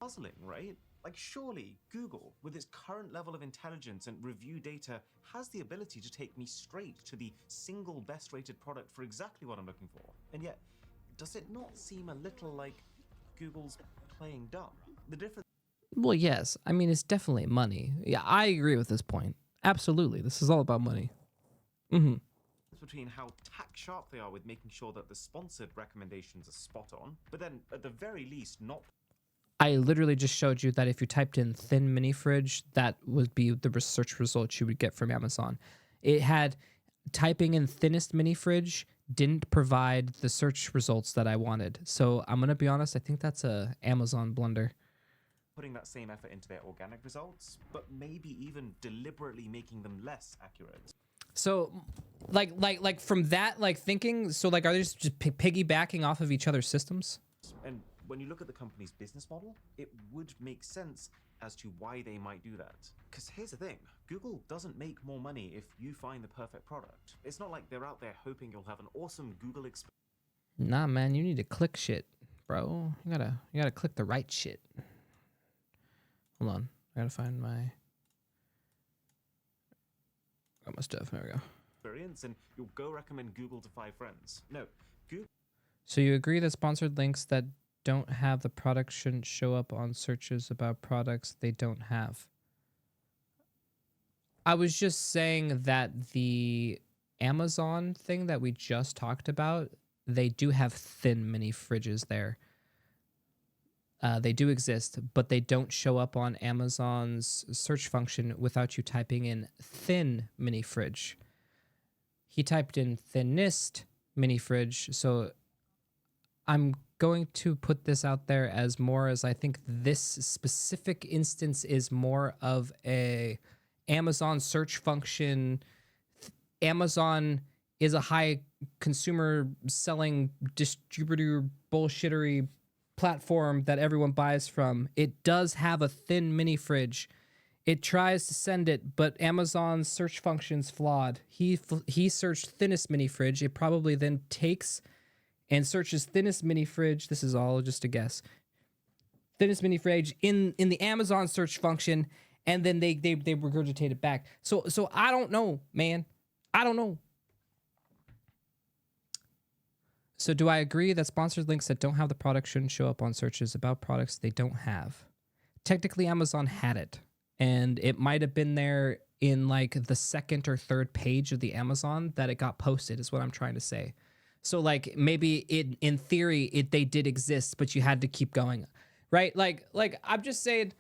puzzling, right? Like, surely Google, with its current level of intelligence and review data, has the ability to take me straight to the single best rated product for exactly what I'm looking for. And yet, does it not seem a little like Google's playing dumb? The difference Well, yes. I mean, it's definitely money. Yeah, I agree with this point. Absolutely. This is all about money. Mm-hmm. between how tack sharp they are with making sure that the sponsored recommendations are spot on, but then at the very least not. I literally just showed you that if you typed in thin mini fridge, that would be the research results you would get from Amazon. It had typing in thinnest mini fridge didn't provide the search results that I wanted. So I'm going to be honest, I think that's a Amazon blunder. Putting that same effort into their organic results, but maybe even deliberately making them less accurate. So like from that like thinking, so like are they just piggybacking off of each other's systems? And when you look at the company's business model, it would make sense as to why they might do that. Because here's the thing, Google doesn't make more money if you find the perfect product. It's not like they're out there hoping you'll have an awesome Google experience. Nah, man, you need to click shit, bro. You gotta click the right shit. Hold on, I gotta find my. Got my stuff. There we go. And you'll go recommend Google to 5 friends. No, Google. So you agree that sponsored links that don't have the product shouldn't show up on searches about products they don't have. I was just saying that the Amazon thing that we just talked about, they do have thin mini fridges there. They do exist, but they don't show up on Amazon's search function without you typing in thin mini fridge. He typed in thinnest mini fridge, so I'm going to put this out there as more as I think this specific instance is more of a Amazon search function. Amazon is a high consumer selling distributor bullshittery platform that everyone buys from. It does have a thin mini fridge. It tries to send it, but Amazon's search function's flawed. He searched thinnest mini fridge. It probably then takes and searches thinnest mini fridge. This is all just a guess. Thinnest mini fridge in the Amazon search function, and then they regurgitate it back. So I don't know, man. I don't know. So do I agree that sponsored links that don't have the product shouldn't show up on searches about products they don't have? Technically, Amazon had it, and it might have been there in like the second or third page of the Amazon that it got posted, is what I'm trying to say. So like maybe in theory they did exist, but you had to keep going, right? Like I'm just saying,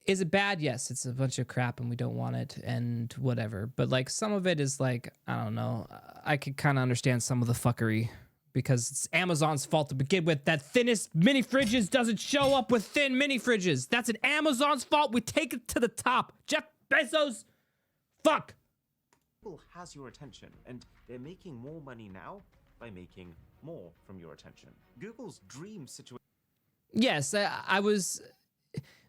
is it bad? Yes, it's a bunch of crap and we don't want it and whatever. But like some of it is like, I don't know, I could kind of understand some of the fuckery because it's Amazon's fault to begin with. That thinnest mini fridges doesn't show up with thin mini fridges. That's an Amazon's fault. We take it to the top. Jeff Bezos, fuck. Google has your attention, and they're making more money now by making more from your attention. Google's dream situation. Yes, I was.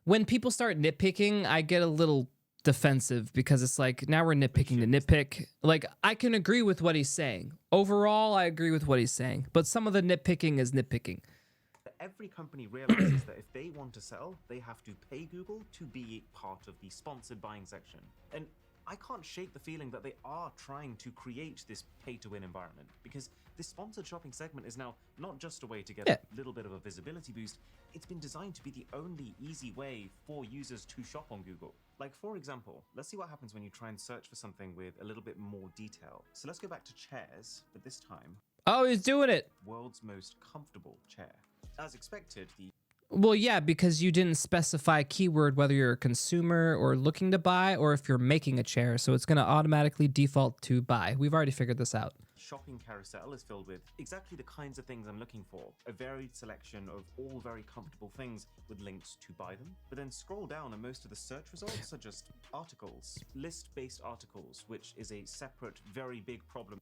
When people start nitpicking, I get a little defensive because it's like, now we're nitpicking to nitpick. Like, I can agree with what he's saying. Overall, I agree with what he's saying. But some of the nitpicking is nitpicking. Every company realizes that if they want to sell, they have to pay Google to be part of the sponsored buying section. And I can't shake the feeling that they are trying to create this pay-to-win environment, because this sponsored shopping segment is now not just a way to get a little bit of a visibility boost, it's been designed to be the only easy way for users to shop on Google. Like, for example, let's see what happens when you try and search for something with a little bit more detail. So let's go back to chairs, but this time... Oh, he's doing it. World's most comfortable chair. As expected, the... Well, yeah, because you didn't specify a keyword, whether you're a consumer or looking to buy, or if you're making a chair. So it's going to automatically default to buy. We've already figured this out. Shopping carousel is filled with exactly the kinds of things I'm looking for. A varied selection of all very comfortable things with links to buy them. But then scroll down and most of the search results are just articles. List-based articles, which is a separate, very big problem.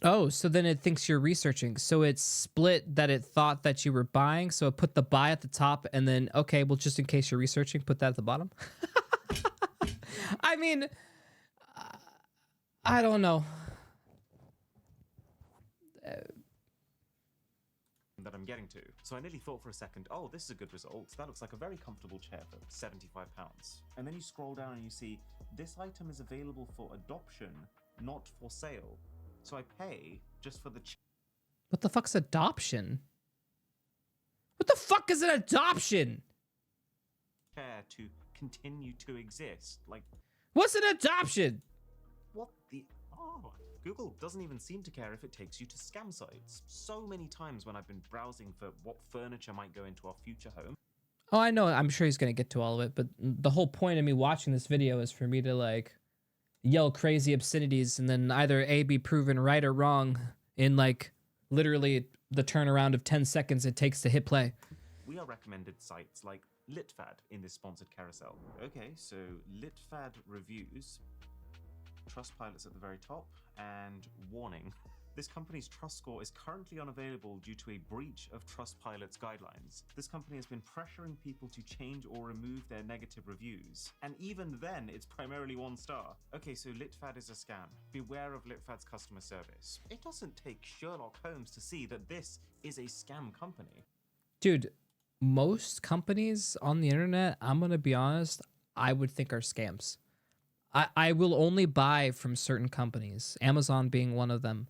Oh, so then it thinks you're researching. So it's split that it thought that you were buying. So it put the buy at the top and then, okay, well, just in case you're researching, put that at the bottom. I mean, I don't know. That I'm getting to. So I nearly thought for a second, oh, this is a good result. That looks like a very comfortable chair for £75. And then you scroll down and you see, this item is available for adoption, not for sale. So I pay just for the What the fuck's adoption? What the fuck is an adoption? chair to continue to exist. Like, what's an adoption? what the... Oh, Google doesn't even seem to care if it takes you to scam sites. So many times when I've been browsing for what furniture might go into our future home. Oh, I know. I'm sure he's going to get to all of it. But the whole point of me watching this video is for me to, like, yell crazy obscenities and then either A, be proven right or wrong in, like, literally the turnaround of 10 seconds it takes to hit play. We are recommended sites like LitFad in this sponsored carousel. Okay, so LitFad reviews, Trustpilot's at the very top, and warning. This company's trust score is currently unavailable due to a breach of Trustpilot's guidelines. This company has been pressuring people to change or remove their negative reviews. And even then, it's primarily 1 star. Okay, so LitFad is a scam. Beware of LitFad's customer service. It doesn't take Sherlock Holmes to see that this is a scam company. Dude, most companies on the internet, I'm going to be honest, I would think are scams. I will only buy from certain companies, Amazon being one of them.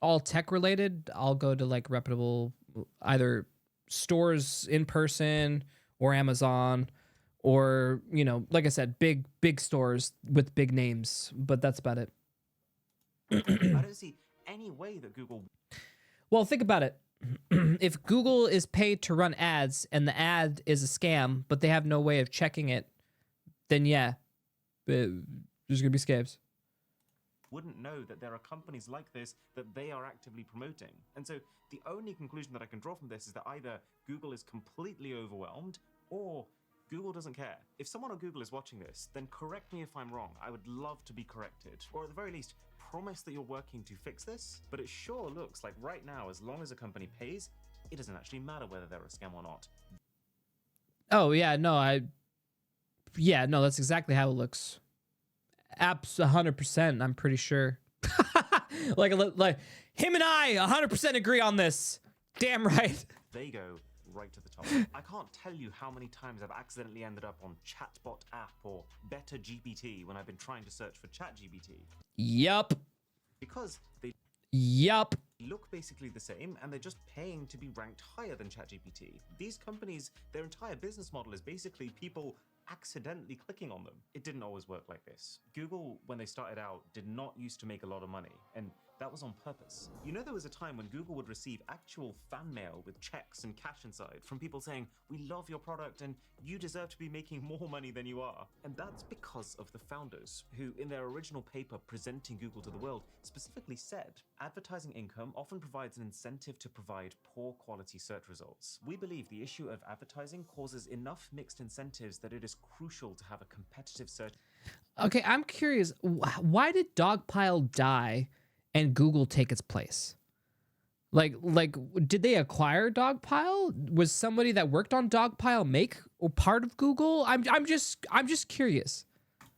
All tech related, I'll go to like reputable, either stores in person or Amazon, or, you know, like I said, big stores with big names, but that's about it. I don't see any way that Google... Well, think about it. If Google is paid to run ads and the ad is a scam, but they have no way of checking it, then yeah, there's gonna be scams. Wouldn't know that there are companies like this that they are actively promoting. And so the only conclusion that I can draw from this is that either Google is completely overwhelmed or Google doesn't care. If someone on Google is watching this, then correct me if I'm wrong. I would love to be corrected. Or at the very least, promise that you're working to fix this. But it sure looks like right now, as long as a company pays, it doesn't actually matter whether they're a scam or not. Oh, yeah, no, yeah, no, that's exactly how it looks. Apps 100%, I'm pretty sure. like him and I 100% agree on this. Damn right. They go right to the top. I can't tell you how many times I've accidentally ended up on Chatbot app or Better GPT when I've been trying to search for ChatGPT. Yup. Because they Yup. look basically the same and they're just paying to be ranked higher than ChatGPT. These companies, their entire business model is basically people accidentally clicking on them. It didn't always work like this. Google, when they started out, did not used to make a lot of money, and that was on purpose. You know, there was a time when Google would receive actual fan mail with checks and cash inside from people saying, "We love your product and you deserve to be making more money than you are." And that's because of the founders who, in their original paper presenting Google to the world, specifically said, advertising income often provides an incentive to provide poor quality search results. We believe the issue of advertising causes enough mixed incentives that it is crucial to have a competitive search. Okay, I'm curious. Why did Dogpile die and Google take its place? Like, did they acquire Dogpile? Was somebody that worked on Dogpile make or part of Google? I'm just curious.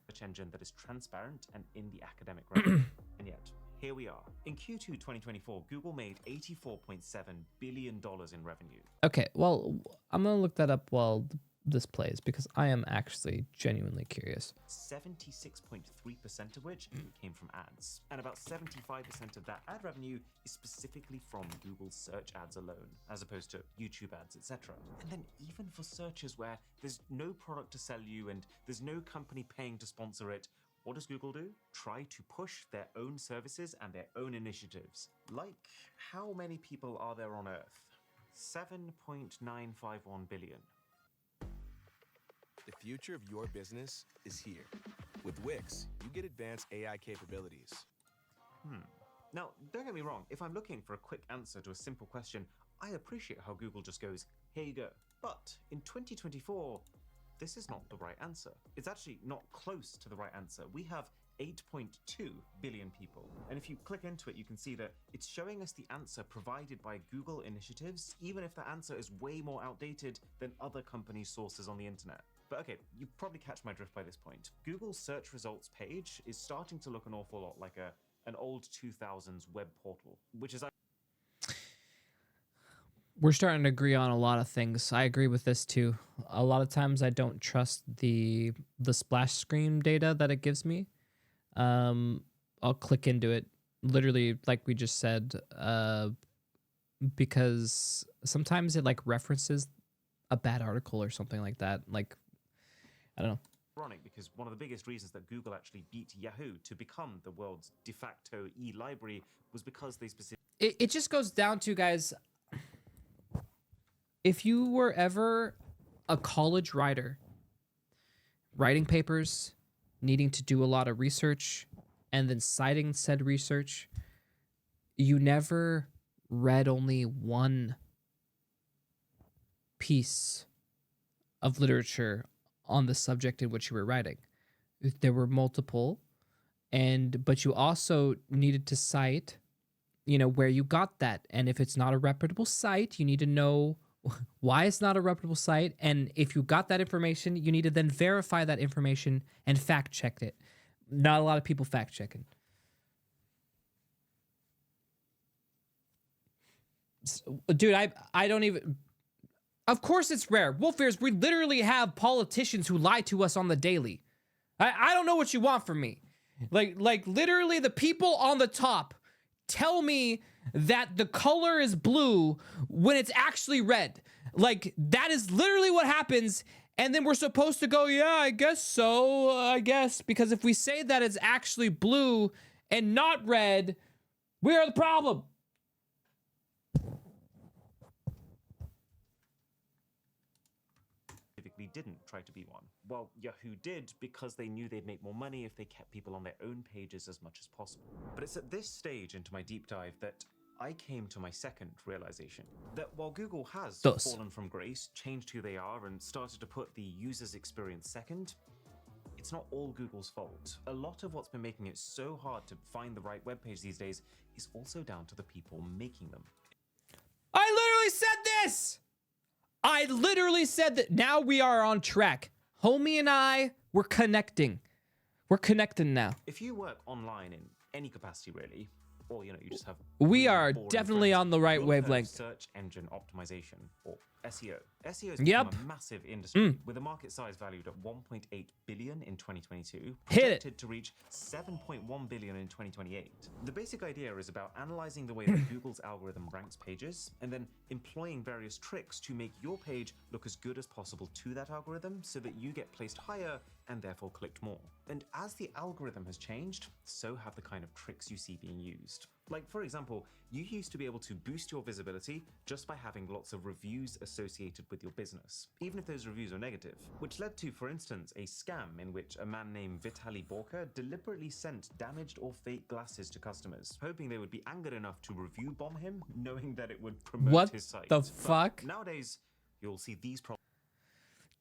Search engine that is transparent and in the academic realm. And yet, here we are. In Q2 2024, Google made $84.7 billion in revenue. Okay, well, I'm gonna look that up while this plays because I am actually genuinely curious. 76.3% of which came from ads. And about 75% of that ad revenue is specifically from Google search ads alone, as opposed to YouTube ads, etc. And then even for searches where there's no product to sell you and there's no company paying to sponsor it, what does Google do? Try to push their own services and their own initiatives. Like, how many people are there on Earth? 7.951 billion. The future of your business is here. With Wix, you get advanced AI capabilities. Now, don't get me wrong, if I'm looking for a quick answer to a simple question, I appreciate how Google just goes, "Here you go." But in 2024, this is not the right answer. It's actually not close to the right answer. We have 8.2 billion people. And if you click into it, you can see that it's showing us the answer provided by Google initiatives, even if the answer is way more outdated than other companies' sources on the internet. But okay, you probably catch my drift by this point. Google's search results page is starting to look an awful lot like an old 2000s web portal, which is... We're starting to agree on a lot of things. I agree with this too. A lot of times I don't trust the splash screen data that it gives me. I'll click into it, literally like we just said, because sometimes it like references a bad article or something like that. Like, I don't know. Ironic, because one of the biggest reasons that Google actually beat Yahoo to become the world's de facto e-library was because they specifically... It just goes down to, guys, if you were ever a college writer, writing papers, needing to do a lot of research, and then citing said research, you never read only one piece of literature on the subject in which you were writing. There were multiple, but you also needed to cite, where you got that. And if it's not a reputable site, you need to know why it's not a reputable site. And if you got that information, you need to then verify that information and fact check it. Not a lot of people fact checking. Dude, I don't even... Of course it's rare. Wolf Ears, we literally have politicians who lie to us on the daily. I don't know what you want from me. Like literally the people on the top tell me that the color is blue when it's actually red. Like, that is literally what happens. And then we're supposed to go, yeah, I guess so, because if we say that it's actually blue and not red, we are the problem. Didn't try to be one. Well, Yahoo did because they knew they'd make more money if they kept people on their own pages as much as possible. But it's at this stage into my deep dive that I came to my second realization. That while Google has fallen from grace, changed who they are, and started to put the user's experience second, it's not all Google's fault. A lot of what's been making it so hard to find the right webpage these days is also down to the people making them. I literally said this! I literally said that. Now we are on track. Homie and I, we're connecting. We're connecting now. If you work online in any capacity, really, or you just have... We are definitely on the right wavelength. Search engine optimization, or SEO. SEO has Yep. become a massive industry with a market size valued at 1.8 billion in 2022, Hit it. projected to reach 7.1 billion in 2028. The basic idea is about analyzing the way that Google's algorithm ranks pages and then employing various tricks to make your page look as good as possible to that algorithm so that you get placed higher and therefore clicked more. And as the algorithm has changed, so have the kind of tricks you see being used. Like, for example, you used to be able to boost your visibility just by having lots of reviews associated with your business, even if those reviews are negative, which led to, for instance, a scam in which a man named Vitaly Borka deliberately sent damaged or fake glasses to customers, hoping they would be angered enough to review bomb him, knowing that it would promote What his site. the But fuck? nowadays, you'll see these problems.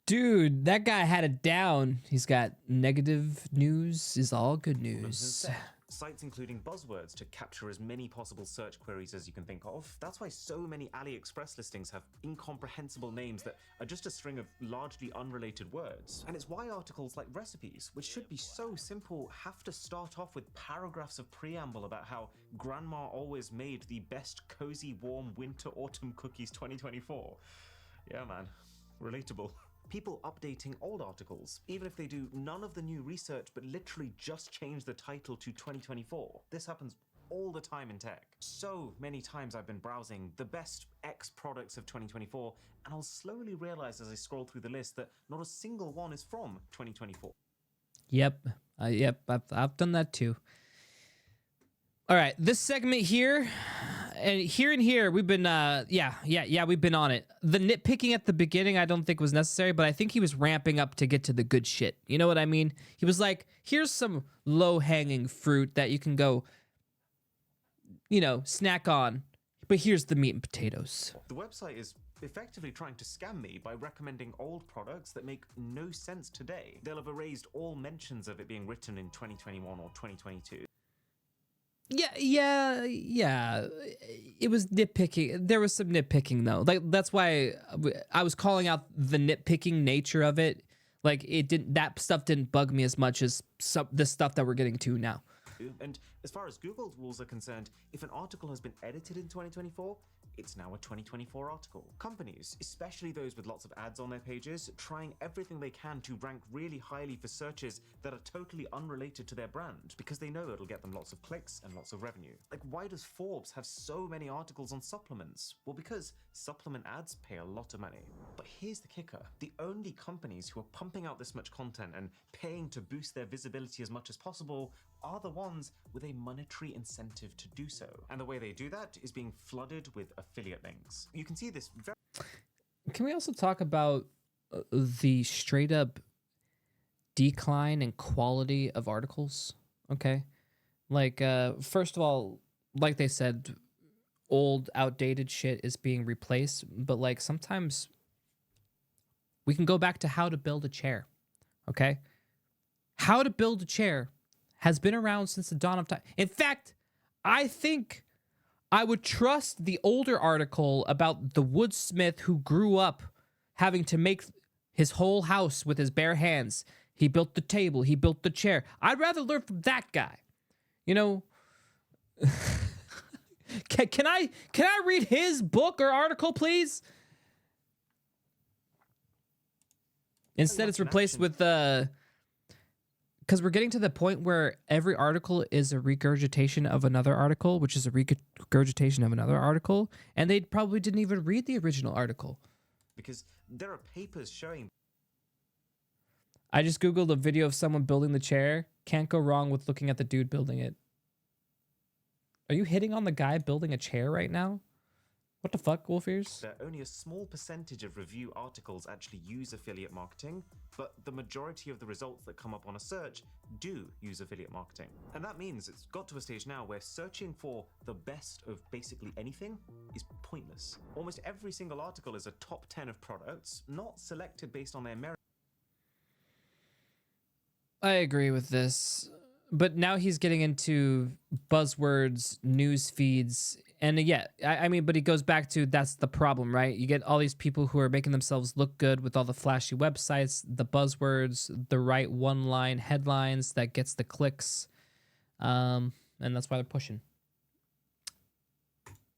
Dude, that guy had it down. He's got negative news is all good news. Instead, sites including buzzwords to capture as many possible search queries as you can think of. That's why so many AliExpress listings have incomprehensible names that are just a string of largely unrelated words. And it's why articles like recipes, which should be so simple, have to start off with paragraphs of preamble about how grandma always made the best cozy warm winter autumn cookies 2024. Yeah, man. Relatable. People updating old articles, even if they do none of the new research but literally just change the title to 2024. This happens all the time in tech. So many times I've been browsing the best X products of 2024, and I'll slowly realize as I scroll through the list that not a single one is from 2024. Yep. I've done that too. All right, this segment here, and here, we've been, we've been on it. The nitpicking at the beginning, I don't think was necessary, but I think he was ramping up to get to the good shit. You know what I mean? He was like, here's some low-hanging fruit that you can go, snack on, but here's the meat and potatoes. The website is effectively trying to scam me by recommending old products that make no sense today. They'll have erased all mentions of it being written in 2021 or 2022. Yeah. It was nitpicking. There was some nitpicking though. Like that's why I was calling out the nitpicking nature of it. Like that stuff didn't bug me as much as the stuff that we're getting to now. And as far as Google rules are concerned, if an article has been edited in 2024, it's now a 2024 article. Companies, especially those with lots of ads on their pages, trying everything they can to rank really highly for searches that are totally unrelated to their brand because they know it'll get them lots of clicks and lots of revenue. Like, why does Forbes have so many articles on supplements? Well, because supplement ads pay a lot of money. But here's the kicker. The only companies who are pumping out this much content and paying to boost their visibility as much as possible are the ones with a monetary incentive to do so. And the way they do that is being flooded with affiliate links. You can see this very... Can we also talk about the straight up decline in quality of articles? Okay. Like, first of all, like they said, old, outdated shit is being replaced. But like sometimes we can go back to how to build a chair. Okay. How to build a chair has been around since the dawn of time. In fact, I think I would trust the older article about the woodsmith who grew up having to make his whole house with his bare hands. He built the table, he built the chair. I'd rather learn from that guy. Can I read his book or article, please? Instead, it's replaced with because we're getting to the point where every article is a regurgitation of another article, which is a regurgitation of another article, and they probably didn't even read the original article. Because there are papers showing... I just Googled a video of someone building the chair. Can't go wrong with looking at the dude building it. Are you hitting on the guy building a chair right now? What the fuck, Wolfears? That only a small percentage of review articles actually use affiliate marketing, but the majority of the results that come up on a search do use affiliate marketing. And that means it's got to a stage now where searching for the best of basically anything is pointless. Almost every single article is a top 10 of products, not selected based on their merit. I agree with this. But now he's getting into buzzwords, news feeds, and but he goes back to that's the problem, right? You get all these people who are making themselves look good with all the flashy websites, the buzzwords, the right one-line headlines that gets the clicks, and that's why they're pushing.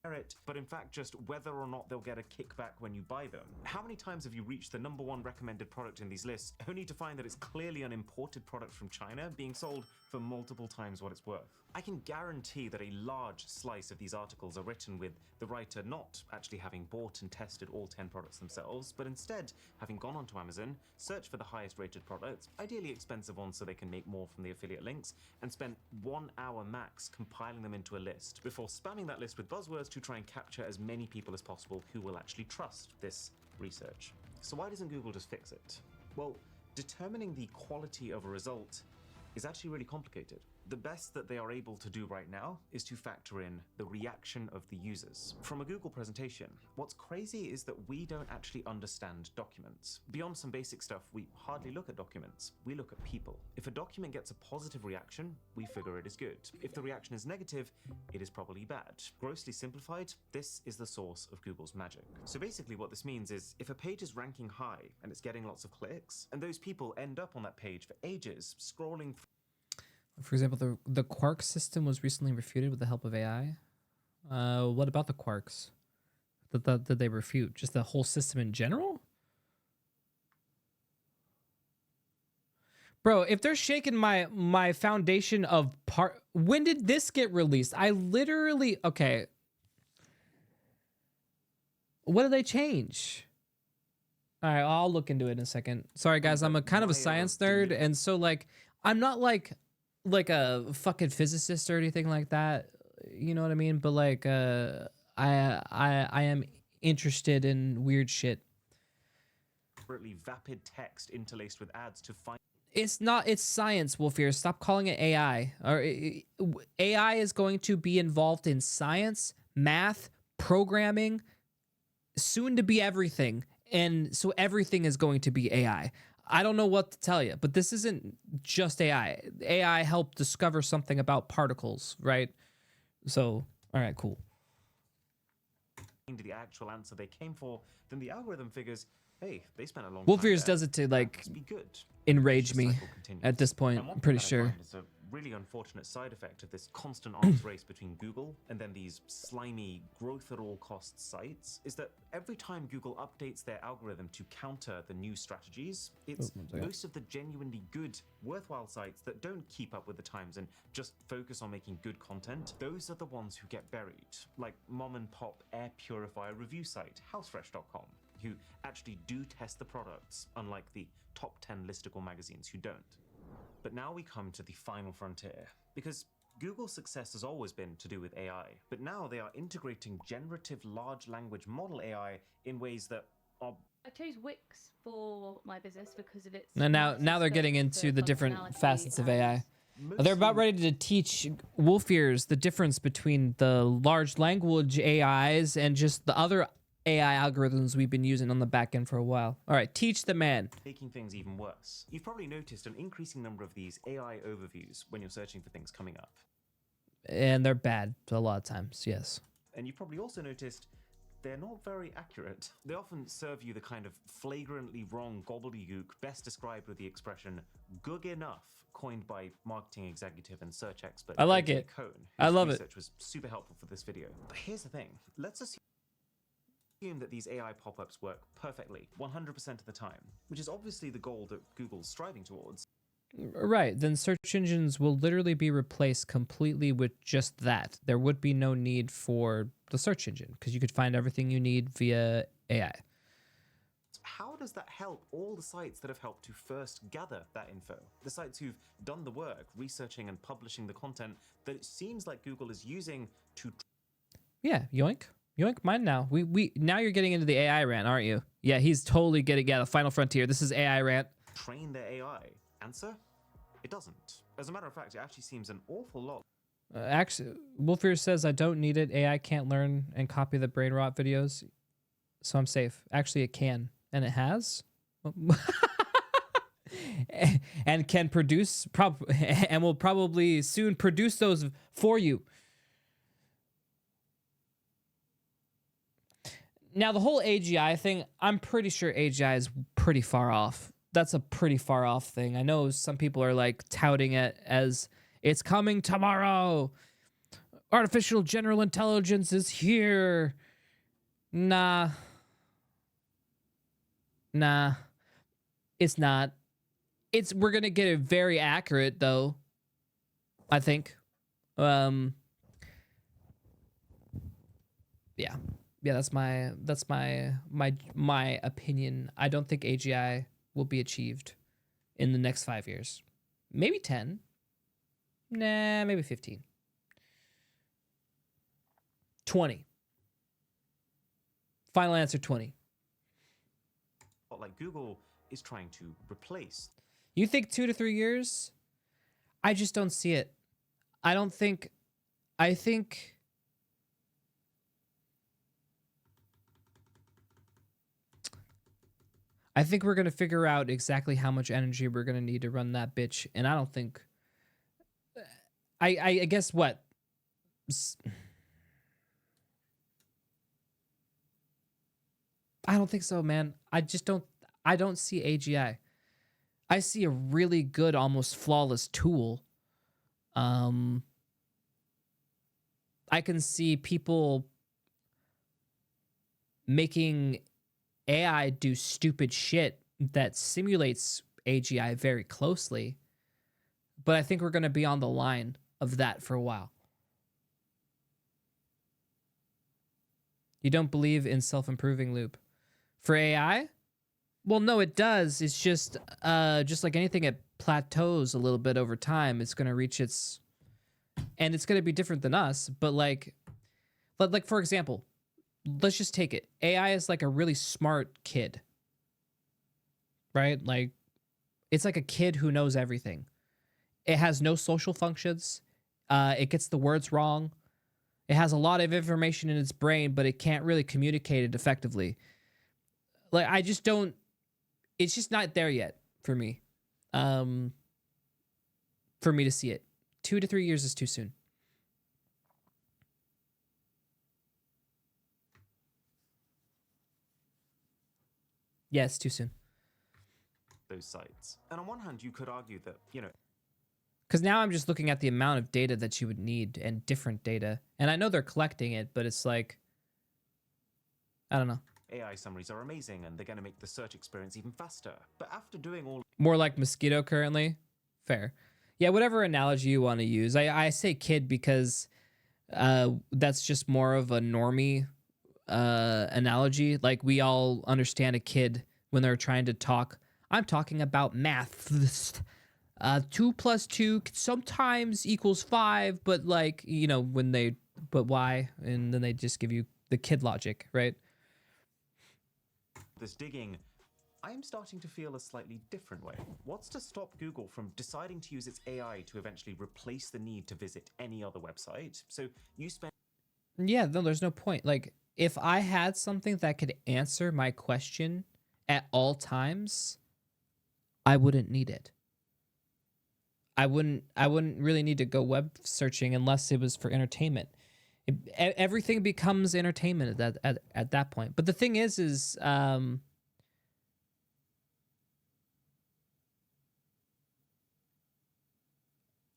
merit, but in fact just whether or not they'll get a kickback when you buy them. How many times have you reached the #1 recommended product in these lists only to find that it's clearly an imported product from China being sold for multiple times what it's worth? I can guarantee that a large slice of these articles are written with the writer not actually having bought and tested all 10 products themselves, but instead having gone onto Amazon, searched for the highest rated products, ideally expensive ones so they can make more from the affiliate links, and spent 1 hour max compiling them into a list before spamming that list with buzzwords to try and capture as many people as possible who will actually trust this research. So why doesn't Google just fix it? Well, determining the quality of a result is actually really complicated. The best that they are able to do right now is to factor in the reaction of the users. From a Google presentation, what's crazy is that we don't actually understand documents. Beyond some basic stuff, we hardly look at documents. We look at people. If a document gets a positive reaction, we figure it is good. If the reaction is negative, it is probably bad. Grossly simplified, this is the source of Google's magic. So basically what this means is if a page is ranking high and it's getting lots of clicks, and those people end up on that page for ages, scrolling through. For example, the Quark system was recently refuted with the help of AI. What about the Quarks? Did they refute? Just the whole system in general? Bro, if they're shaking my foundation of part, when did this get released? I literally, okay. What did they change? All right, I'll look into it in a second. Sorry guys, I'm a kind of a science nerd, and so like I'm not like a fucking physicist or anything like that. You know what I mean? But like I am interested in weird shit. Vapid text interlaced with ads to find. It's not, it's science, Wolfier. Stop calling it AI. Or AI is going to be involved in science, math, programming, soon to be everything. And so everything is going to be AI. I don't know what to tell you, but this isn't just AI. AI helped discover something about particles, right? So, all right, cool. The actual answer they came for, then the algorithm figures, hey, they spent a long Wolfier's time there. does it to like Must be good. enrage The me cycle continues. at this point. And one I'm thing pretty that I sure. find is a really unfortunate side effect of this constant arms race between Google and then these slimy growth at all costs sites is that every time Google updates their algorithm to counter the new strategies, it's most of the genuinely good, worthwhile sites that don't keep up with the times and just focus on making good content. Those are the ones who get buried, like mom and pop air purifier review site, housefresh.com, who actually do test the products, unlike the top 10 listicle magazines who don't. But now we come to the final frontier, because Google's success has always been to do with AI, but now they are integrating generative large language model AI in ways that are... I chose Wix for my business because of its... Now they're getting into the different facets of AI. They're about ready to teach Wolfiers the difference between the large language AIs and just the other AI algorithms we've been using on the back end for a while. All right, teach the man. Making things even worse. You've probably noticed an increasing number of these AI overviews when you're searching for things coming up. And they're bad a lot of times, yes. And you've probably also noticed they're not very accurate. They often serve you the kind of flagrantly wrong gobbledygook best described with the expression "good enough," coined by marketing executive and search expert I like AJ it. Cohn, I love whose it. research was super helpful for this video. But here's the thing. Let's assume that these AI pop-ups work perfectly 100% of the time, which is obviously the goal that Google's striving towards. Right, then search engines will literally be replaced completely with just that. There would be no need for the search engine because you could find everything you need via AI. How does that help all the sites that have helped to first gather that info? The sites who've done the work, researching and publishing the content that it seems like Google is using to... Yeah, yoink. Yoink, mine now. We now you're getting into the AI rant, aren't you? Yeah, he's totally getting, the final frontier. This is AI rant. Train their AI. Answer? It doesn't. As a matter of fact, it actually seems an awful lot. Actually, Wolfier says I don't need it. AI can't learn and copy the brain rot videos, so I'm safe. Actually, it can, and it has, and can produce and will probably soon produce those for you. Now, the whole AGI thing, I'm pretty sure AGI is pretty far off. That's a pretty far off thing. I know some people are like touting it as it's coming tomorrow. Artificial general intelligence is here. Nah. Nah. It's not. We're gonna get it very accurate though. I think. Yeah. Yeah, that's my opinion. I don't think AGI will be achieved in the next 5 years. Maybe 10. Nah, maybe 15. 20. Final answer 20. Like Google is trying to replace. You think 2 to 3 years? I just don't see it. I think we're going to figure out exactly how much energy we're going to need to run that bitch. And I don't think... I guess what? I don't think so, man. I don't see AGI. I see a really good, almost flawless tool. I can see people making AI do stupid shit that simulates AGI very closely. But I think we're going to be on the line of that for a while. You don't believe in self-improving loop for AI? Well, no, it does. It's just like anything, it plateaus a little bit over time. It's going to reach its, and it's going to be different than us. But like for example, let's just take it. AI is like a really smart kid, right? Like it's like a kid who knows everything. It has no social functions. It gets the words wrong. It has a lot of information in its brain, but it can't really communicate it effectively. Like, I just don't... It's just not there yet for me. For me to see it. 2 to 3 years is too soon. Yes, too soon. Those sites. And on one hand, you could argue that, because now I'm just looking at the amount of data that you would need and different data. And I know they're collecting it, but it's like, I don't know. AI summaries are amazing and they're going to make the search experience even faster. But after doing all... More like Mosquito currently? Fair. Yeah, whatever analogy you want to use. I say kid because that's just more of a normie analogy. Like, we all understand a kid when they're trying to talk. I'm talking about math. 2 plus 2 sometimes equals 5, but like, but why? And then they just give you the kid logic, right? This digging, I am starting to feel a slightly different way. What's to stop Google from deciding to use its AI to eventually replace the need to visit any other website? So you spend... Yeah, no, there's no point. Like, if I had something that could answer my question at all times, I wouldn't need it. I wouldn't really need to go web searching unless it was for entertainment. Everything becomes entertainment at that point. But the thing is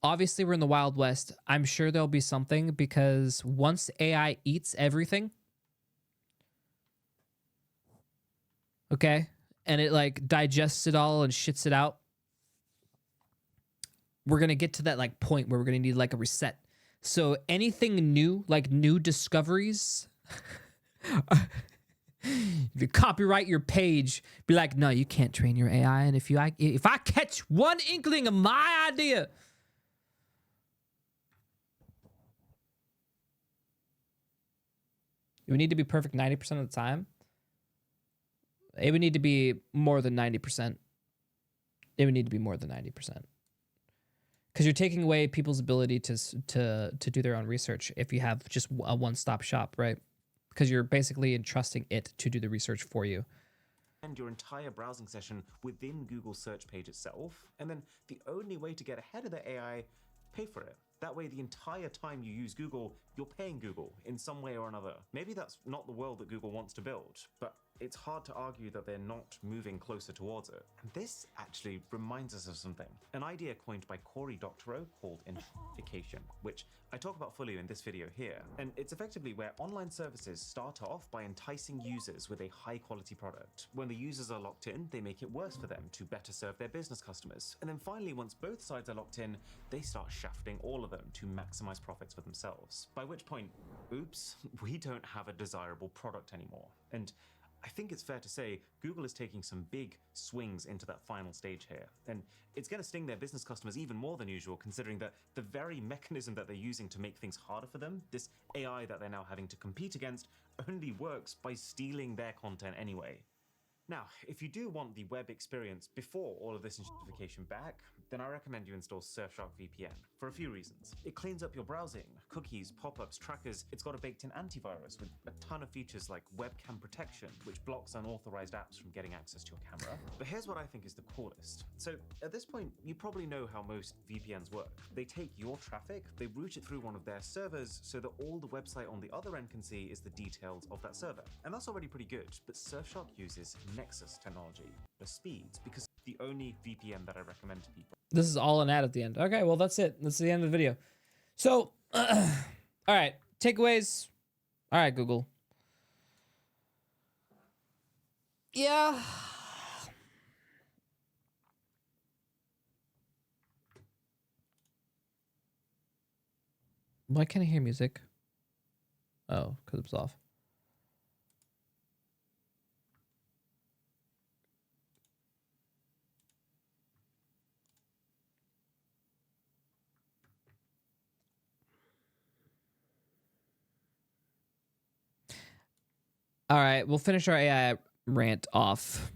obviously we're in the Wild West. I'm sure there'll be something, because once AI eats everything, okay, and it like digests it all and shits it out, we're going to get to that like point where we're going to need like a reset. So anything new, like new discoveries, if you copyright your page, be like, no, you can't train your AI. And if I catch one inkling of my idea, it would need to be perfect 90% of the time. It would need to be more than 90%. It would need to be more than 90%. Because you're taking away people's ability to do their own research if you have just a one-stop shop, right? Because you're basically entrusting it to do the research for you. And your entire browsing session within Google search page itself, and then the only way to get ahead of the AI, pay for it. That way, the entire time you use Google, you're paying Google in some way or another. Maybe that's not the world that Google wants to build, but it's hard to argue that they're not moving closer towards it. And this actually reminds us of something. An idea coined by Cory Doctorow called gentrification, which I talk about fully in this video here. And it's effectively where online services start off by enticing users with a high quality product. When the users are locked in, they make it worse for them to better serve their business customers. And then finally, once both sides are locked in, they start shafting all of them to maximize profits for themselves. By which point, oops, we don't have a desirable product anymore. And I think it's fair to say Google is taking some big swings into that final stage here. And it's going to sting their business customers even more than usual, considering that the very mechanism that they're using to make things harder for them, this AI that they're now having to compete against, only works by stealing their content anyway. Now, if you do want the web experience before all of this gentrification back, then I recommend you install Surfshark VPN for a few reasons. It cleans up your browsing, cookies, pop-ups, trackers. It's got a baked-in antivirus with a ton of features like webcam protection, which blocks unauthorized apps from getting access to your camera. But here's what I think is the coolest. So at this point, you probably know how most VPNs work. They take your traffic, they route it through one of their servers so that all the website on the other end can see is the details of that server. And that's already pretty good, but Surfshark uses Nexus technology, the speeds, because it's the only VPN that I recommend to people. This is all an ad at the end. Okay, well, that's it. That's the end of the video. So, all right, takeaways. All right, Google. Yeah. Why can't I hear music? Oh, because it's off. All right, we'll finish our AI rant off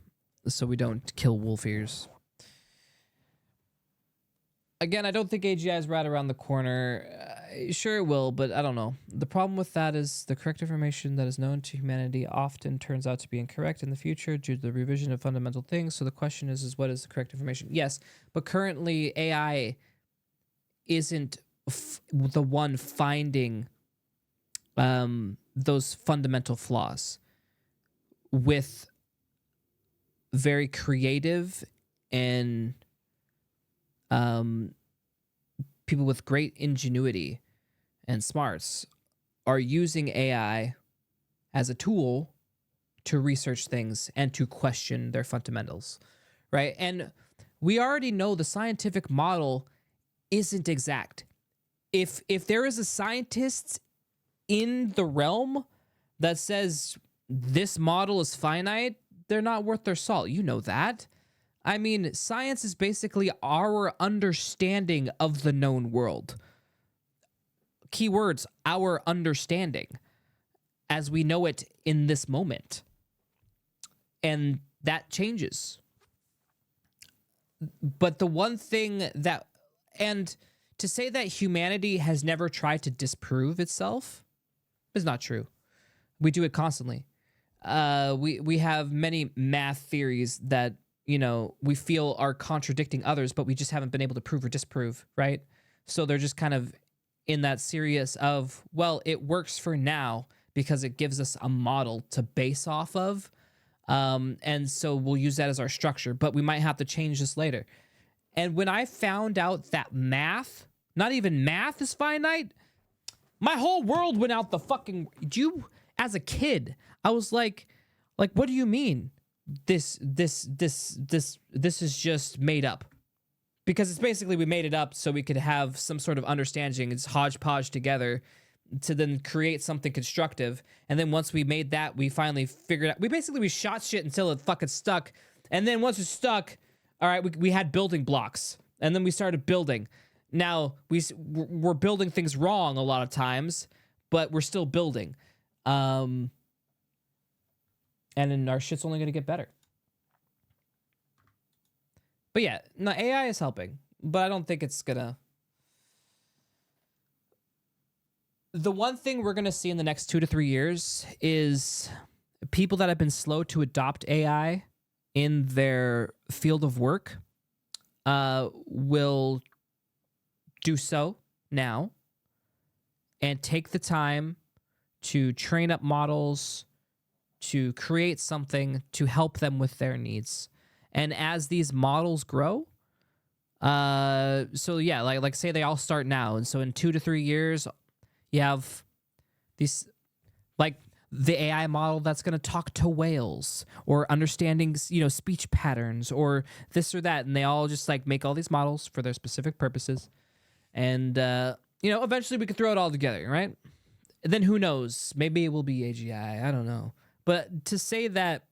so we don't kill wolf ears. Again, I don't think AGI is right around the corner. Sure it will, but I don't know. The problem with that is the correct information that is known to humanity often turns out to be incorrect in the future due to the revision of fundamental things. So the question is what is the correct information? Yes, but currently AI isn't the one finding those fundamental flaws with very creative and people with great ingenuity and smarts are using AI as a tool to research things and to question their fundamentals, right? And we already know the scientific model isn't exact. If there is a scientist in the realm that says this model is finite, they're not worth their salt. You know that. I mean, science is basically our understanding of the known world. Keywords, our understanding as we know it in this moment. And that changes. But the one thing that, and to say that humanity has never tried to disprove itself is not true. We do it constantly. We have many math theories that, you know, we feel are contradicting others, but we just haven't been able to prove or disprove, right? So they're just kind of in that series of, well, it works for now because it gives us a model to base off of. And so we'll use that as our structure, but we might have to change this later. And when I found out that math, not even math is finite, my whole world went out the fucking... As a kid, I was like, what do you mean? This is just made up. Because it's basically we made it up so we could have some sort of understanding. It's hodgepodge together to then create something constructive. And then once we made that, we finally figured out... We shot shit until it fucking stuck. And then once it's stuck, all right, we had building blocks. And then we started building. Now, we're building things wrong a lot of times, but we're still building. And then our shit's only going to get better. But yeah, no, AI is helping, but I don't think it's gonna... The one thing we're gonna see in the next 2 to 3 years is people that have been slow to adopt AI in their field of work will do so now and take the time to train up models, to create something to help them with their needs. And as these models grow, so yeah, like say they all start now, and so in 2 to 3 years, you have these, like the AI model that's going to talk to whales, or understanding, speech patterns, or this or that, and they all just like make all these models for their specific purposes, and eventually we can throw it all together, right? And then who knows? Maybe it will be AGI. I don't know. But to say that,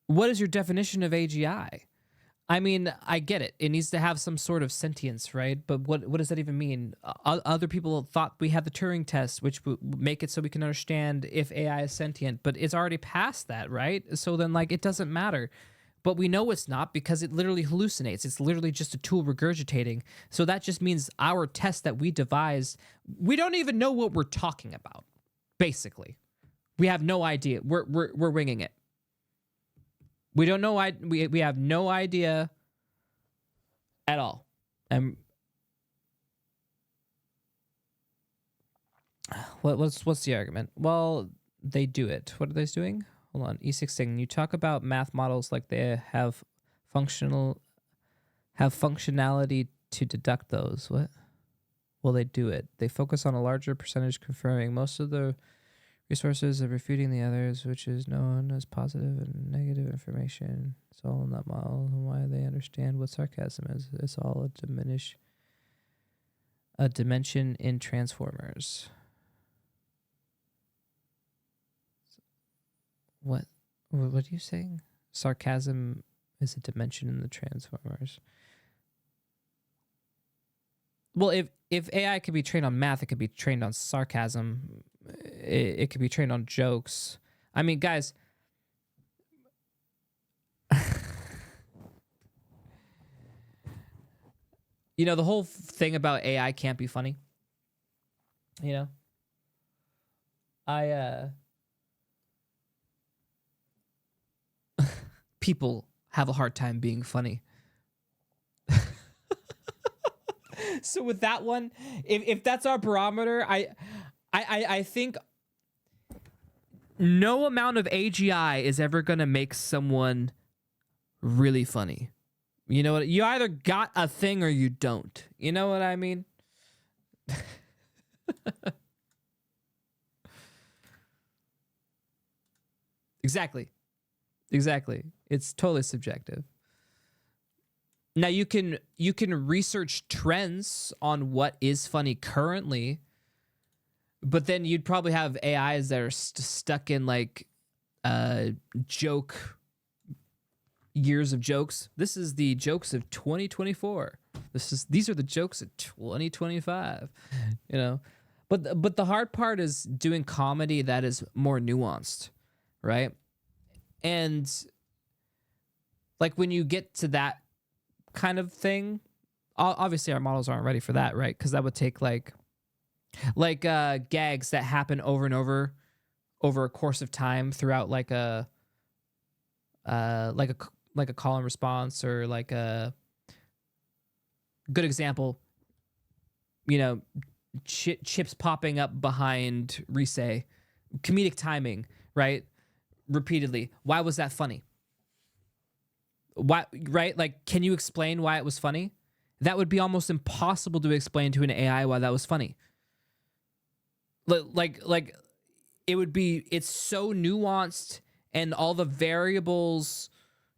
what is your definition of AGI? I mean, I get it. It needs to have some sort of sentience, right? But what does that even mean? Other people thought we had the Turing test, which would make it so we can understand if AI is sentient, but it's already past that, right? So then, like, it doesn't matter. But we know it's not, because it literally hallucinates. It's literally just a tool regurgitating. So that just means our test that we devised, we don't even know what we're talking about, basically. We have no idea. We're winging it. We don't know. We have no idea at all. And what's the argument? Well, they do it. What are they doing? Hold on. E6 you talk about math models like they have functionality to deduct those. What? Well, they do it. They focus on a larger percentage, confirming most of the resources of refuting the others, which is known as positive and negative information. It's all in that model, and why they understand what sarcasm is. It's all a dimension in transformers. What are you saying? Sarcasm is a dimension in the transformers. Well, if AI could be trained on math, it could be trained on sarcasm. It could be trained on jokes. I mean, guys, the whole thing about AI can't be funny. People have a hard time being funny. So with that one, if that's our barometer, I think no amount of AGI is ever gonna make someone really funny. You know what? You either got a thing or you don't. You know what I mean? Exactly. It's totally subjective. Now you can research trends on what is funny currently, but then you'd probably have AIs that are stuck in like joke years of jokes. This is the jokes of 2024. These are the jokes of 2025. But the hard part is doing comedy that is more nuanced, right? And like when you get to that kind of thing, obviously our models aren't ready for that, right? Because that would take like gags that happen over and over a course of time throughout like a call and response, or like a good example, chips popping up behind Risei, comedic timing, right? Repeatedly. Why was that funny? Why, right? Like, can you explain why it was funny? That would be almost impossible to explain to an AI why that was funny. Like it would be, it's so nuanced, and all the variables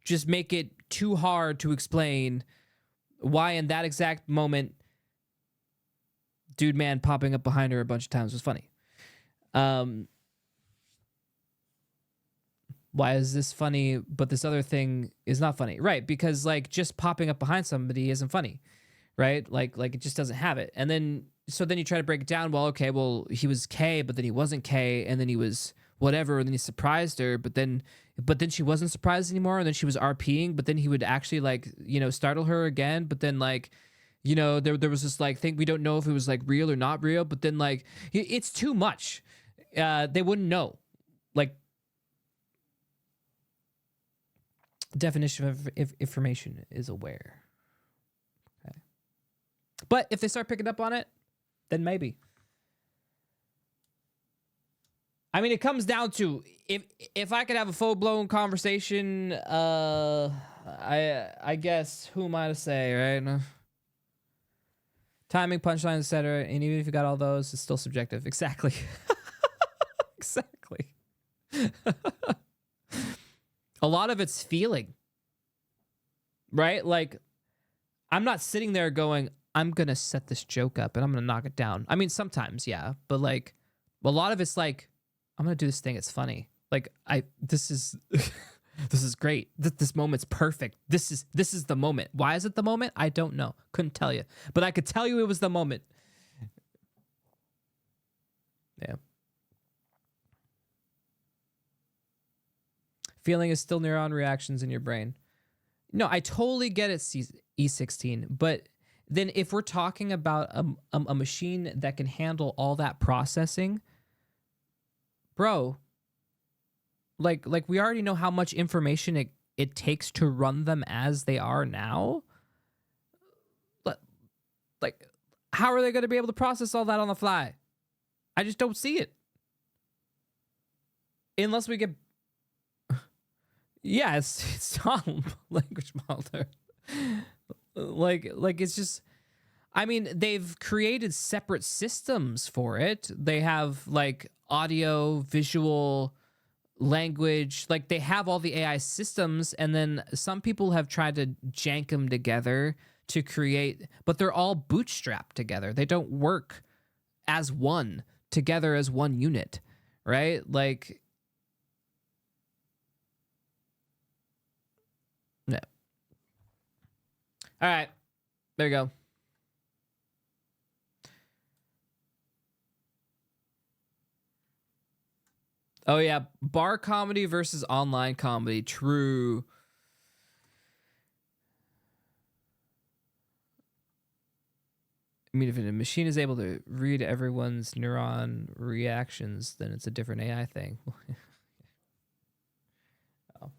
just make it too hard to explain why in that exact moment dude man popping up behind her a bunch of times was funny. Why is this funny, but this other thing is not funny? Right, because like just popping up behind somebody isn't funny, right? Like it just doesn't have it. And then you try to break it down. Well, okay, well he was K, but then he wasn't K, and then he was whatever, and then he surprised her, but then she wasn't surprised anymore, and then she was RPing, but then he would actually like startle her again, but then like there was this like thing, we don't know if it was like real or not real, but then like it's too much. They wouldn't know. Like, definition of information is aware. Okay. But if they start picking up on it, then maybe. I mean, it comes down to if I could have a full blown conversation, I guess who am I to say, right? Timing, punchlines, etc. And even if you got all those, it's still subjective. Exactly. Exactly. A lot of it's feeling, right? Like, I'm not sitting there going, I'm gonna set this joke up and I'm gonna knock it down. I mean, sometimes, yeah, but like, a lot of it's like, I'm gonna do this thing. It's funny. Like, this is this is great. This moment's perfect. This is the moment. Why is it the moment? I don't know. Couldn't tell you, but I could tell you it was the moment. Yeah. Feeling is still neuron reactions in your brain. No, I totally get it, E16. But then if we're talking about a machine that can handle all that processing, bro, like we already know how much information it takes to run them as they are now. But like, how are they going to be able to process all that on the fly? I just don't see it. Unless we get... Yeah, it's not language modeler. Like it's just... I mean, they've created separate systems for it. They have like audio, visual, language. Like they have all the AI systems, and then some people have tried to jank them together to create, but they're all bootstrapped together. They don't work as one, together as one unit, right? Like... No. All right. There you go. Oh, yeah. Bar comedy versus online comedy. True. I mean, if a machine is able to read everyone's neuron reactions, then it's a different AI thing. Oh.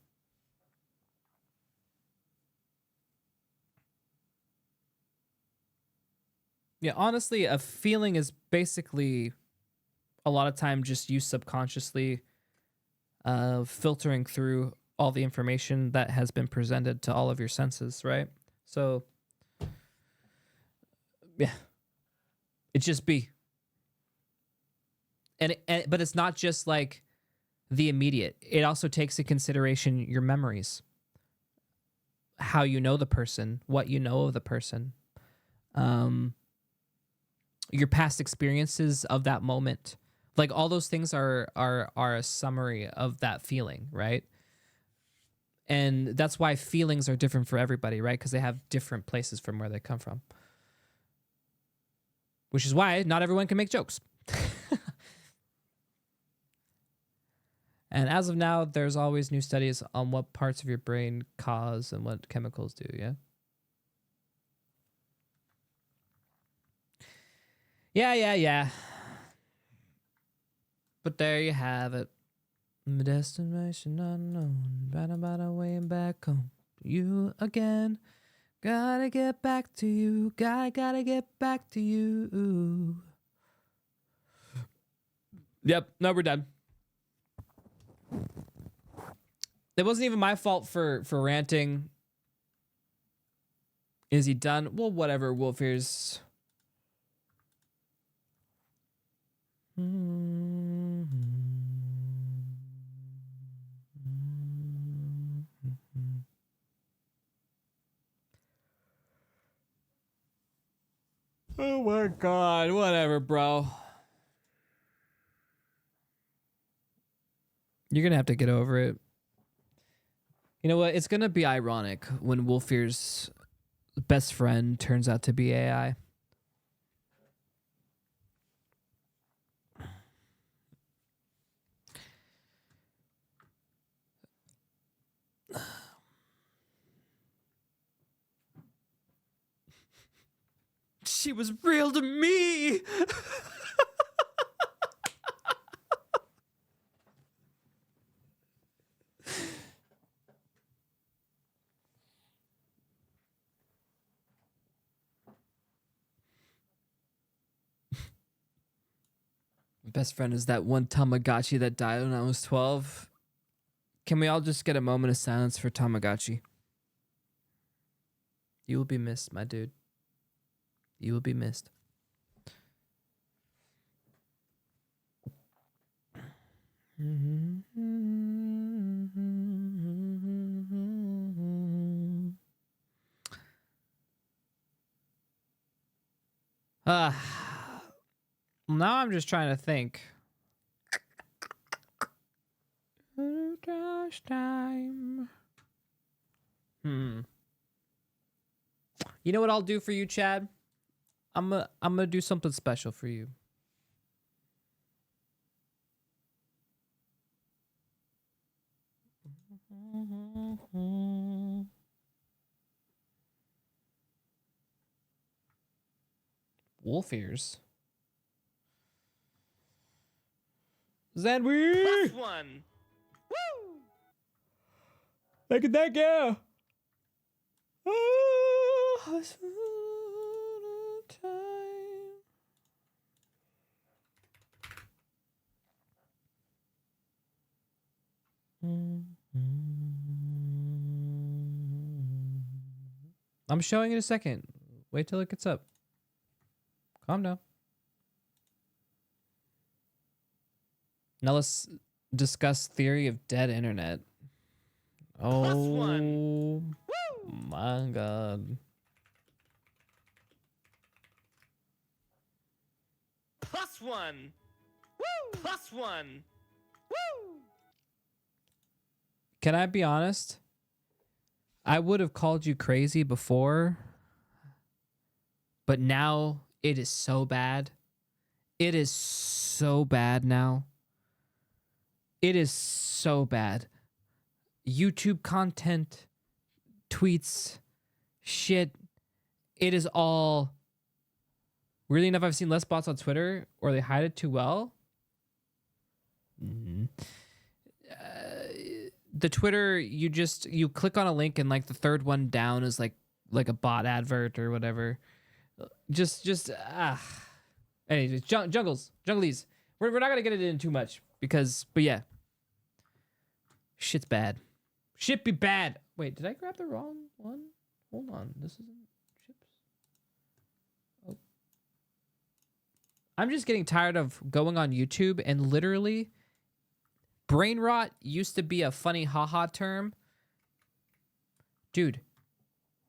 Yeah, honestly, a feeling is basically a lot of time just you subconsciously filtering through all the information that has been presented to all of your senses, right? So, yeah, it just be. But it's not just like the immediate. It also takes into consideration your memories, how you know the person, what you know of the person, your past experiences of that moment. Like all those things are a summary of that feeling, right? And that's why feelings are different for everybody, right? Because they have different places from where they come from. Which is why not everyone can make jokes. And as of now, there's always new studies on what parts of your brain cause and what chemicals do, yeah? Yeah. But there you have it. My destination unknown. Right about a way back home. You again. Gotta get back to you. Gotta get back to you. Yep, no, we're done. It wasn't even my fault for ranting. Is he done? Well, whatever, Wolf Ears. Oh my god, whatever, bro. You're gonna have to get over it. You know what? It's gonna be ironic when Wolfier's best friend turns out to be AI. She was real to me. best friend is that one Tamagotchi that died when I was 12. Can we all just get a moment of silence for Tamagotchi? You will be missed, my dude. You will be missed. Now I'm just trying to think. Gosh, time. You know what I'll do for you, Chad? I'm gonna do something special for you. Wolf ears. Zedwee! Plus one. Woo! Look at that girl. Oh, time. I'm showing it a second. Wait till it gets up. Calm down. Now let's discuss theory of dead internet. Plus Oh one. my god. Plus one. Woo! Plus one. Woo! Can I be honest? I would have called you crazy before, but now it is so bad. It is so bad now. It is so bad. YouTube content, tweets, shit. It is all. Really enough, I've seen less bots on Twitter, or they hide it too well. The Twitter, you click on a link and like the third one down is like a bot advert or whatever. Anyways, junglies. We're not gonna get it in too much but yeah, shit's bad. Shit be bad. Wait, did I grab the wrong one? Hold on, this isn't chips. Oh, I'm just getting tired of going on YouTube and literally. Brain rot used to be a funny haha term. Dude,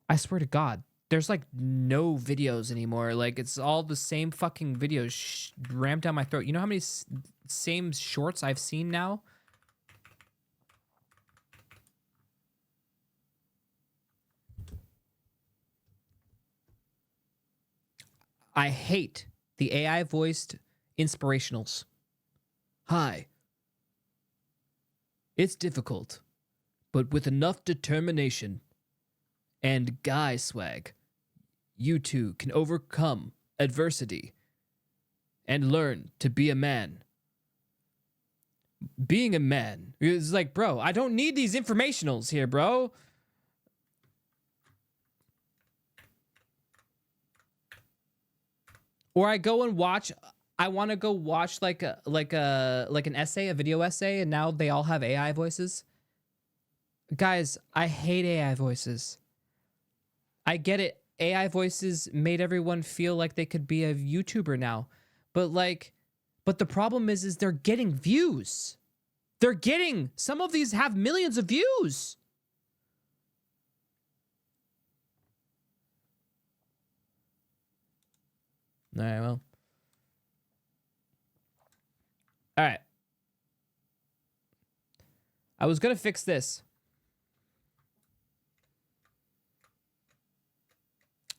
I swear to God, there's like no videos anymore. Like it's all the same fucking videos rammed down my throat. You know how many same shorts I've seen now? I hate the AI voiced inspirationals. Hi. It's difficult, but with enough determination and guy swag, you too can overcome adversity and learn to be a man. Being a man is like, bro, I don't need these informationals here, bro. Or I go and watch. I want to go watch like an essay, a video essay, and now they all have AI voices. Guys, I hate AI voices. I get it. AI voices made everyone feel like they could be a YouTuber now. But the problem is they're getting views. Some of these have millions of views. All right, well. All right. I was going to fix this.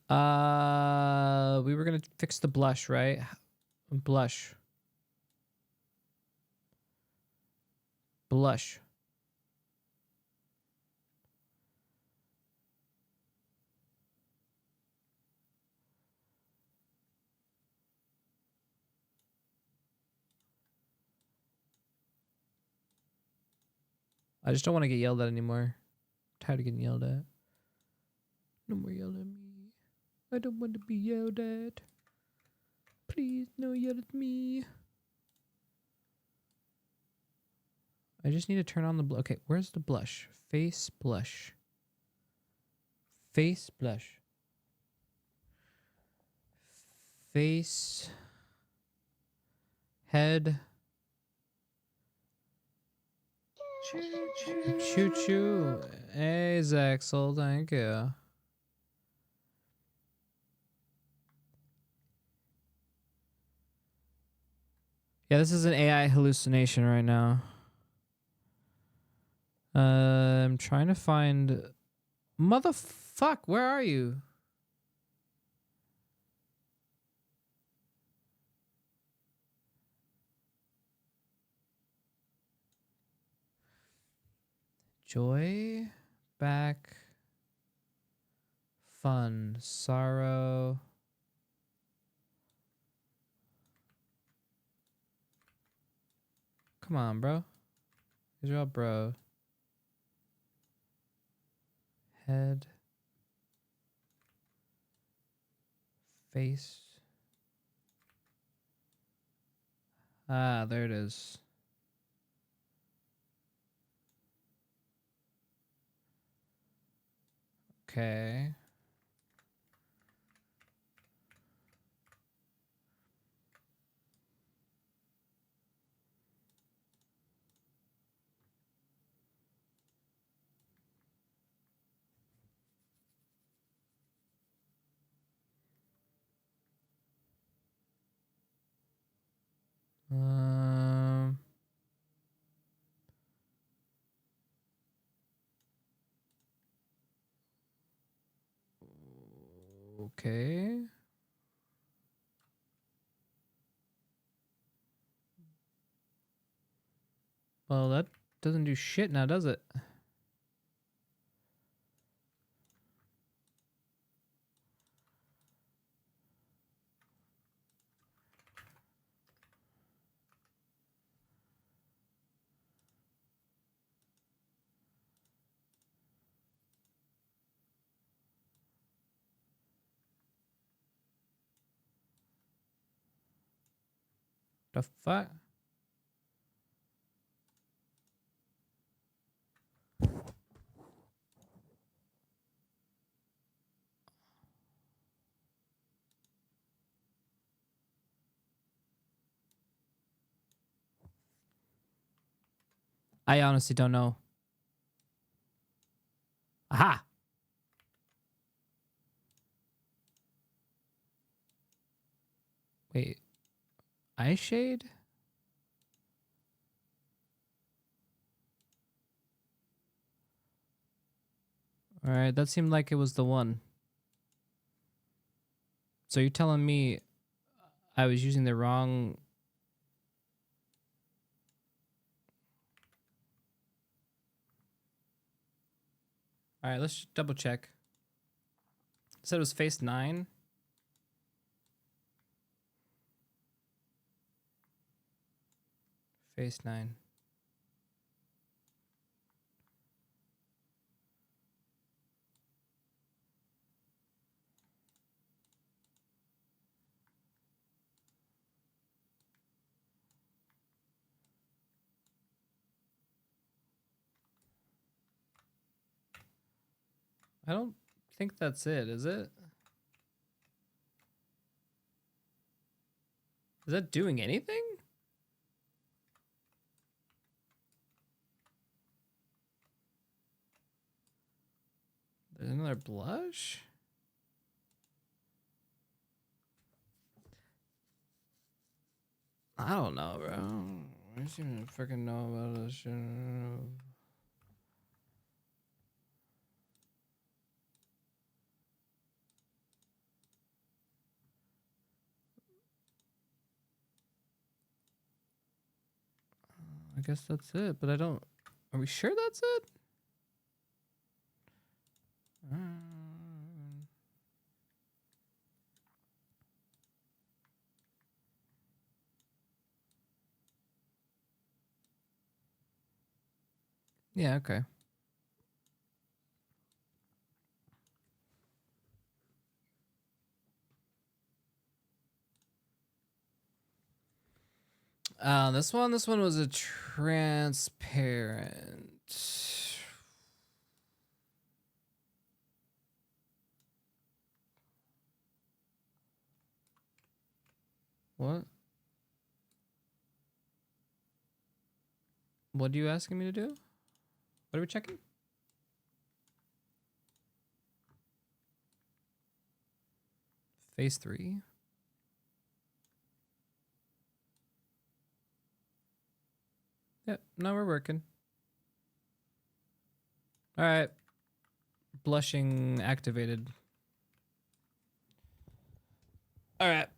We were going to fix the blush, right? Blush. I just don't want to get yelled at anymore. I'm tired of getting yelled at. No more yell at me. I don't want to be yelled at. Please, no yell at me. I just need to turn on the blush. Okay, where's the blush? Face blush. Face blush. Face. Head. Choo choo. Hey, Zaxel, thank you. Yeah, this is an AI hallucination right now. I'm trying to find... Motherfuck, where are you? Joy, back, fun, sorrow. Come on, bro. These are all bro. Head. Face. Ah, there it is. Okay. Um. Okay. Well, that doesn't do shit now, does it? The fuck? I honestly don't know. Aha! Wait. Eye shade? Alright, that seemed like it was the one. So you're telling me I was using the wrong... Alright, let's double check. It said it was face 9. Face 9. I don't think that's it, is it? Is that doing anything? There's another blush? I don't know, bro. I don't even freaking know about this shit. I guess that's it, but I don't... Are we sure that's it? Yeah, okay. This one was a transparent. What? What are you asking me to do? What are we checking? Phase 3. Yep, no, we're working. All right. Blushing activated. All right.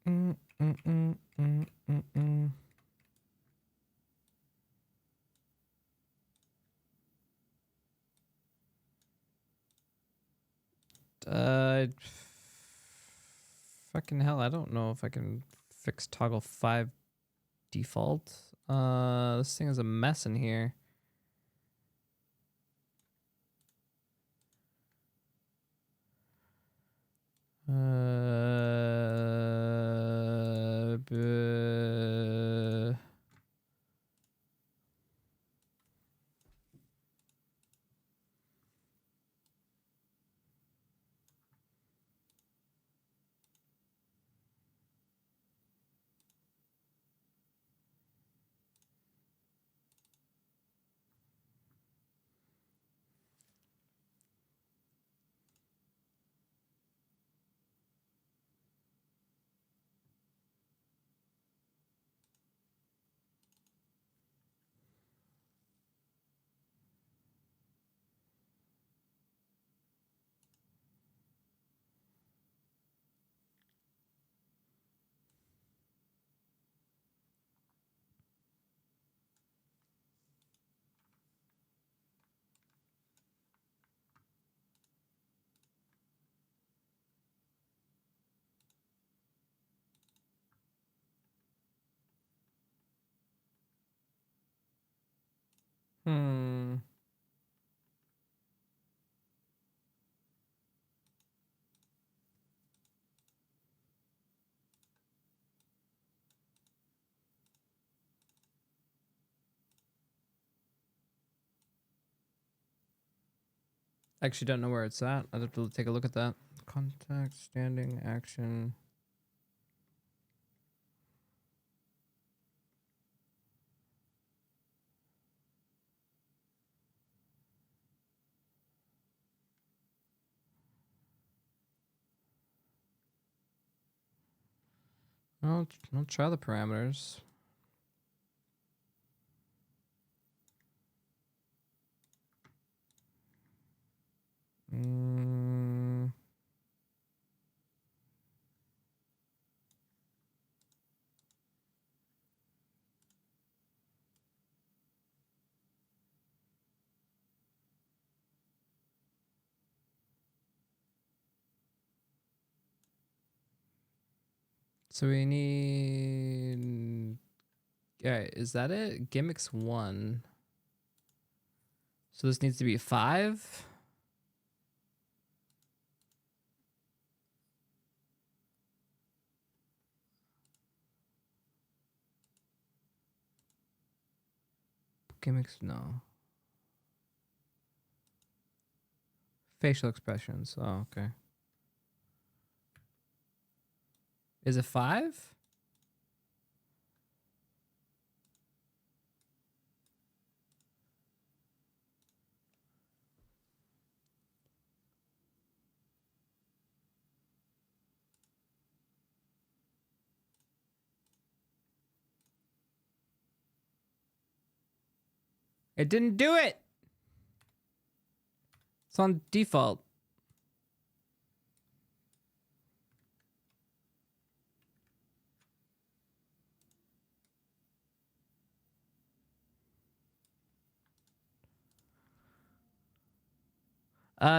Mm, mm, mm, mm, mm, mm. Fucking hell, I don't know if I can fix toggle 5 default. This thing is a mess in here. Buh. Hmm. I actually don't know where it's at. I'd have to take a look at that. Contact, standing, action. I'll try the parameters. Mm. So we need. Yeah, is that it? Gimmicks 1. So this needs to be 5. Gimmicks, no. Facial expressions. Oh, okay. Is it 5? It didn't do it. It's on default.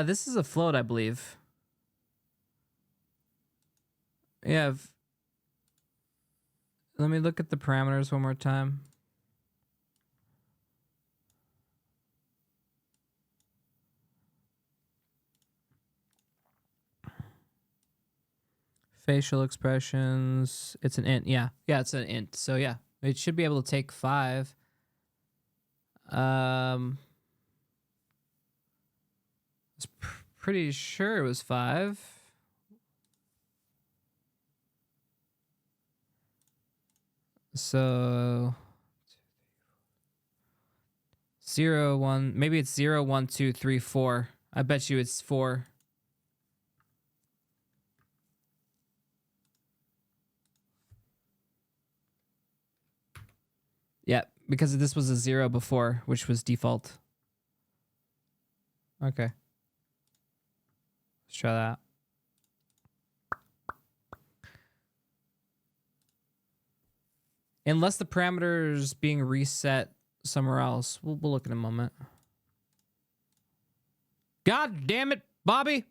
This is a float, I believe. Yeah. Let me look at the parameters one more time. facial expressions. It's an int. Yeah. Yeah, it's an int. So yeah, it should be able to take 5. Pretty sure it was 5. So 0, 1, maybe it's 0, 1, 2, 3, 4. I bet you it's 4. Yeah, because this was a 0 before, which was default. Okay. Let's try that. Unless the parameter's being reset somewhere else. We'll look in a moment. God damn it, Bobby!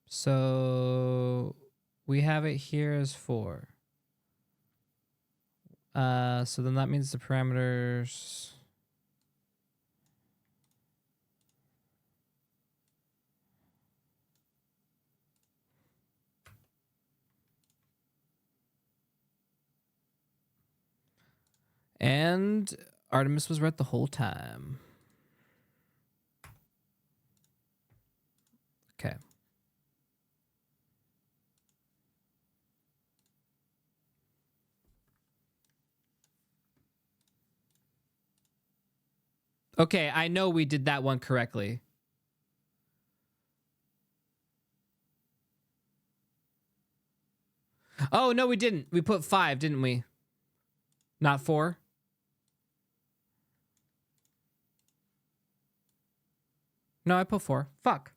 So we have it here as 4. So then that means the parameters. And Artemis was right the whole time. Okay. Okay, I know we did that one correctly. Oh, no, we didn't. We put 5, didn't we? Not 4? No, I put 4. Fuck.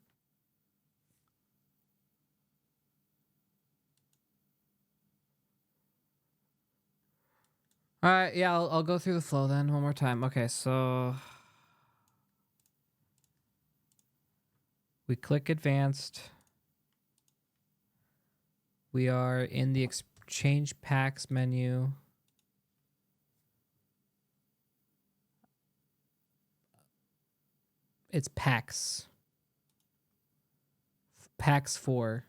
All right, yeah, I'll go through the flow then one more time. Okay, so we click advanced. We are in the exchange packs menu. It's packs. Packs 4.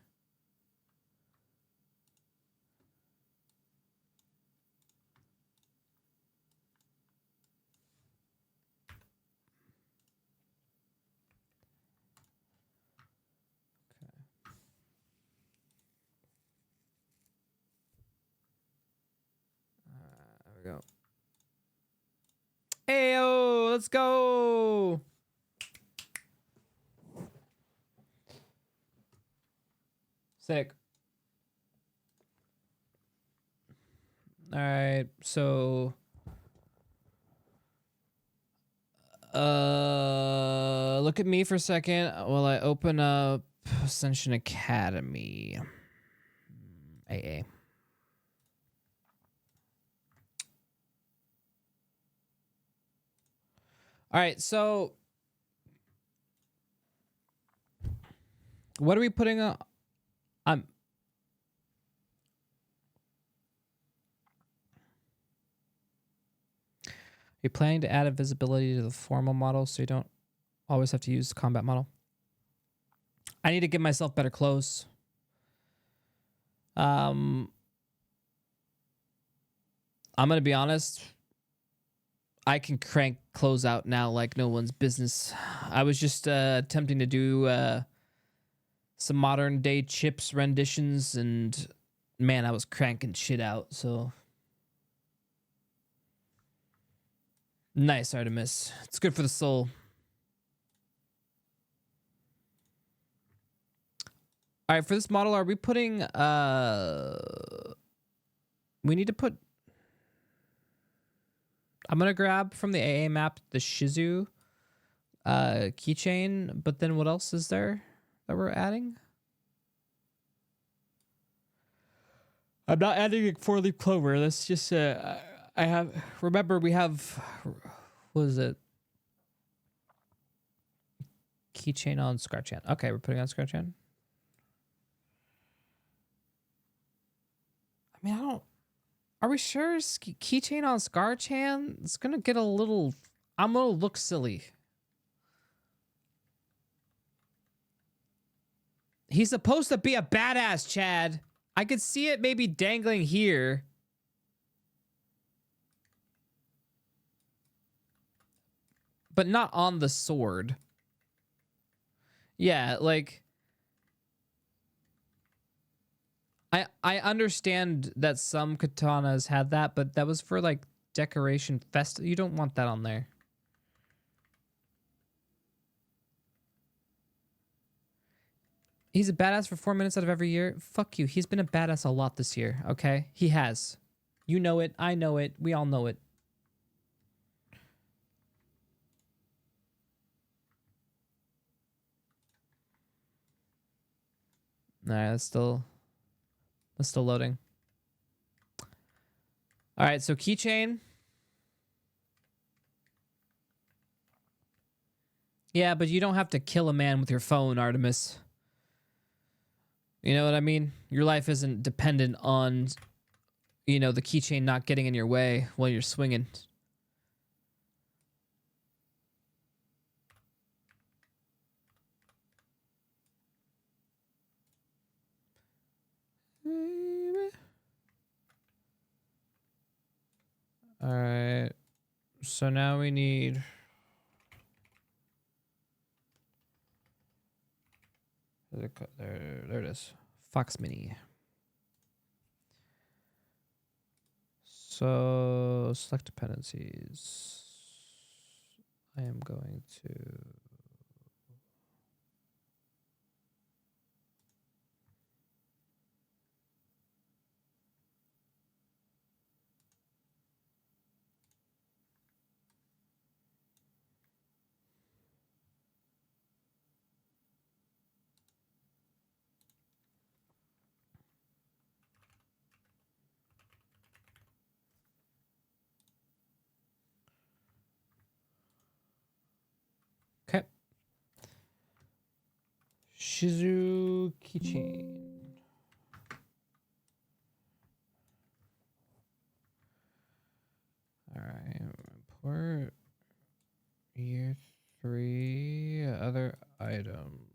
There we go. Ayo, let's go. Sick. All right, so look at me for a second while I open up Ascension Academy. AA. All right, so what are we putting on? You're planning to add a visibility to the formal model so you don't always have to use the combat model. I need to give myself better clothes. I'm going to be honest. I can crank clothes out now like no one's business. I was just attempting to do some modern day Chips renditions, and man, I was cranking shit out. So nice, Artemis. It's good for the soul. All right, for this model, are we putting we need to put, I'm gonna grab from the AA map the Shizu keychain, but then what else is there that we're adding? I'm not adding a 4-leaf clover. That's just I have, remember we have, what is it? Keychain on Scarchan. Okay, we're putting on Scarchan. I mean, are we sure keychain on Scarchan? It's gonna get a little I'm gonna look silly. He's supposed to be a badass, Chad. I could see it maybe dangling here. But not on the sword. Yeah, like... I understand that some katanas had that, but that was for, like, decoration fest. You don't want that on there. He's a badass for 4 minutes out of every year. Fuck you. He's been a badass a lot this year, okay? He has. You know it. I know it. We all know it. Alright, that's still loading. Alright, so keychain. Yeah, but you don't have to kill a man with your phone, Artemis. You know what I mean? Your life isn't dependent on, you know, the keychain not getting in your way while you're swinging. All right. So now we need... There it is. Fox Mini. So select dependencies. I am going to... Okay. Shizu keychain. All right. Import year 3 other items.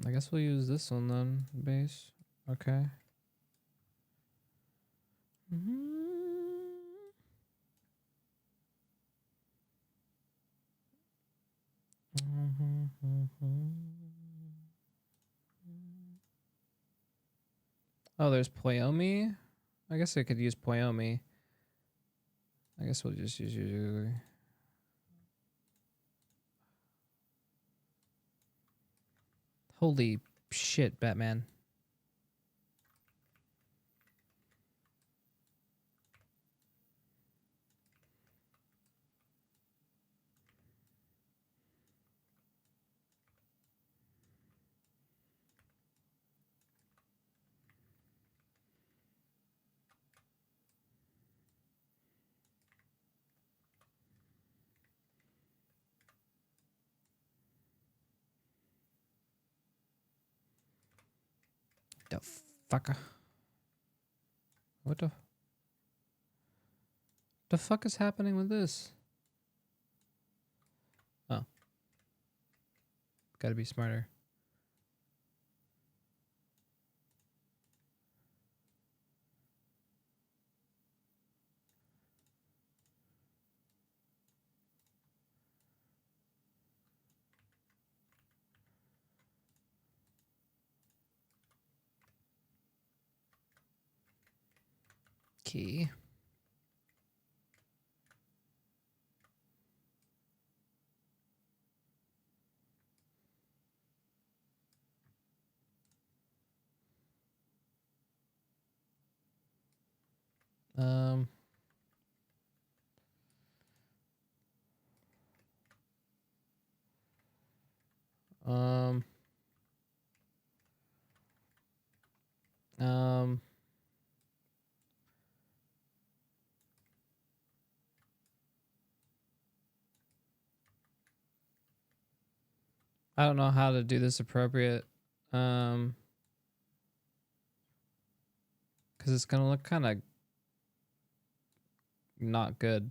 I guess we'll use this one then, base. Okay. Oh, there's Poyomi? I guess I could use Poyomi. I guess we'll just use usually. Holy shit, Batman. The fucker. What the fuck is happening with this? Oh. Gotta be smarter. Key. Um. Um. Um. I don't know how to do this appropriate. Because it's gonna look kind of not good.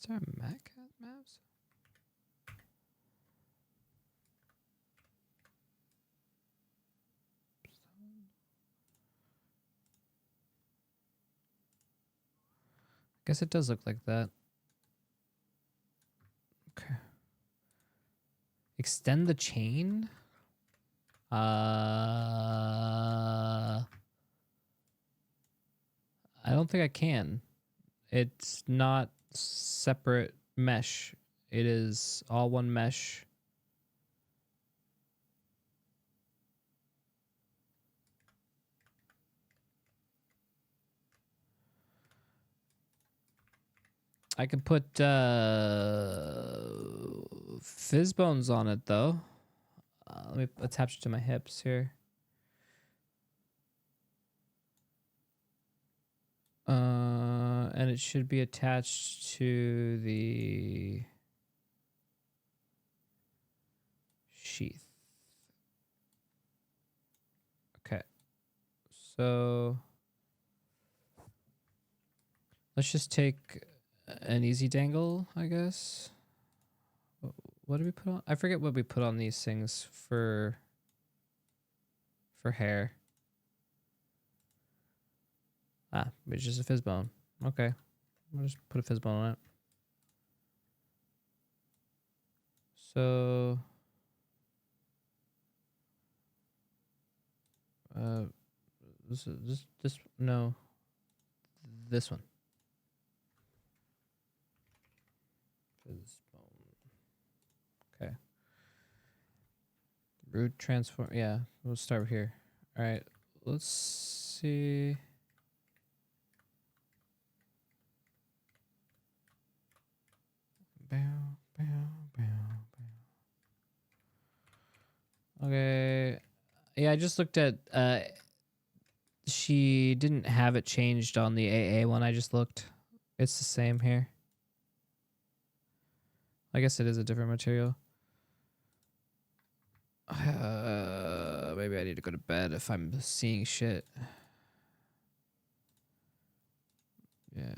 Is there a Mac maps? Guess it does look like that. Okay. Extend the chain? I don't think I can. It's not separate mesh. It is all one mesh. I can put fizz bones on it though. Let me attach it to my hips here. And it should be attached to the sheath. Okay. So let's just take an easy dangle, I guess. What did we put on? I forget what we put on these things for hair. Ah, it's just a fizz bone. Okay. I'll just put a fizz bone on it. So this no. This one. Fizz bone. Okay. Root transform. Yeah, we'll start here. All right. Let's see. Okay. Yeah, I just looked at she didn't have it changed on the AA one. I just looked. It's the same here. I guess it is a different material. Maybe I need to go to bed if I'm seeing shit. Yeah.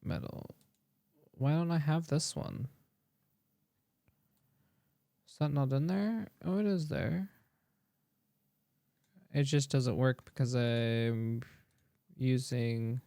Metal. Why don't I have this one? Is that not in there? Oh, it is there. It just doesn't work because I'm using...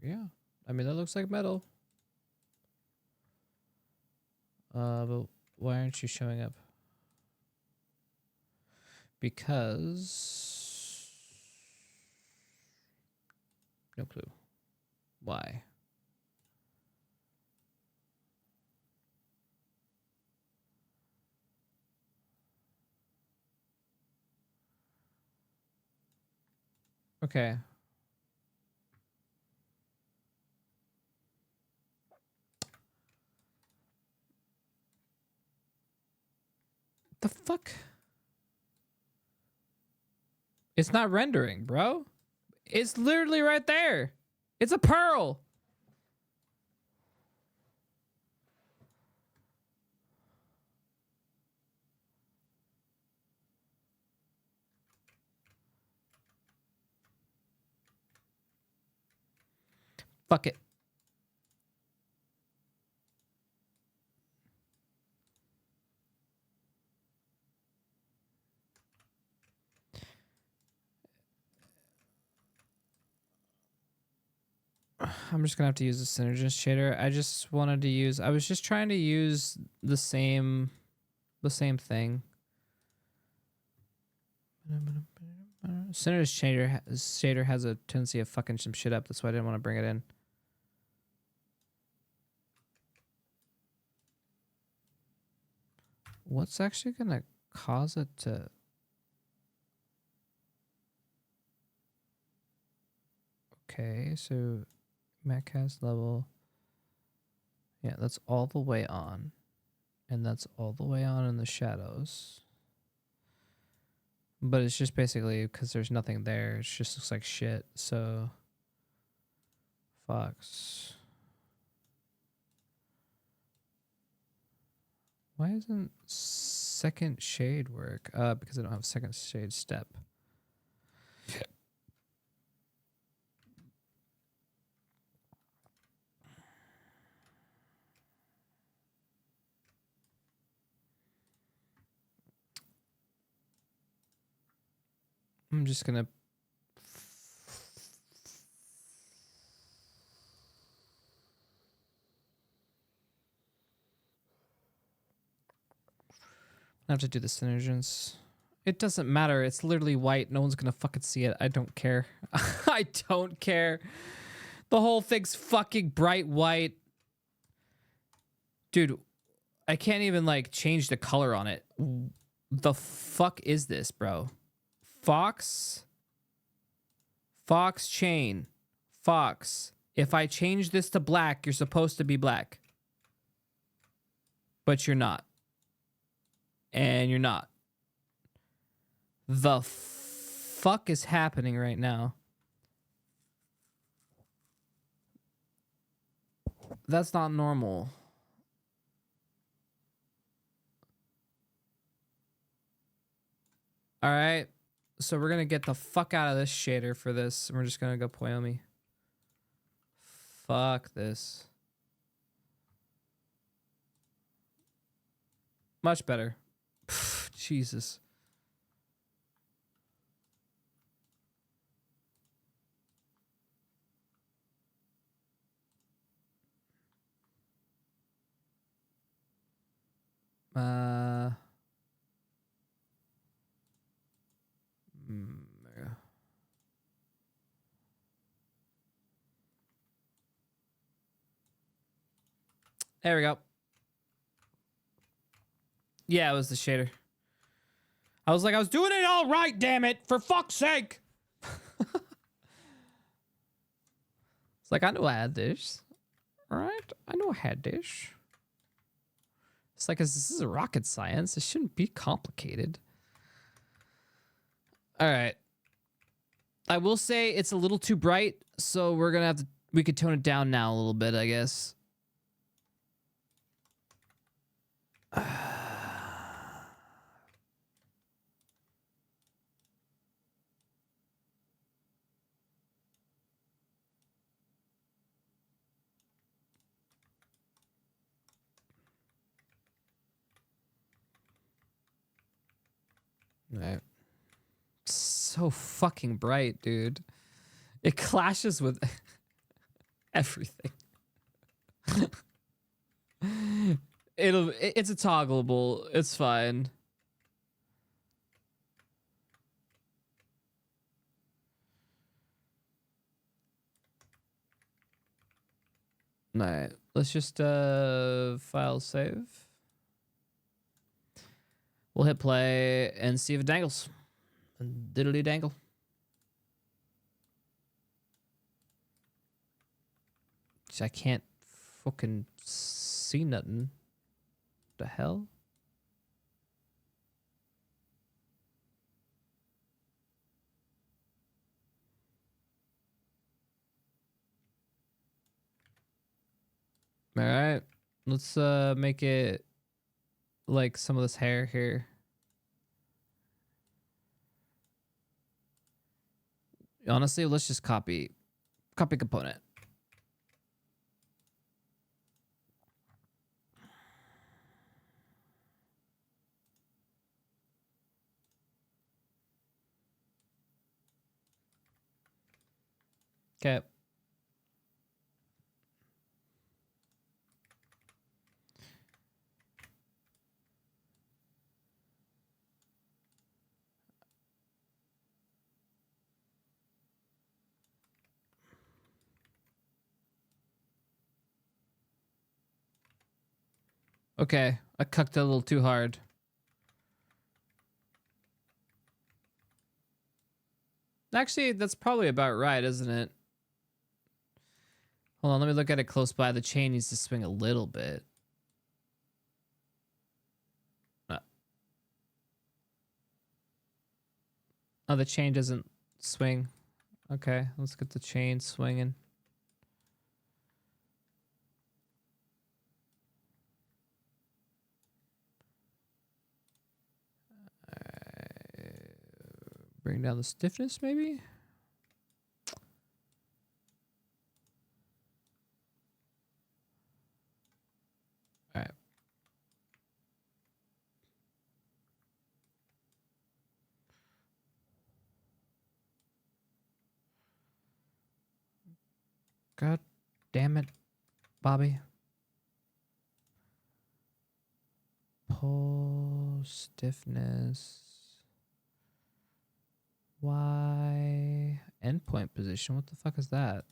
Yeah. I mean, that looks like metal. But why aren't you showing up? Because... No clue. Why? Okay. The fuck? It's not rendering, bro. It's literally right there. It's a pearl. Fuck it. I'm just gonna have to use the Synergist shader. I just wanted to use. I was just trying to use the same thing. Synergist shader has a tendency of fucking some shit up. That's why I didn't want to bring it in. What's actually gonna cause it to? Okay, so Metcast level. Yeah, that's all the way on. And that's all the way on in the shadows. But it's just basically because there's nothing there. It just looks like shit. So, Fox. Why isn't second shade work? Because I don't have second shade step. I'm just gonna I have to do the synergence. It doesn't matter. It's literally white. No one's gonna fucking see it. I don't care. I don't care. The whole thing's fucking bright white. Dude, I can't even like change the color on it. The fuck is this, bro? Fox chain. Fox. If I change this to black, you're supposed to be black. But you're not. And you're not. The fuck is happening right now? That's not normal. All right. So we're going to get the fuck out of this shader for this. And we're just going to go Poyomi. Fuck this. Much better. Pff, Jesus. There we go. Yeah, it was the shader. I was like, I was doing it all right, damn it. For fuck's sake. It's like, I know I had this. All right? I know I had this. It's like, this is a rocket science. It shouldn't be complicated. All right. I will say it's a little too bright, so we're going to have to, we could tone it down now a little bit, I guess. Right. So fucking bright, dude. It clashes with Everything. It's a toggleable. It's fine. Alright, let's just file save. We'll hit play and see if it dangles. Diddly dangle. I can't fucking see nothing. The hell? All right, let's make it like some of this hair here. Honestly, let's just copy component. Okay. Okay, I cucked it a little too hard. Actually, that's probably about right, isn't it? Hold on, let me look at it close by. The chain needs to swing a little bit. Oh, the chain doesn't swing. Okay, let's get the chain swinging. Bring down the stiffness, maybe? All right. God damn it, Bobby. Pull stiffness. Why endpoint position? What the fuck is that?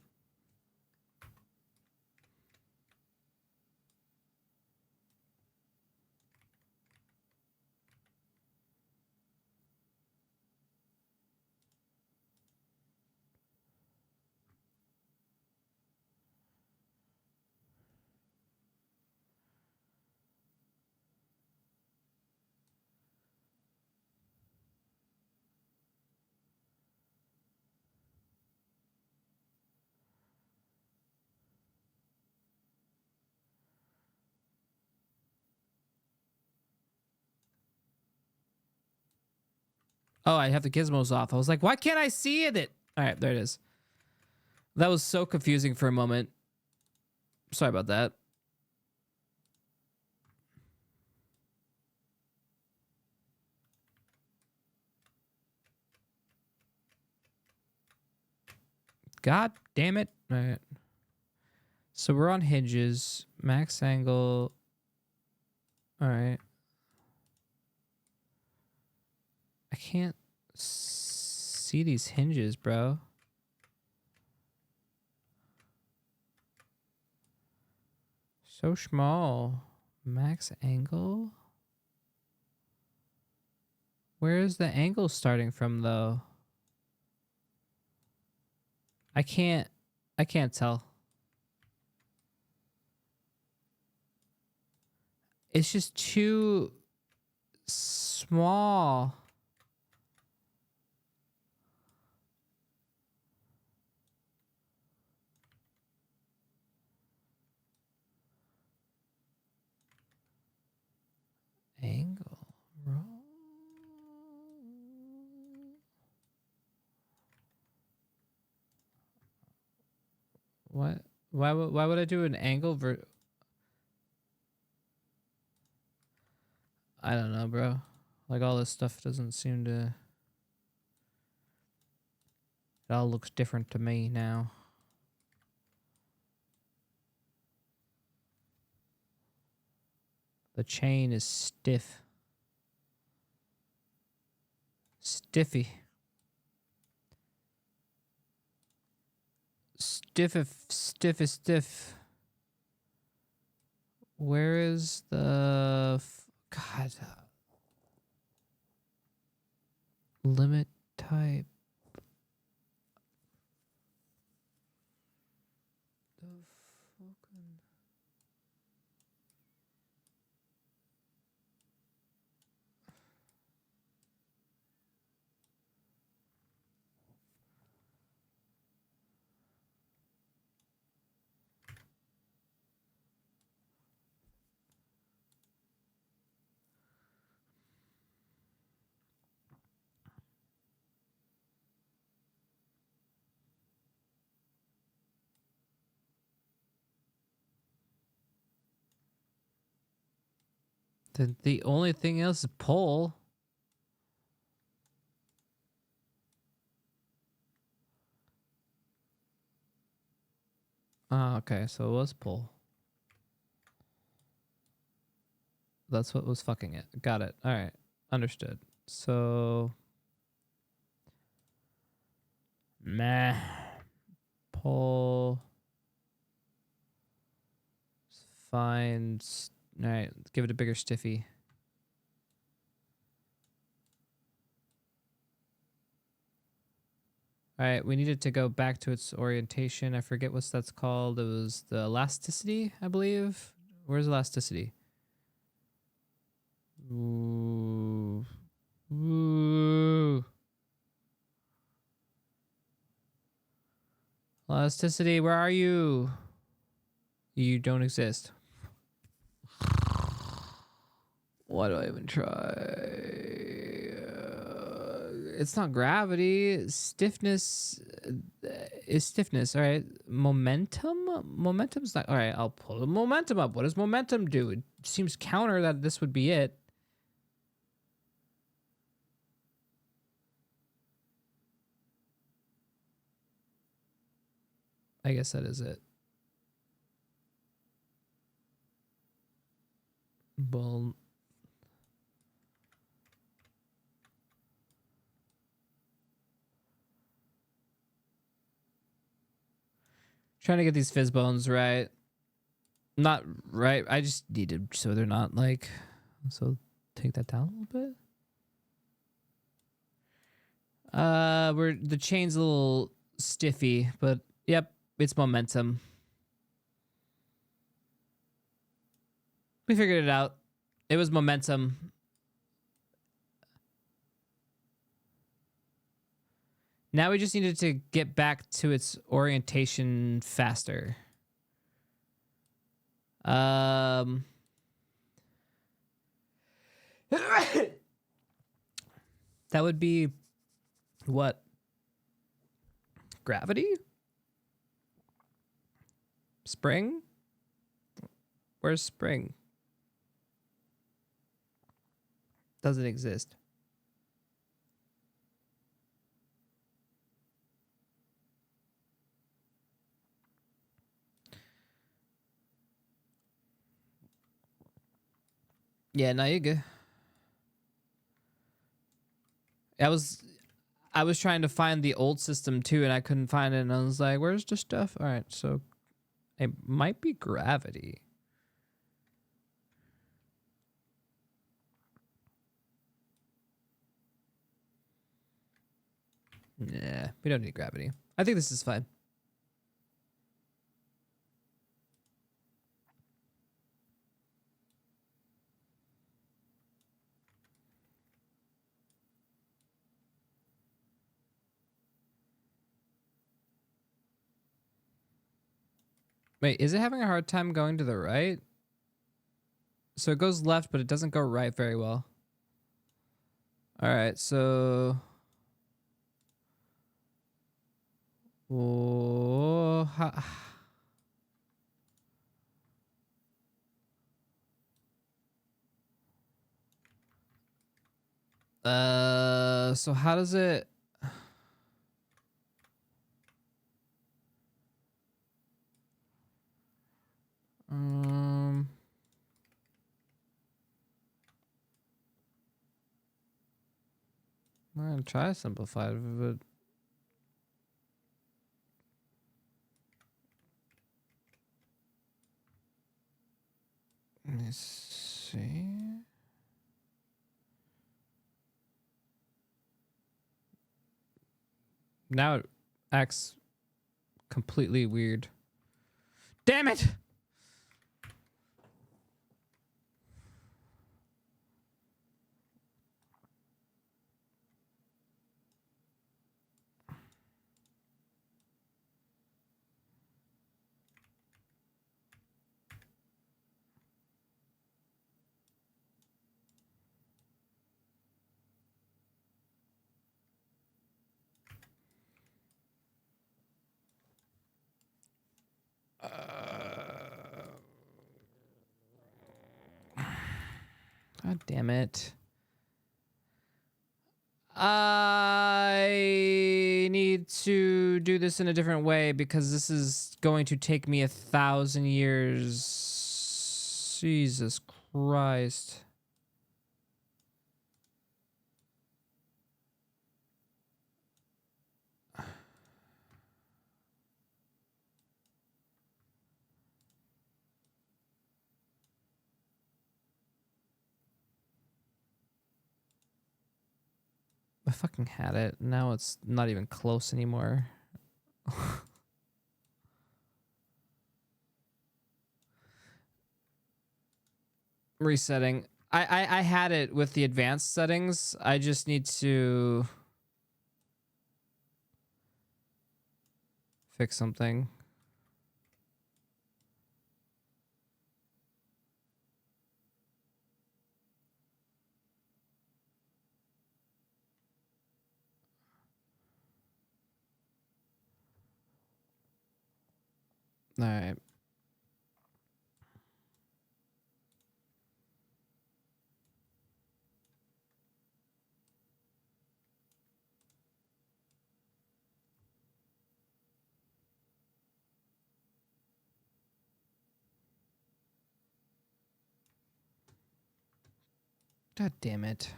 Oh, I have the gizmos off. I was like, why can't I see it? All right, there it is. That was so confusing for a moment. Sorry about that. God damn it. All right. So we're on hinges. Max angle. All right. I can't see these hinges, bro. So small. Max angle? Where is the angle starting from, though? I can't tell. It's just too small. Angle. Roll. What? Why would I do an angle I don't know, bro. Like, all this stuff doesn't seem to... It all looks different to me now. The chain is stiff. Stiffy. Stiff. Where is the God limit type? The fucking the only thing else is pull. Oh, okay, so it was pull. That's what was fucking it. Got it. All right. Understood. So meh. Pull. Find. All right. Let's give it a bigger stiffy. All right. We needed to go back to its orientation. I forget what that's called. It was the elasticity, I believe. Where's elasticity? Ooh. Ooh. Elasticity, where are you? You don't exist. Why do I even try? It's not gravity. Stiffness is stiffness. All right. Momentum? Momentum's not. All right. I'll pull the momentum up. What does momentum do? It seems counter that this would be it. I guess that is it. Well, trying to get these fizz bones right. Not right. I just need to, so they're not like, so take that down a little bit. The chain's a little stiffy, but yep, it's momentum. We figured it out. It was momentum. Now we just needed to get back to its orientation faster. That would be what? Gravity? Spring? Where's spring? Doesn't exist. Yeah, now you're good. I was trying to find the old system too, and I couldn't find it, and I was like, where's the stuff? All right, so it might be gravity. Nah, we don't need gravity. I think this is fine. Wait, is it having a hard time going to the right? So it goes left, but it doesn't go right very well. All right, so... Oh, so how does it... I'm gonna try simplified, but let me see. Now it acts completely weird. Damn it! God damn it. I need to do this in a different way because this is going to take me 1,000 years. Jesus Christ. I fucking had it. Now it's not even close anymore. Resetting. I had it with the advanced settings. I just need to fix something. All right. God damn it.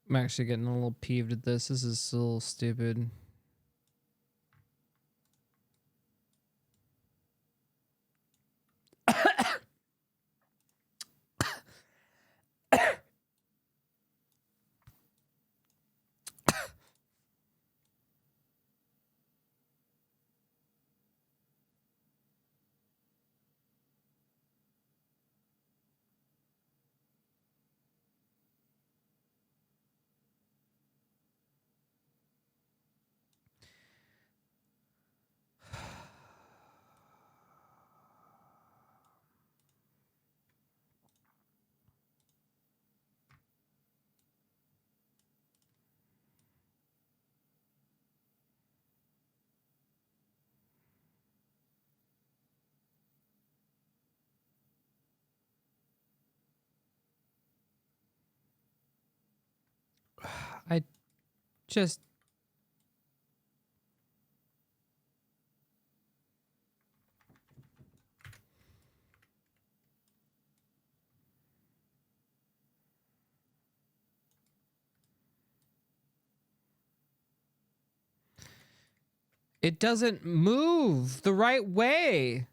I'm actually getting a little peeved at this. This is a little stupid. I just... It doesn't move the right way.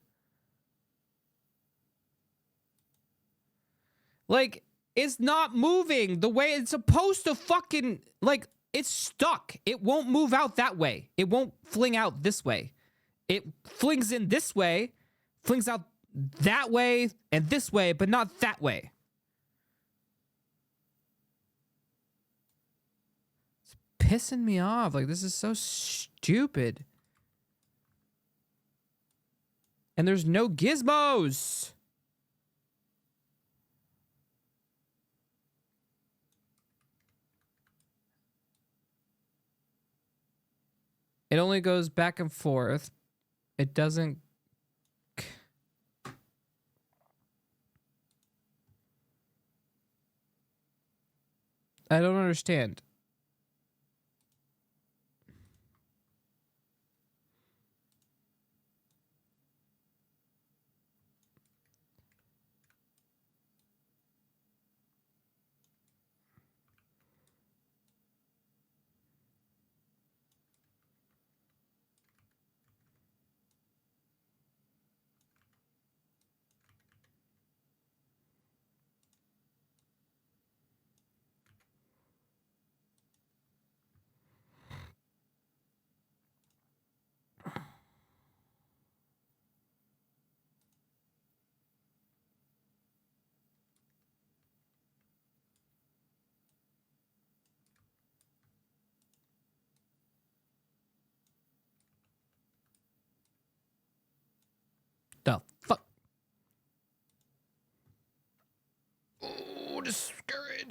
Like, it's not moving the way it's supposed to fucking... Like, it's stuck. It won't move out that way. It won't fling out this way. It flings in this way, flings out that way and this way, but not that way. It's pissing me off. Like, this is so stupid. And there's no gizmos. It only goes back and forth. It doesn't... I don't understand.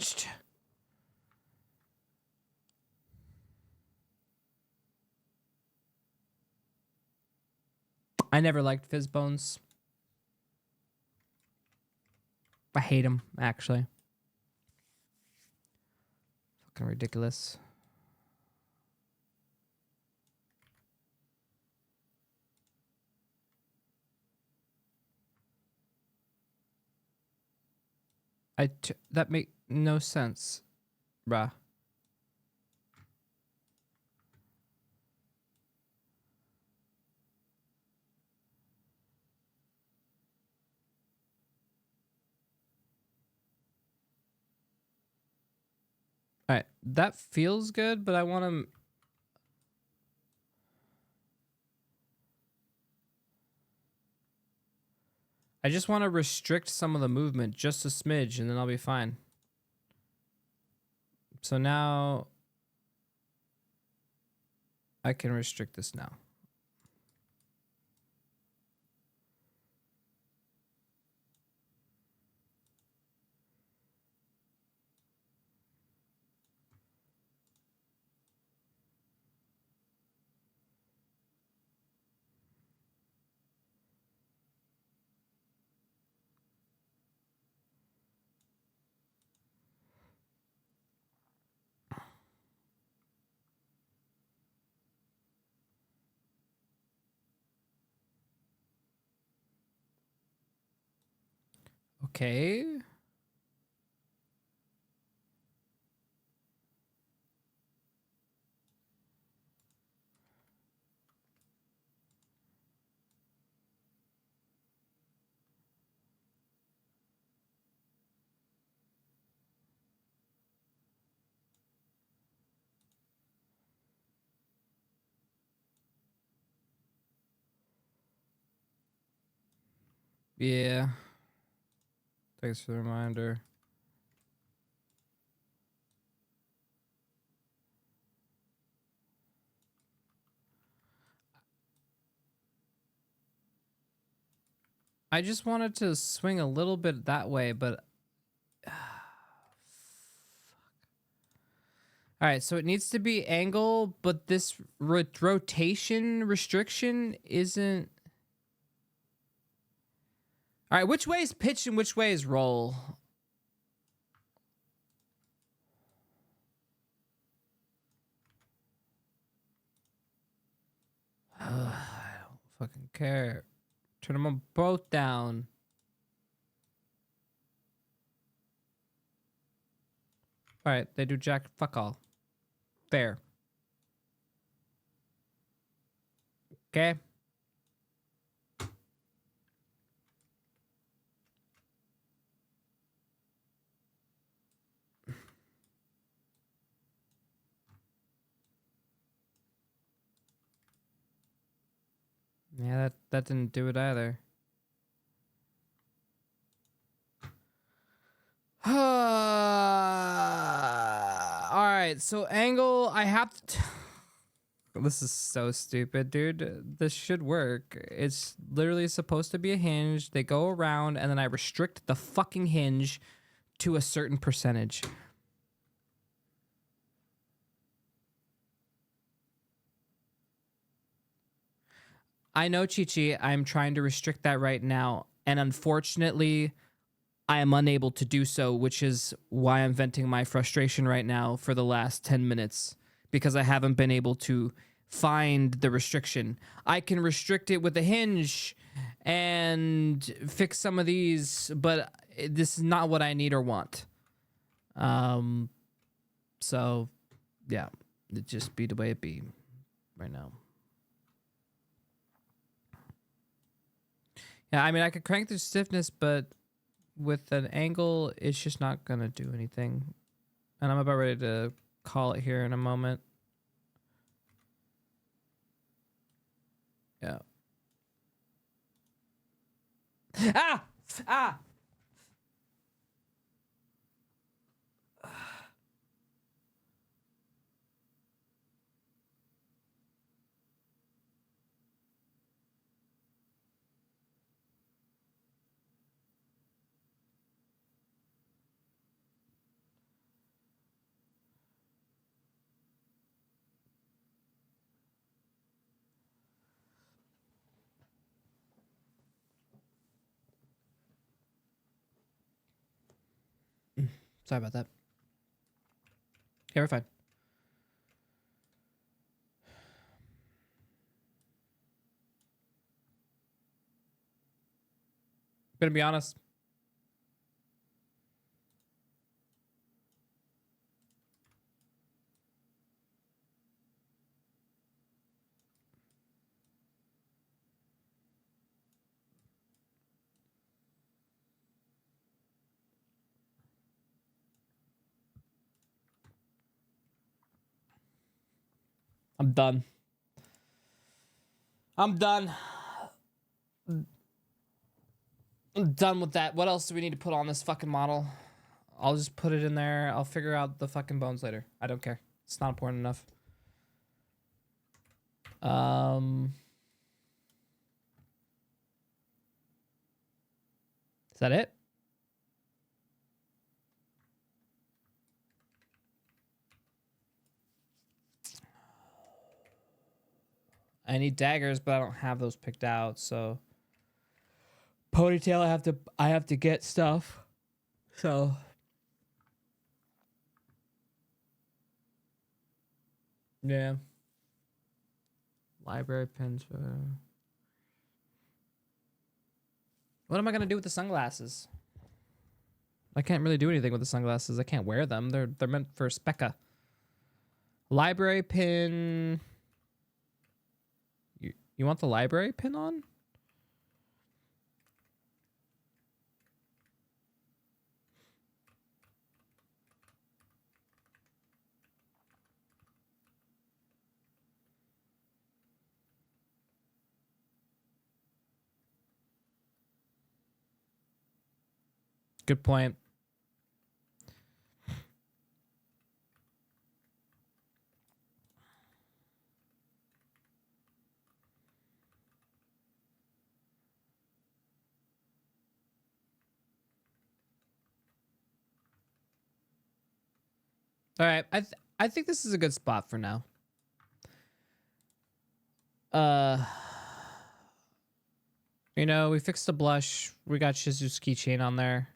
changed. I never liked Fizzbones. I hate him, actually. Fucking ridiculous. That make no sense, bruh. All right, that feels good, but I want to. I just want to restrict some of the movement just a smidge, and then I'll be fine. So now I can restrict this now. Okay. Yeah. Thanks for the reminder. I just wanted to swing a little bit that way, but fuck. All right, so it needs to be angle, but this rotation restriction isn't. All right, which way is pitch and which way is roll? I don't fucking care. Turn them both down. All right, they do jack fuck all. Fair. Okay. Yeah, that didn't do it either. All right, so angle, I have to. This is so stupid, dude. This should work. It's literally supposed to be a hinge. They go around, and then I restrict the fucking hinge to a certain percentage. I know, Chi-Chi, I'm trying to restrict that right now, and unfortunately, I am unable to do so, which is why I'm venting my frustration right now for the last 10 minutes, because I haven't been able to find the restriction. I can restrict it with a hinge and fix some of these, but this is not what I need or want. So, yeah, it just be the way it be right now. Yeah, I mean, I could crank the stiffness, but with an angle, it's just not going to do anything. And I'm about ready to call it here in a moment. Yeah. Ah! Ah! Sorry about that. Yeah, we're fine. Gonna be honest. I'm done. I'm done. I'm done with that. What else do we need to put on this fucking model? I'll just put it in there. I'll figure out the fucking bones later. I don't care. It's not important enough. Is that it? I need daggers, but I don't have those picked out, so ponytail I have to get stuff. So yeah. Library pins for what am I gonna do with the sunglasses? I can't really do anything with the sunglasses. I can't wear them. They're meant for Specca. Library pin. You want the library pin on? Good point. All right, I think this is a good spot for now. You know, we fixed the blush. We got Shizu's keychain on there.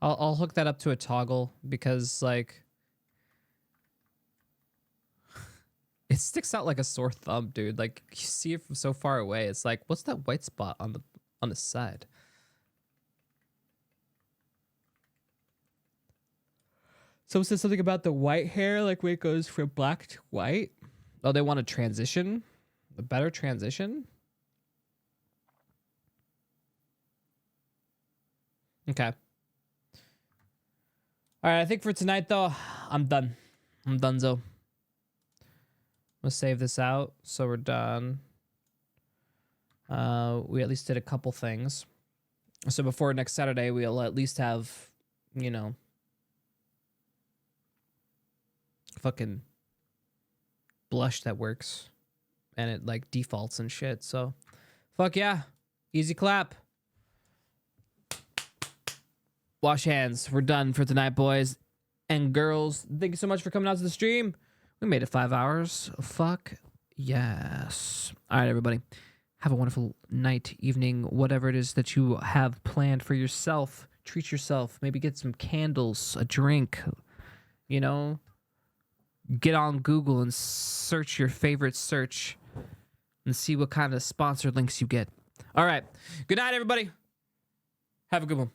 I'll hook that up to a toggle because like it sticks out like a sore thumb, dude. Like you see it from so far away. It's like, what's that white spot on the side? Someone said something about the white hair, like when it goes from black to white. Oh, they want a transition? A better transition? Okay. All right, I think for tonight, though, I'm done. I'm donezo. Let's save this out so we're done. We at least did a couple things. So before next Saturday, we'll at least have, you know, fucking blush that works and it like defaults and shit. So fuck yeah, easy clap, wash hands. We're done for tonight, boys and girls. Thank you so much for coming out to the stream. We made it 5 hours. Fuck yes. All right, everybody, have a wonderful night, evening, whatever it is that you have planned for yourself. Treat yourself, maybe get some candles, a drink, you know. Get on Google and search your favorite search and see what kind of sponsored links you get. All right. Good night, everybody. Have a good one.